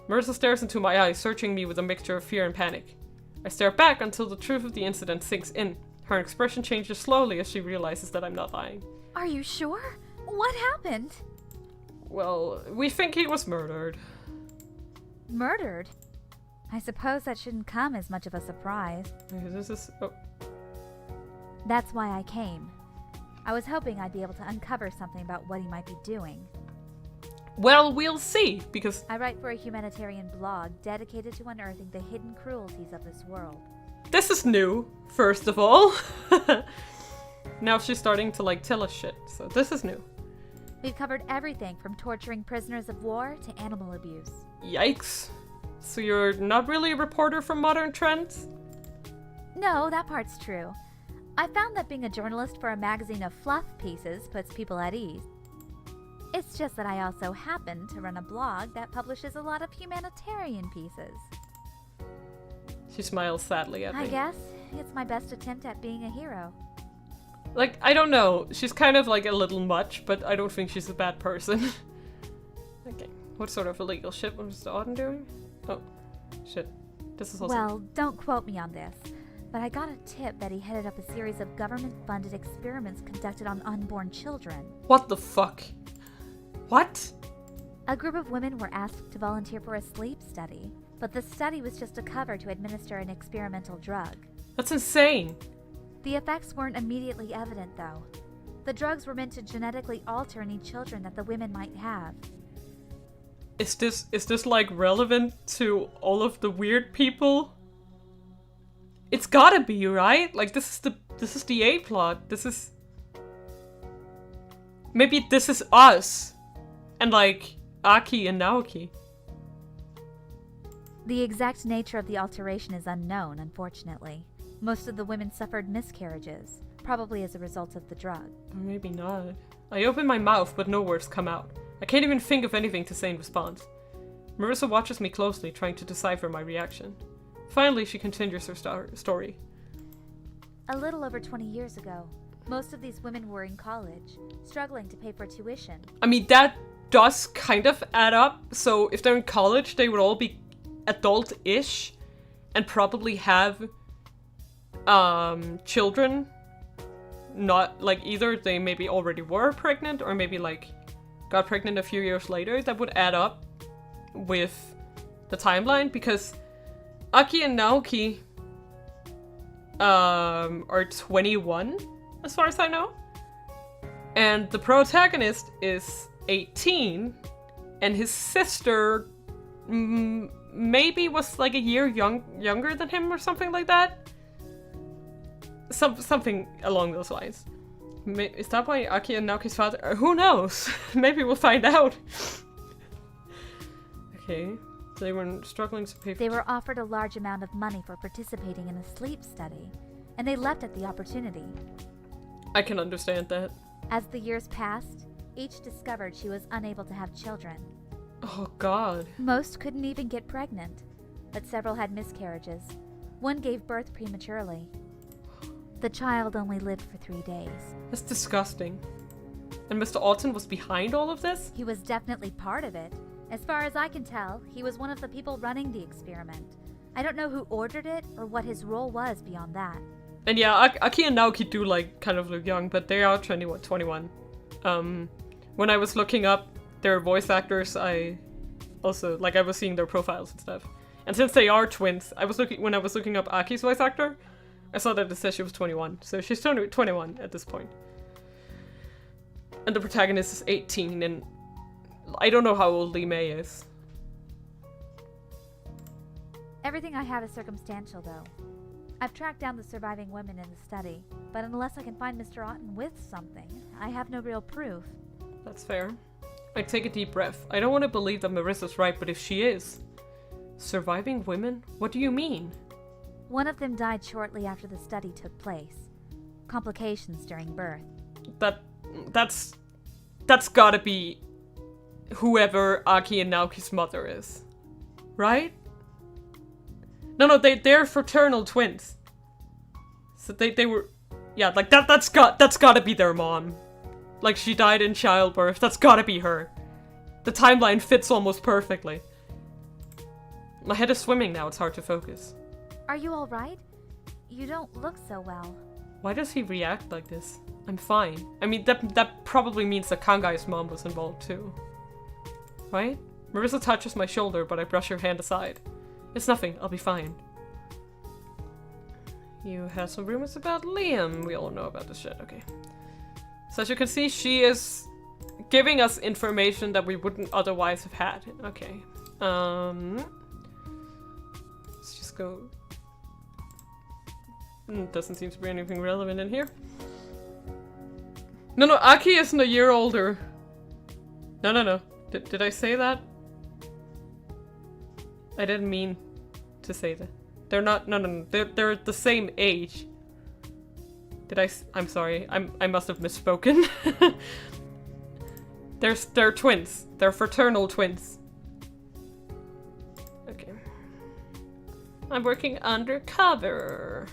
[SPEAKER 1] Marissa stares into my eyes, searching me with a mixture of fear and panic. I stare back until the truth of the incident sinks in. Her expression changes slowly as she realizes that I'm not lying.
[SPEAKER 8] Are you sure? What happened?
[SPEAKER 1] Well, we think he was murdered.
[SPEAKER 8] Murdered? I suppose that shouldn't come as much of a surprise.
[SPEAKER 1] This is... Oh.
[SPEAKER 8] That's why I came. I was hoping I'd be able to uncover something about what he might be doing.
[SPEAKER 1] Well, we'll see, because...
[SPEAKER 8] I write for a humanitarian blog dedicated to unearthing the hidden cruelties of this world.
[SPEAKER 1] This is new, first of all. Now she's starting to, like, tell us shit, so this is new.
[SPEAKER 8] We've covered everything from torturing prisoners of war to animal abuse.
[SPEAKER 1] Yikes. So you're not really a reporter from Modern Trends?
[SPEAKER 8] No, that part's true. I found that being a journalist for a magazine of fluff pieces puts people at ease. It's just that I also happen to run a blog that publishes a lot of humanitarian pieces.
[SPEAKER 1] She smiles sadly at me.
[SPEAKER 8] I guess it's my best attempt at being a hero.
[SPEAKER 1] Like, I don't know. She's kind of like a little much, but I don't think she's a bad person. Okay. What sort of illegal shit was Mr. Auden doing? Oh, shit. This is also...
[SPEAKER 8] Well, don't quote me on this, but I got a tip that he headed up a series of government-funded experiments conducted on unborn children.
[SPEAKER 1] What the fuck? What?
[SPEAKER 8] A group of women were asked to volunteer for a sleep study, but the study was just a cover to administer an experimental drug.
[SPEAKER 1] That's insane.
[SPEAKER 8] The effects weren't immediately evident, though. The drugs were meant to genetically alter any children that the women might have.
[SPEAKER 1] Is this like relevant to all of the weird people? It's gotta be, right? Like this is the A plot. This is maybe this is us and like Aki and Naoki.
[SPEAKER 8] The exact nature of the alteration is unknown, unfortunately. Most of the women suffered miscarriages, probably as a result of the drug.
[SPEAKER 1] Or maybe not. I open my mouth, but no words come out. I can't even think of anything to say in response. Marissa watches me closely, trying to decipher my reaction. Finally, she continues her story.
[SPEAKER 8] A little over 20 years ago, Most of these women were in college, struggling to pay for tuition.
[SPEAKER 1] I mean, that does kind of add up. So if they're in college, they would all be adult-ish and probably have children. Not like either they maybe already were pregnant or maybe like got pregnant a few years later. That would add up with the timeline, because Aki and Naoki are 21 as far as I know, and the protagonist is 18, and his sister maybe was like a year younger than him or something like that. Something along those lines. Is that why Aki and Naoki's father? Who knows? Maybe we'll find out. Okay, so they were struggling to pay for...
[SPEAKER 8] They were offered a large amount of money for participating in a sleep study, and they leapt at the opportunity.
[SPEAKER 1] I can understand that.
[SPEAKER 8] As the years passed, each discovered she was unable to have children.
[SPEAKER 1] Oh god.
[SPEAKER 8] Most couldn't even get pregnant, but several had miscarriages. One gave birth prematurely. The child only lived for 3 days.
[SPEAKER 1] That's disgusting. And Mr. Autumn was behind all of this?
[SPEAKER 8] He was definitely part of it. As far as I can tell, he was one of the people running the experiment. I don't know who ordered it or what his role was beyond that.
[SPEAKER 1] And yeah, Aki and Naoki do like kind of look young, but they are 21. When I was looking up their voice actors, I also like I was seeing their profiles and stuff. And since they are twins, when I was looking up Aki's voice actor, I saw that it says she was 21, so she's 21 at this point. And the protagonist is 18, and I don't know how old Lee May is.
[SPEAKER 8] Everything I have is circumstantial, though. I've tracked down the surviving women in the study, but unless I can find Mr. Otten with something, I have no real proof.
[SPEAKER 1] That's fair. I take a deep breath. I don't want to believe that Marissa's right, but if she is... Surviving women? What do you mean?
[SPEAKER 8] One of them died shortly after the study took place. Complications during birth.
[SPEAKER 1] That's gotta be whoever Aki and Naoki's mother is. Right? No, they're fraternal twins. So they were... Yeah, like that's gotta be their mom. Like, she died in childbirth. That's gotta be her. The timeline fits almost perfectly. My head is swimming now, it's hard to focus.
[SPEAKER 8] Are you alright? You don't look so well.
[SPEAKER 1] Why does he react like this? I'm fine. I mean, that probably means that Kangai's mom was involved too. Right? Marissa touches my shoulder, but I brush her hand aside. It's nothing, I'll be fine. You have some rumors about Liam. We all know about this shit, okay. So as you can see, she is giving us information that we wouldn't otherwise have had. Okay. Let's just go... Doesn't seem to be anything relevant in here. No, Aki isn't a year older. No. Did I say that? I didn't mean to say that. They're not, no. They're the same age. I'm sorry. I must have misspoken. They're twins. They're fraternal twins. Okay. I'm working undercover.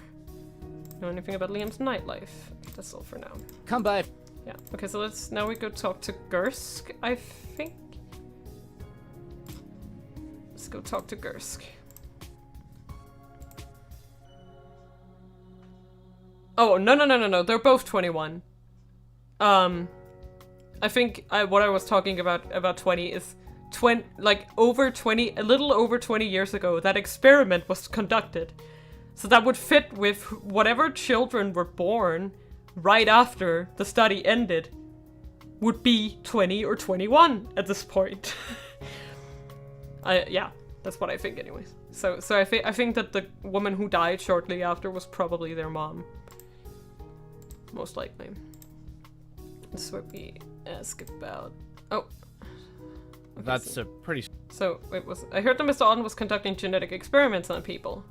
[SPEAKER 1] Know anything about Liam's nightlife? That's all for now.
[SPEAKER 7] Come by.
[SPEAKER 1] Yeah. Okay, so now we go talk to Gersk, I think. Let's go talk to Gersk. Oh, no. They're both 21. I think what I was talking about 20 is over 20, a little over 20 years ago, that experiment was conducted. So that would fit with whatever children were born right after the study ended would be 20 or 21 at this point. Yeah, that's what I think anyways. So I think that the woman who died shortly after was probably their mom. Most likely. This is what we ask about. Oh.
[SPEAKER 4] That's a pretty...
[SPEAKER 1] So, I heard that Mr. Auden was conducting genetic experiments on people.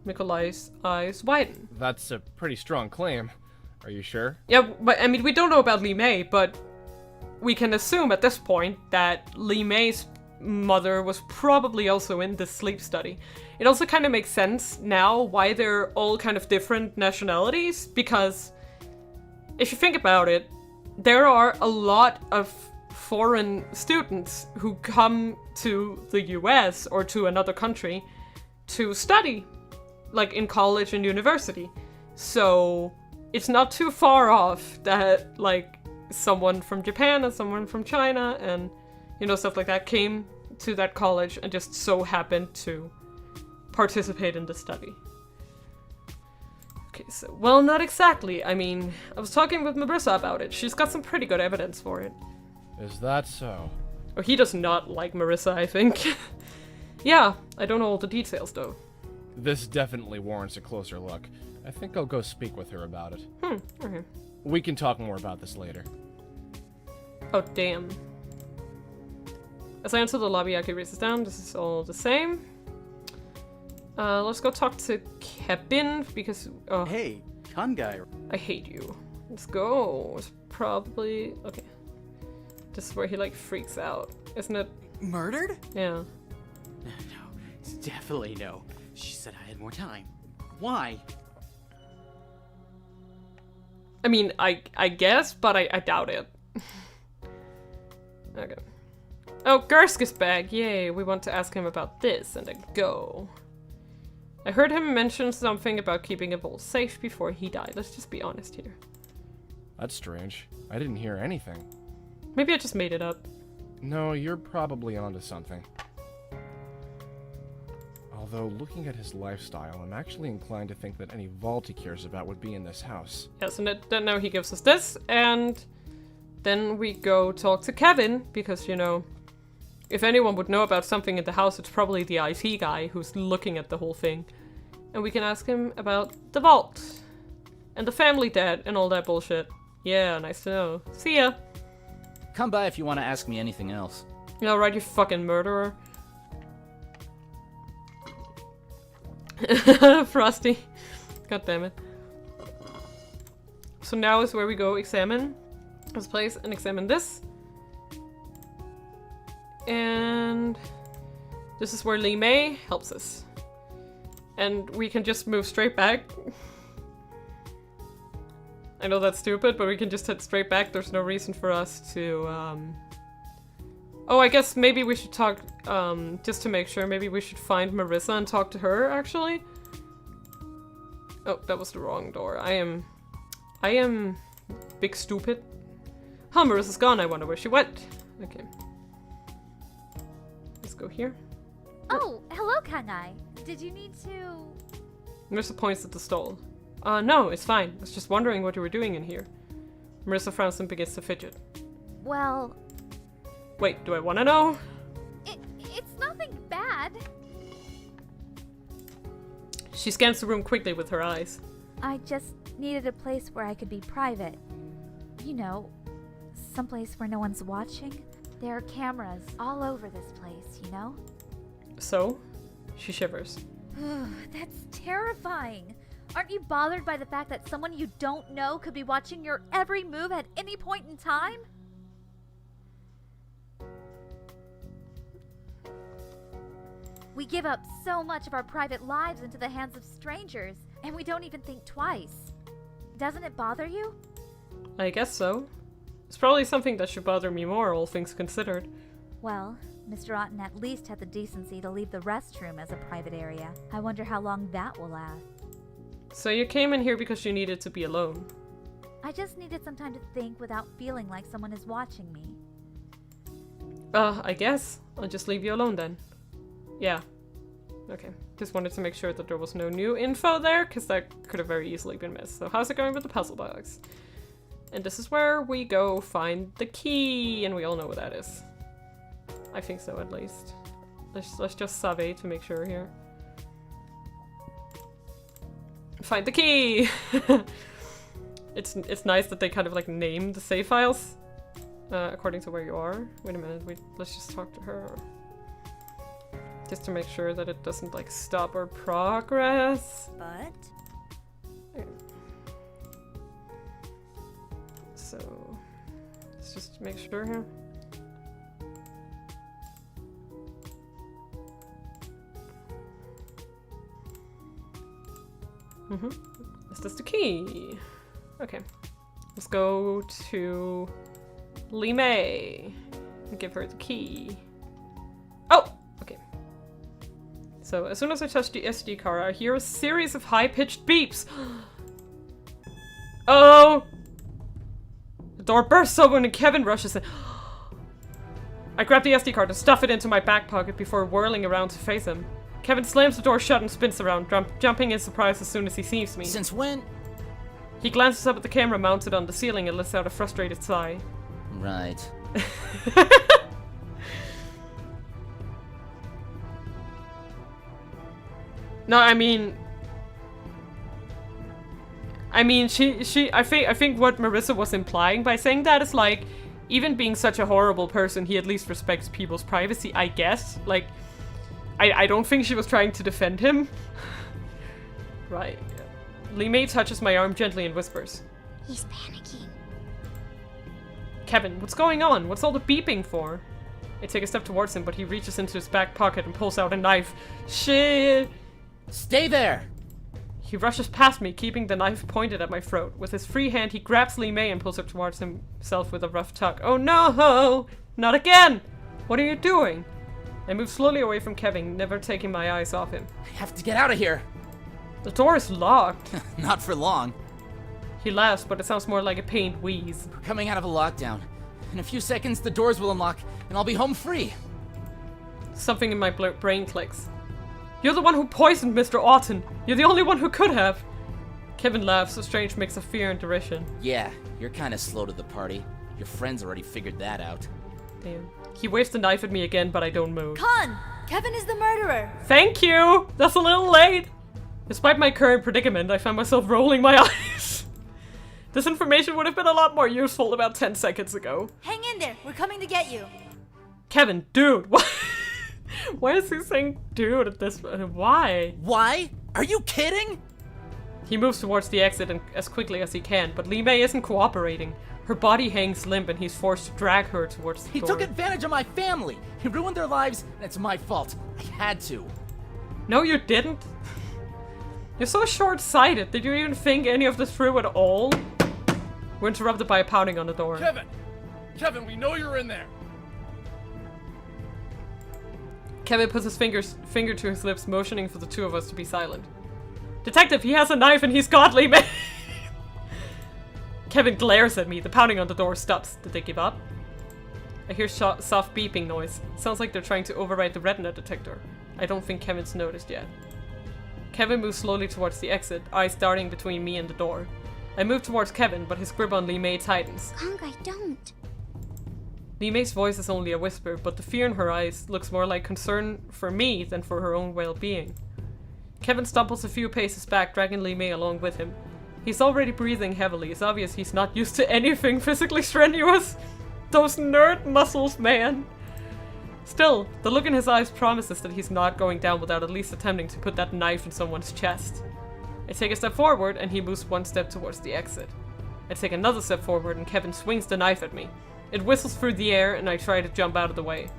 [SPEAKER 1] Nikolai's eyes widen.
[SPEAKER 4] That's a pretty strong claim. Are you sure?
[SPEAKER 1] Yeah, but I mean, we don't know about Lee May, but we can assume at this point that Lee May's mother was probably also in this sleep study. It also kind of makes sense now why they're all kind of different nationalities, because if you think about it, there are a lot of foreign students who come to the US or to another country to study, like in college and university. So it's not too far off that like someone from Japan and someone from China and, you know, stuff like that came to that college and just so happened to participate in the study. Okay, so, well, not exactly. I mean, I was talking with Marissa about it. She's got some pretty good evidence for it.
[SPEAKER 4] Is that so?
[SPEAKER 1] Oh, he does not like Marissa, I think. Yeah, I don't know all the details, though.
[SPEAKER 4] This definitely warrants a closer look. I think I'll go speak with her about it.
[SPEAKER 1] Okay.
[SPEAKER 4] We can talk more about this later.
[SPEAKER 1] Oh, damn. As I enter the lobby, Aki races down. This is all the same. Let's go talk to Kevin, because... Oh,
[SPEAKER 9] Hey, Kansei.
[SPEAKER 1] I hate you. Let's go. It's probably... Okay. This is where he, like, freaks out. Isn't it?
[SPEAKER 9] Murdered?
[SPEAKER 1] Yeah.
[SPEAKER 9] No, it's definitely no. She said I had more time. Why?
[SPEAKER 1] I mean, I guess, but I doubt it. Okay. Oh, Gerska's back. Yay, we want to ask him about this, and then go. I heard him mention something about keeping a vault safe before he died. Let's just be honest here.
[SPEAKER 4] That's strange. I didn't hear anything.
[SPEAKER 1] Maybe I just made it up.
[SPEAKER 4] No, you're probably onto something. Although, looking at his lifestyle, I'm actually inclined to think that any vault he cares about would be in this house.
[SPEAKER 1] Yes, and then now he gives us this, and then we go talk to Kevin, because, you know, if anyone would know about something in the house, it's probably the IT guy who's looking at the whole thing. And we can ask him about the vault, and the family debt, and all that bullshit. Yeah, nice to know. See ya!
[SPEAKER 7] Come by if you want to ask me anything else.
[SPEAKER 1] Yeah, right, you fucking murderer. Frosty. God damn it. So now is where we go examine this place and examine this. And this is where Lee May helps us. And we can just move straight back. I know that's stupid, but we can just head straight back. There's no reason for us to, Oh, I guess maybe we should talk, just to make sure, maybe we should find Marissa and talk to her, actually. Oh, that was the wrong door. I am big stupid. Huh, Marissa's gone. I wonder where she went. Okay. Let's go here.
[SPEAKER 8] Oh, hello, Kansei. Did you need to...
[SPEAKER 1] Marissa points at the stall. No, it's fine. I was just wondering what you were doing in here. Marissa frowns and begins to fidget.
[SPEAKER 8] Well...
[SPEAKER 1] Wait, do I want to know?
[SPEAKER 8] It's nothing bad.
[SPEAKER 1] She scans the room quickly with her eyes.
[SPEAKER 8] I just needed a place where I could be private. You know, someplace where no one's watching. There are cameras all over this place, you know?
[SPEAKER 1] So? She shivers.
[SPEAKER 8] That's terrifying. Aren't you bothered by the fact that someone you don't know could be watching your every move at any point in time? We give up so much of our private lives into the hands of strangers, and we don't even think twice. Doesn't it bother you?
[SPEAKER 1] I guess so. It's probably something that should bother me more, all things considered.
[SPEAKER 8] Well, Mr. Otten at least had the decency to leave the restroom as a private area. I wonder how long that will last.
[SPEAKER 1] So you came in here because you needed to be alone.
[SPEAKER 8] I just needed some time to think without feeling like someone is watching me.
[SPEAKER 1] I guess. I'll just leave you alone then. Yeah. Okay. Just wanted to make sure that there was no new info there, because that could have very easily been missed. So how's it going with the puzzle box? And this is where we go find the key, and we all know what that is. I think so, at least. Let's just save to make sure here. Find the key! It's nice that they kind of like name the save files according to where you are. Wait a minute, let's just talk to her. Just to make sure that it doesn't like stop our progress.
[SPEAKER 6] But?
[SPEAKER 1] Okay. So, let's just make sure here. Is this the key? Okay. Let's go to Lee May and give her the key. Oh! Okay. So, as soon as I touch the SD card, I hear a series of high-pitched beeps. Oh! The door bursts open and Kevin rushes in. I grab the SD card and stuff it into my back pocket before whirling around to face him. Kevin slams the door shut and spins around, jumping in surprise as soon as he sees me.
[SPEAKER 7] Since when?
[SPEAKER 1] He glances up at the camera mounted on the ceiling and lets out a frustrated sigh.
[SPEAKER 7] Right.
[SPEAKER 1] No, I mean, I think what Marissa was implying by saying that is like, even being such a horrible person, he at least respects people's privacy, I guess. Like, I don't think she was trying to defend him. Right. Lee May touches my arm gently and whispers.
[SPEAKER 3] He's panicking.
[SPEAKER 1] Kevin, what's going on? What's all the beeping for? I take a step towards him, but he reaches into his back pocket and pulls out a knife. Shit!
[SPEAKER 7] Stay there!
[SPEAKER 1] He rushes past me, keeping the knife pointed at my throat. With his free hand, he grabs Lee May and pulls her towards himself with a rough tug. Oh no! Not again! What are you doing? I move slowly away from Kevin, never taking my eyes off him.
[SPEAKER 7] I have to get out of here!
[SPEAKER 1] The door is locked.
[SPEAKER 7] Not for long.
[SPEAKER 1] He laughs, but it sounds more like a pained wheeze.
[SPEAKER 7] We're coming out of a lockdown. In a few seconds, the doors will unlock, and I'll be home free.
[SPEAKER 1] Something in my brain clicks. You're the one who poisoned Mr. Autumn. You're the only one who could have. Kevin laughs, a strange mix of fear and derision.
[SPEAKER 7] Yeah, you're kinda slow to the party. Your friends already figured that out.
[SPEAKER 1] Damn. He waves the knife at me again, but I don't move.
[SPEAKER 6] Con! Kevin is the murderer!
[SPEAKER 1] Thank you! That's a little late! Despite my current predicament, I find myself rolling my eyes. This information would have been a lot more useful about 10 seconds ago.
[SPEAKER 6] Hang in there, we're coming to get you.
[SPEAKER 1] Kevin, dude, why? Why is he saying dude at this? Why?
[SPEAKER 7] Why? Are you kidding?
[SPEAKER 1] He moves towards the exit as quickly as he can, but Lee May isn't cooperating. Her body hangs limp and he's forced to drag her towards the door.
[SPEAKER 7] He took advantage of my family. He ruined their lives, and it's my fault. I had to.
[SPEAKER 1] No, you didn't. You're so short-sighted. Did you even think any of this through at all? We're interrupted by a pounding on the door.
[SPEAKER 4] Kevin! Kevin, we know you're in there!
[SPEAKER 1] Kevin puts his finger to his lips, motioning for the two of us to be silent. Detective, he has a knife and he's got Lee May. Kevin glares at me. The pounding on the door stops. Did they give up? I hear soft beeping noise. Sounds like they're trying to override the retina detector. I don't think Kevin's noticed yet. Kevin moves slowly towards the exit, eyes darting between me and the door. I move towards Kevin, but his grip on Lee May tightens.
[SPEAKER 3] Congai, don't.
[SPEAKER 1] Lee May's voice is only a whisper, but the fear in her eyes looks more like concern for me than for her own well-being. Kevin stumbles a few paces back, dragging Lee May along with him. He's already breathing heavily. It's obvious he's not used to anything physically strenuous. Those nerd muscles, man. Still, the look in his eyes promises that he's not going down without at least attempting to put that knife in someone's chest. I take a step forward and he moves one step towards the exit. I take another step forward and Kevin swings the knife at me. It whistles through the air and I try to jump out of the way.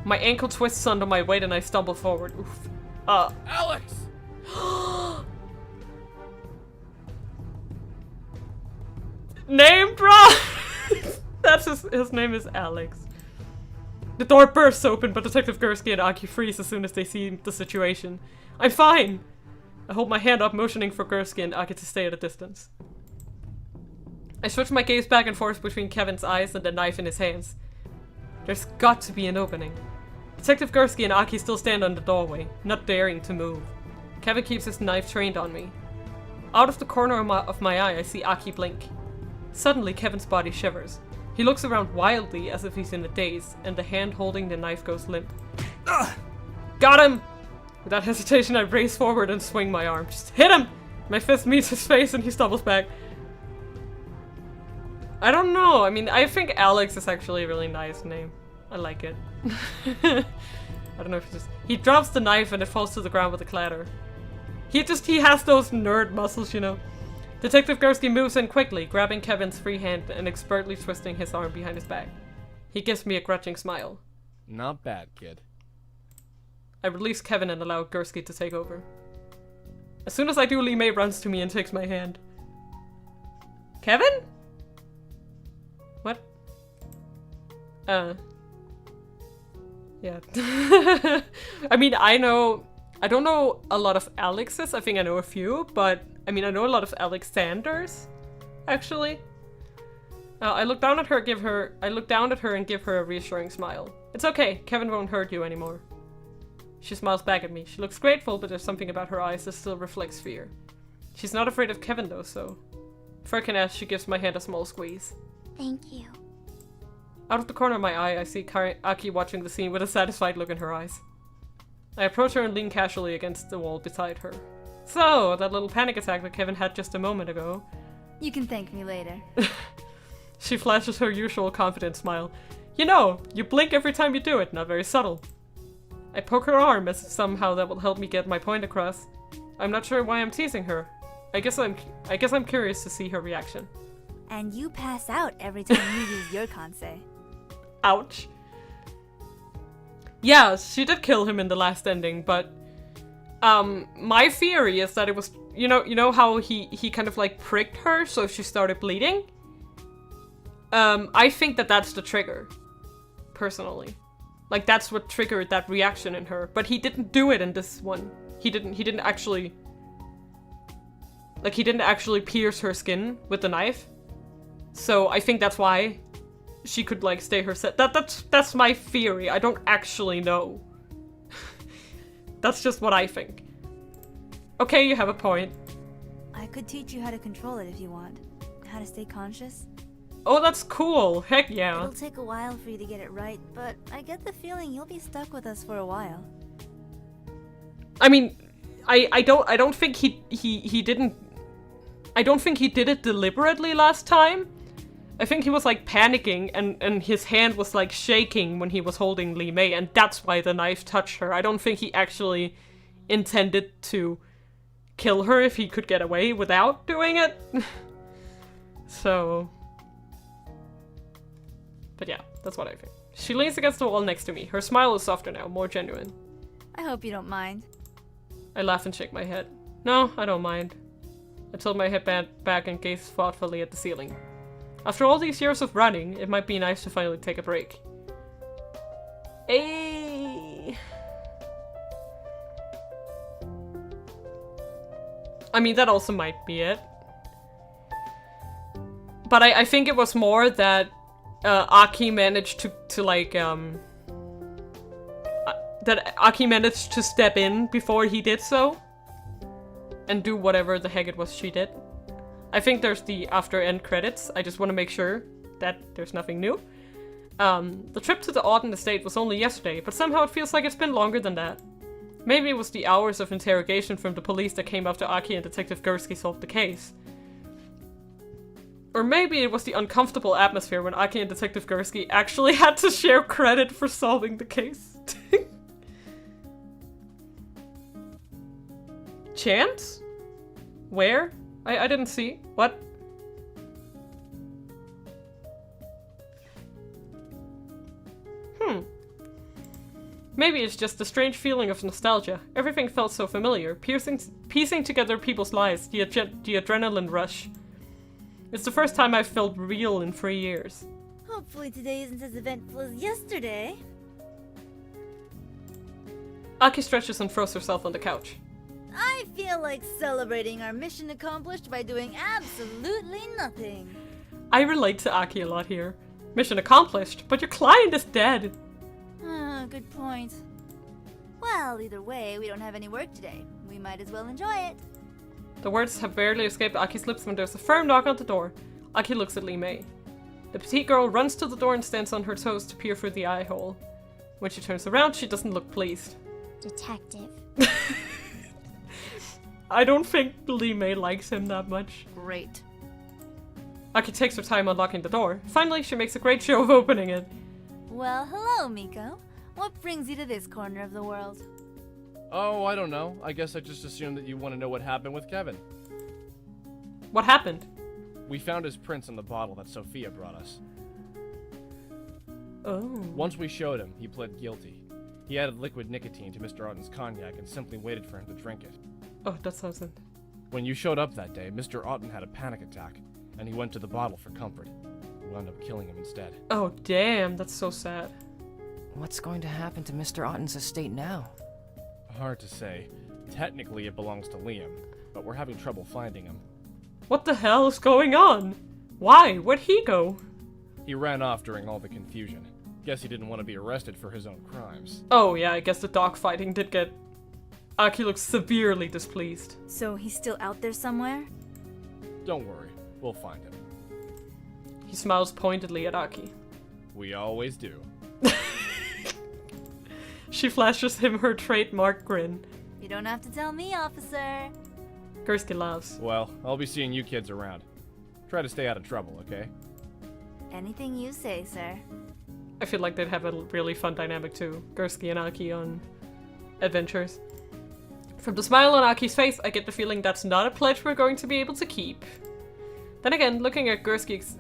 [SPEAKER 1] My ankle twists under my weight and I stumble forward. Oof.
[SPEAKER 4] Alex!
[SPEAKER 1] Name drop! That's his name is Alex. The door bursts open, but Detective Gursky and Aki freeze as soon as they see the situation. I'm fine! I hold my hand up, motioning for Gursky and Aki to stay at a distance. I switch my gaze back and forth between Kevin's eyes and the knife in his hands. There's got to be an opening. Detective Gursky and Aki still stand on the doorway, not daring to move. Kevin keeps his knife trained on me. Out of the corner of my eye, I see Aki blink. Suddenly, Kevin's body shivers. He looks around wildly as if he's in a daze, and the hand holding the knife goes limp. Ugh! Got him! Without hesitation, I race forward and swing my arm. Just hit him! My fist meets his face and he stumbles back. I don't know. I mean, I think Alex is actually a really nice name. I like it. I don't know if it's just... He drops the knife and it falls to the ground with a clatter. He has those nerd muscles, you know. Detective Gursky moves in quickly, grabbing Kevin's free hand and expertly twisting his arm behind his back. He gives me a grudging smile.
[SPEAKER 4] Not bad, kid.
[SPEAKER 1] I release Kevin and allow Gursky to take over. As soon as I do, Lee May runs to me and takes my hand. Kevin? Yeah. I mean, I don't know a lot of Alexes. I think I know a few, but I mean, I know a lot of Alexanders, actually. I look down at her and give her a reassuring smile. It's okay, Kevin won't hurt you anymore. She smiles back at me. She looks grateful, but there's something about her eyes that still reflects fear. She's not afraid of Kevin though, so... If I can ask, she gives my hand a small squeeze.
[SPEAKER 3] Thank you.
[SPEAKER 1] Out of the corner of my eye, I see Aki watching the scene with a satisfied look in her eyes. I approach her and lean casually against the wall beside her. So, that little panic attack that Kevin had just a moment ago.
[SPEAKER 6] You can thank me later.
[SPEAKER 1] She flashes her usual confident smile. You know, you blink every time you do it, not very subtle. I poke her arm as if somehow that will help me get my point across. I'm not sure why I'm teasing her. I guess I'm curious to see her reaction.
[SPEAKER 6] And you pass out every time you use your Kansei.
[SPEAKER 1] Ouch. Yeah, she did kill him in the last ending, but my theory is that it was, you know how he kind of like pricked her so she started bleeding? I think that that's the trigger, personally. Like, that's what triggered that reaction in her, but he didn't do it in this one. He didn't actually pierce her skin with the knife. So I think that's why she could like stay herself. That's my theory. I don't actually know. That's just what I think. Okay, you have a point.
[SPEAKER 6] I could teach you how to control it if you want. How to stay conscious.
[SPEAKER 1] Oh, that's cool. Heck yeah.
[SPEAKER 6] It'll take a while for you to get it right, but I get the feeling you'll be stuck with us for a while.
[SPEAKER 1] I mean, I don't think he didn't. I don't think he did it deliberately last time. I think he was like panicking and his hand was like shaking when he was holding Li Mei, and that's why the knife touched her. I don't think he actually intended to kill her if he could get away without doing it. So... But yeah, that's what I think. She leans against the wall next to me. Her smile is softer now, more genuine.
[SPEAKER 6] I hope you don't mind.
[SPEAKER 1] I laugh and shake my head. No, I don't mind. I tilt my head back and gaze thoughtfully at the ceiling. After all these years of running, it might be nice to finally take a break. Ay. I mean, that also might be it. But I think it was more that Aki managed to like, that Aki managed to step in before he did so. And do whatever the heck it was she did. I think there's the after end credits. I just want to make sure that there's nothing new. The trip to the Auden estate was only yesterday, but somehow it feels like it's been longer than that. Maybe it was the hours of interrogation from the police that came after Aki and Detective Gursky solved the case. Or maybe it was the uncomfortable atmosphere when Aki and Detective Gursky actually had to share credit for solving the case. Chance? Where? I didn't see. What? Maybe it's just a strange feeling of nostalgia. Everything felt so familiar. Piecing together people's lives, the adrenaline rush. It's the first time I've felt real in 3 years.
[SPEAKER 6] Hopefully today isn't as eventful as yesterday.
[SPEAKER 1] Aki stretches and throws herself on the couch.
[SPEAKER 6] I feel like celebrating our mission accomplished by doing absolutely nothing.
[SPEAKER 1] I relate to Aki a lot here. Mission accomplished, but your client is dead.
[SPEAKER 6] Good point. Well, either way, we don't have any work today. We might as well enjoy it.
[SPEAKER 1] The words have barely escaped Aki's lips when there's a firm knock on the door. Aki looks at Li Mei. The petite girl runs to the door and stands on her toes to peer through the eye hole. When she turns around, she doesn't look pleased.
[SPEAKER 3] Detective.
[SPEAKER 1] I don't think Li Mei likes him that much.
[SPEAKER 6] Great.
[SPEAKER 1] Aki takes her time unlocking the door. Finally, she makes a great show of opening it.
[SPEAKER 6] Well, hello, Miko. What brings you to this corner of the world?
[SPEAKER 4] Oh, I don't know. I guess I just assumed that you want to know what happened with Kevin.
[SPEAKER 1] What happened?
[SPEAKER 4] We found his prints on the bottle that Sophia brought us.
[SPEAKER 1] Oh.
[SPEAKER 4] Once we showed him, he pled guilty. He added liquid nicotine to Mr. Otten's cognac and simply waited for him to drink it.
[SPEAKER 1] Oh, that sounds it.
[SPEAKER 4] When you showed up that day, Mr. Otten had a panic attack, and he went to the bottle for comfort. will end up killing him instead.
[SPEAKER 1] Oh, damn, that's so sad.
[SPEAKER 2] What's going to happen to Mr. Otten's estate now?
[SPEAKER 4] Hard to say. Technically, it belongs to Liam, but we're having trouble finding him.
[SPEAKER 1] What the hell is going on? Why? Where'd he go?
[SPEAKER 4] He ran off during all the confusion. Guess he didn't want to be arrested for his own crimes.
[SPEAKER 1] Oh yeah, I guess the dogfighting did get... Aki looks severely displeased.
[SPEAKER 6] So he's still out there somewhere?
[SPEAKER 4] Don't worry, we'll find him.
[SPEAKER 1] He smiles pointedly at Aki.
[SPEAKER 4] We always do.
[SPEAKER 1] She flashes him her trademark grin.
[SPEAKER 6] You don't have to tell me, officer.
[SPEAKER 1] Gursky laughs.
[SPEAKER 4] Well, I'll be seeing you kids around. Try to stay out of trouble, okay?
[SPEAKER 6] Anything you say, sir.
[SPEAKER 1] I feel like they'd have a really fun dynamic too. Gursky and Aki on adventures. From the smile on Aki's face, I get the feeling that's not a pledge we're going to be able to keep. Then again, looking at Gursky's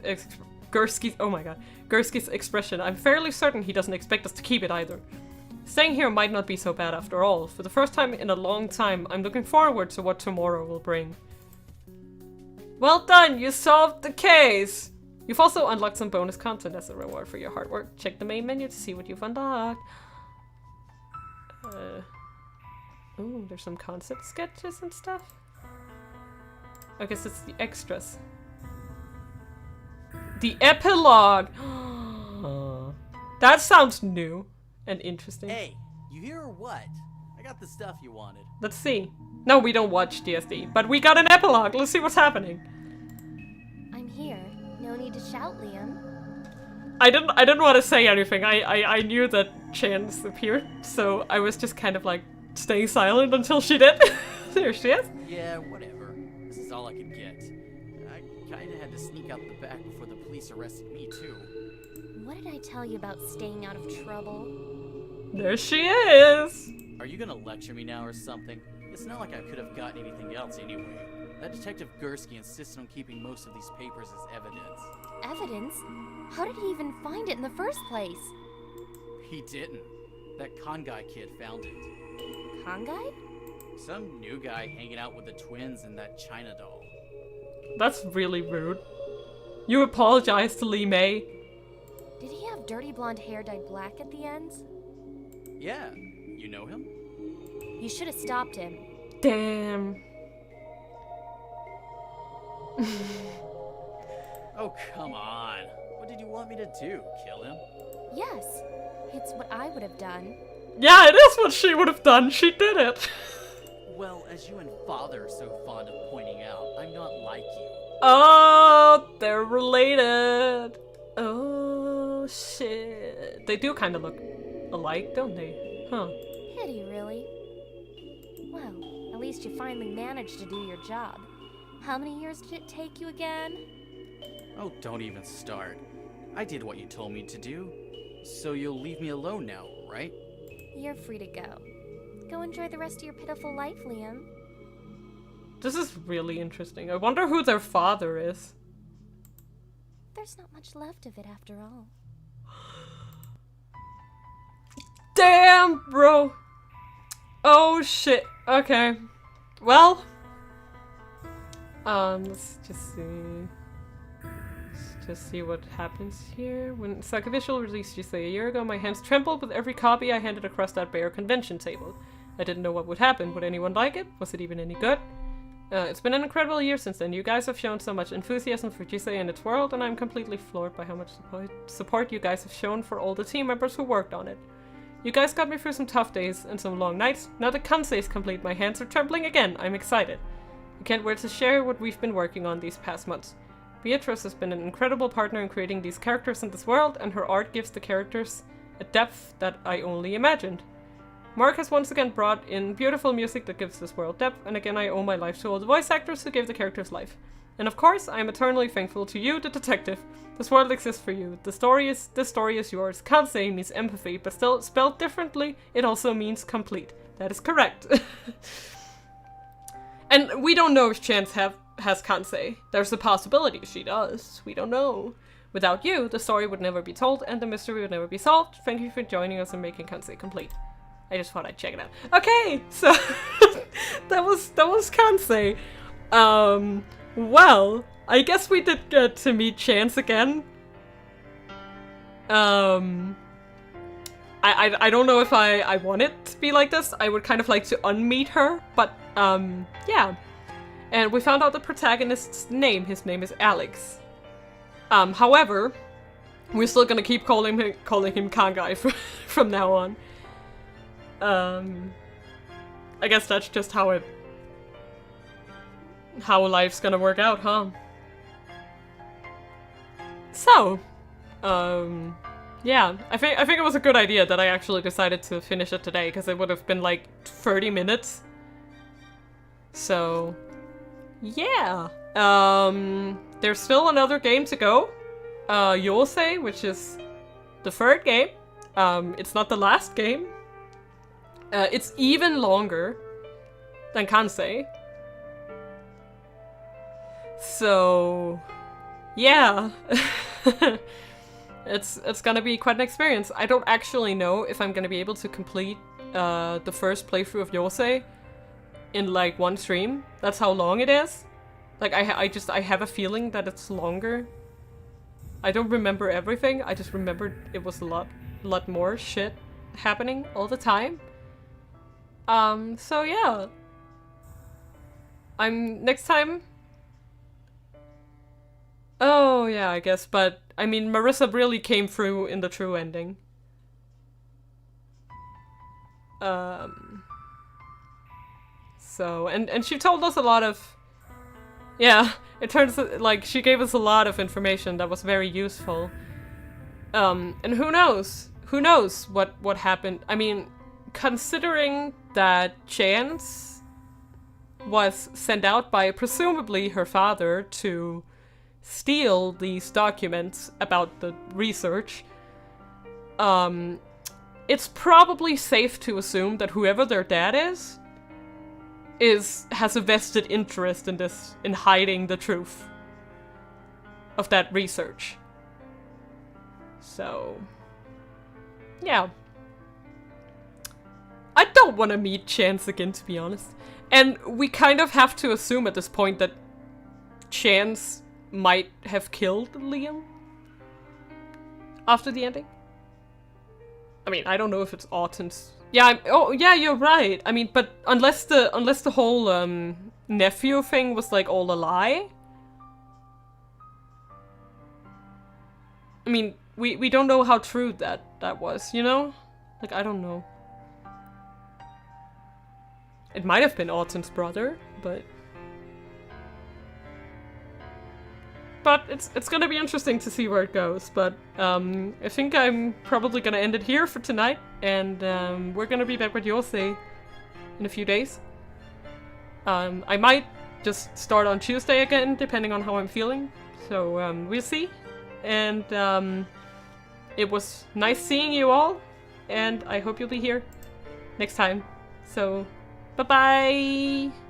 [SPEAKER 1] expression, I'm fairly certain he doesn't expect us to keep it either. Staying here might not be so bad after all. For the first time in a long time, I'm looking forward to what tomorrow will bring. Well done, you solved the case! You've also unlocked some bonus content as a reward for your hard work. Check the main menu to see what you've unlocked. Ooh, there's some concept sketches and stuff. I guess it's the extras. The epilogue! That sounds new and interesting.
[SPEAKER 9] Hey, you here or what? I got the stuff you wanted.
[SPEAKER 1] Let's see. No, we don't watch DSD, but we got an epilogue. Let's see what's happening.
[SPEAKER 10] I'm here. No need to shout, Liam.
[SPEAKER 1] I didn't want to say anything. I knew that Chance appeared, so I was just kind of like staying silent until she did. There she is.
[SPEAKER 9] Yeah, whatever. This is all I could get. I kinda had to sneak out the back before the police arrested me too.
[SPEAKER 10] What did I tell you about staying out of trouble?
[SPEAKER 1] There she is.
[SPEAKER 9] Are you gonna lecture me now or something? It's not like I could have gotten anything else anyway. That Detective Gursky insisted on keeping most of these papers as evidence.
[SPEAKER 10] Evidence? How did he even find it in the first place?
[SPEAKER 9] He didn't. That Kansei kid found it.
[SPEAKER 10] Kansei?
[SPEAKER 9] Some new guy hanging out with the twins and that China doll.
[SPEAKER 1] That's really rude. You apologize to Lee May.
[SPEAKER 10] Did he have dirty blonde hair dyed black at the ends?
[SPEAKER 9] Yeah, you know him?
[SPEAKER 10] You should have stopped him.
[SPEAKER 1] Damn.
[SPEAKER 9] Oh, come on. What did you want me to do? Kill him?
[SPEAKER 10] Yes, it's what I would have done.
[SPEAKER 1] Yeah, it is what she would have done. She did it.
[SPEAKER 9] Well, as you and Father are so fond of pointing out, I'm not like you.
[SPEAKER 1] Oh, they're related. Oh, shit. They do kind of look alike, don't they? Huh.
[SPEAKER 10] Pity, really. Well, at least you finally managed to do your job. How many years did it take you again?
[SPEAKER 9] Oh, don't even start. I did what you told me to do. So you'll leave me alone now, right?
[SPEAKER 10] You're free to go. Go enjoy the rest of your pitiful life, Liam.
[SPEAKER 1] This is really interesting. I wonder who their father is.
[SPEAKER 10] There's not much left of it after all.
[SPEAKER 1] Damn, bro. Oh, shit. Okay. Well. Let's just see. Let's just see what happens here. When Sakovishal released Jisei a year ago, my hands trembled with every copy I handed across that bare convention table. I didn't know what would happen. Would anyone like it? Was it even any good? It's been an incredible year since then. You guys have shown so much enthusiasm for Jisei and its world, and I'm completely floored by how much support you guys have shown for all the team members who worked on it. You guys got me through some tough days and some long nights. Now that Kansei is complete, my hands are trembling again. I'm excited. I can't wait to share what we've been working on these past months. Beatrice has been an incredible partner in creating these characters in this world, and her art gives the characters a depth that I only imagined. Mark has once again brought in beautiful music that gives this world depth, and again I owe my life to all the voice actors who gave the characters life. And of course, I am eternally thankful to you, the detective. This world exists for you. This story is yours. Kansei means empathy, but still spelled differently, it also means complete. That is correct. And we don't know if Chance has Kansei. There's a possibility she does. We don't know. Without you, the story would never be told, and the mystery would never be solved. Thank you for joining us and making Kansei complete. I just thought I'd check it out. Okay, so that was Kansei. Well, I guess we did get to meet Chance again. I don't know if I want it to be like this. I would kind of like to unmeet her, but yeah. And we found out the protagonist's name. His name is Alex. However, we're still gonna keep calling him Kangai from now on. I guess that's just how life's gonna work out, huh? So, yeah, I think it was a good idea that I actually decided to finish it today, because it would have been like 30 minutes. So, yeah. There's still another game to go. Yousei, which is the third game. It's not the last game. It's even longer than Kansei. So, yeah. It's gonna be quite an experience. I don't actually know if I'm gonna be able to complete the first playthrough of Yousei in like one stream. That's how long it is. Like I have a feeling that it's longer. I don't remember everything. I just remembered it was a lot more shit happening all the time. So yeah. Next time. Oh yeah, I guess, but I mean Marissa really came through in the true ending. So and she told us a lot of, yeah, it turns like she gave us a lot of information that was very useful. And who knows what happened. I mean, considering that Chance was sent out by presumably her father to steal these documents about the research, it's probably safe to assume that whoever their dad has a vested interest in hiding the truth of that research. So, yeah. I don't want to meet Chance again, to be honest. And we kind of have to assume at this point that Chance might have killed Liam after the ending. I mean, I don't know if it's Autumn's. Yeah, oh yeah, you're right. I mean, but unless the whole nephew thing was like all a lie. I mean, we don't know how true that was, you know? Like, I don't know. It might have been Autumn's brother, but it's gonna be interesting to see where it goes. But I think I'm probably gonna end it here for tonight, and we're gonna be back with Yousei in a few days. I might just start on Tuesday again, depending on how I'm feeling. So we'll see. And it was nice seeing you all, and I hope you'll be here next time. So, bye-bye!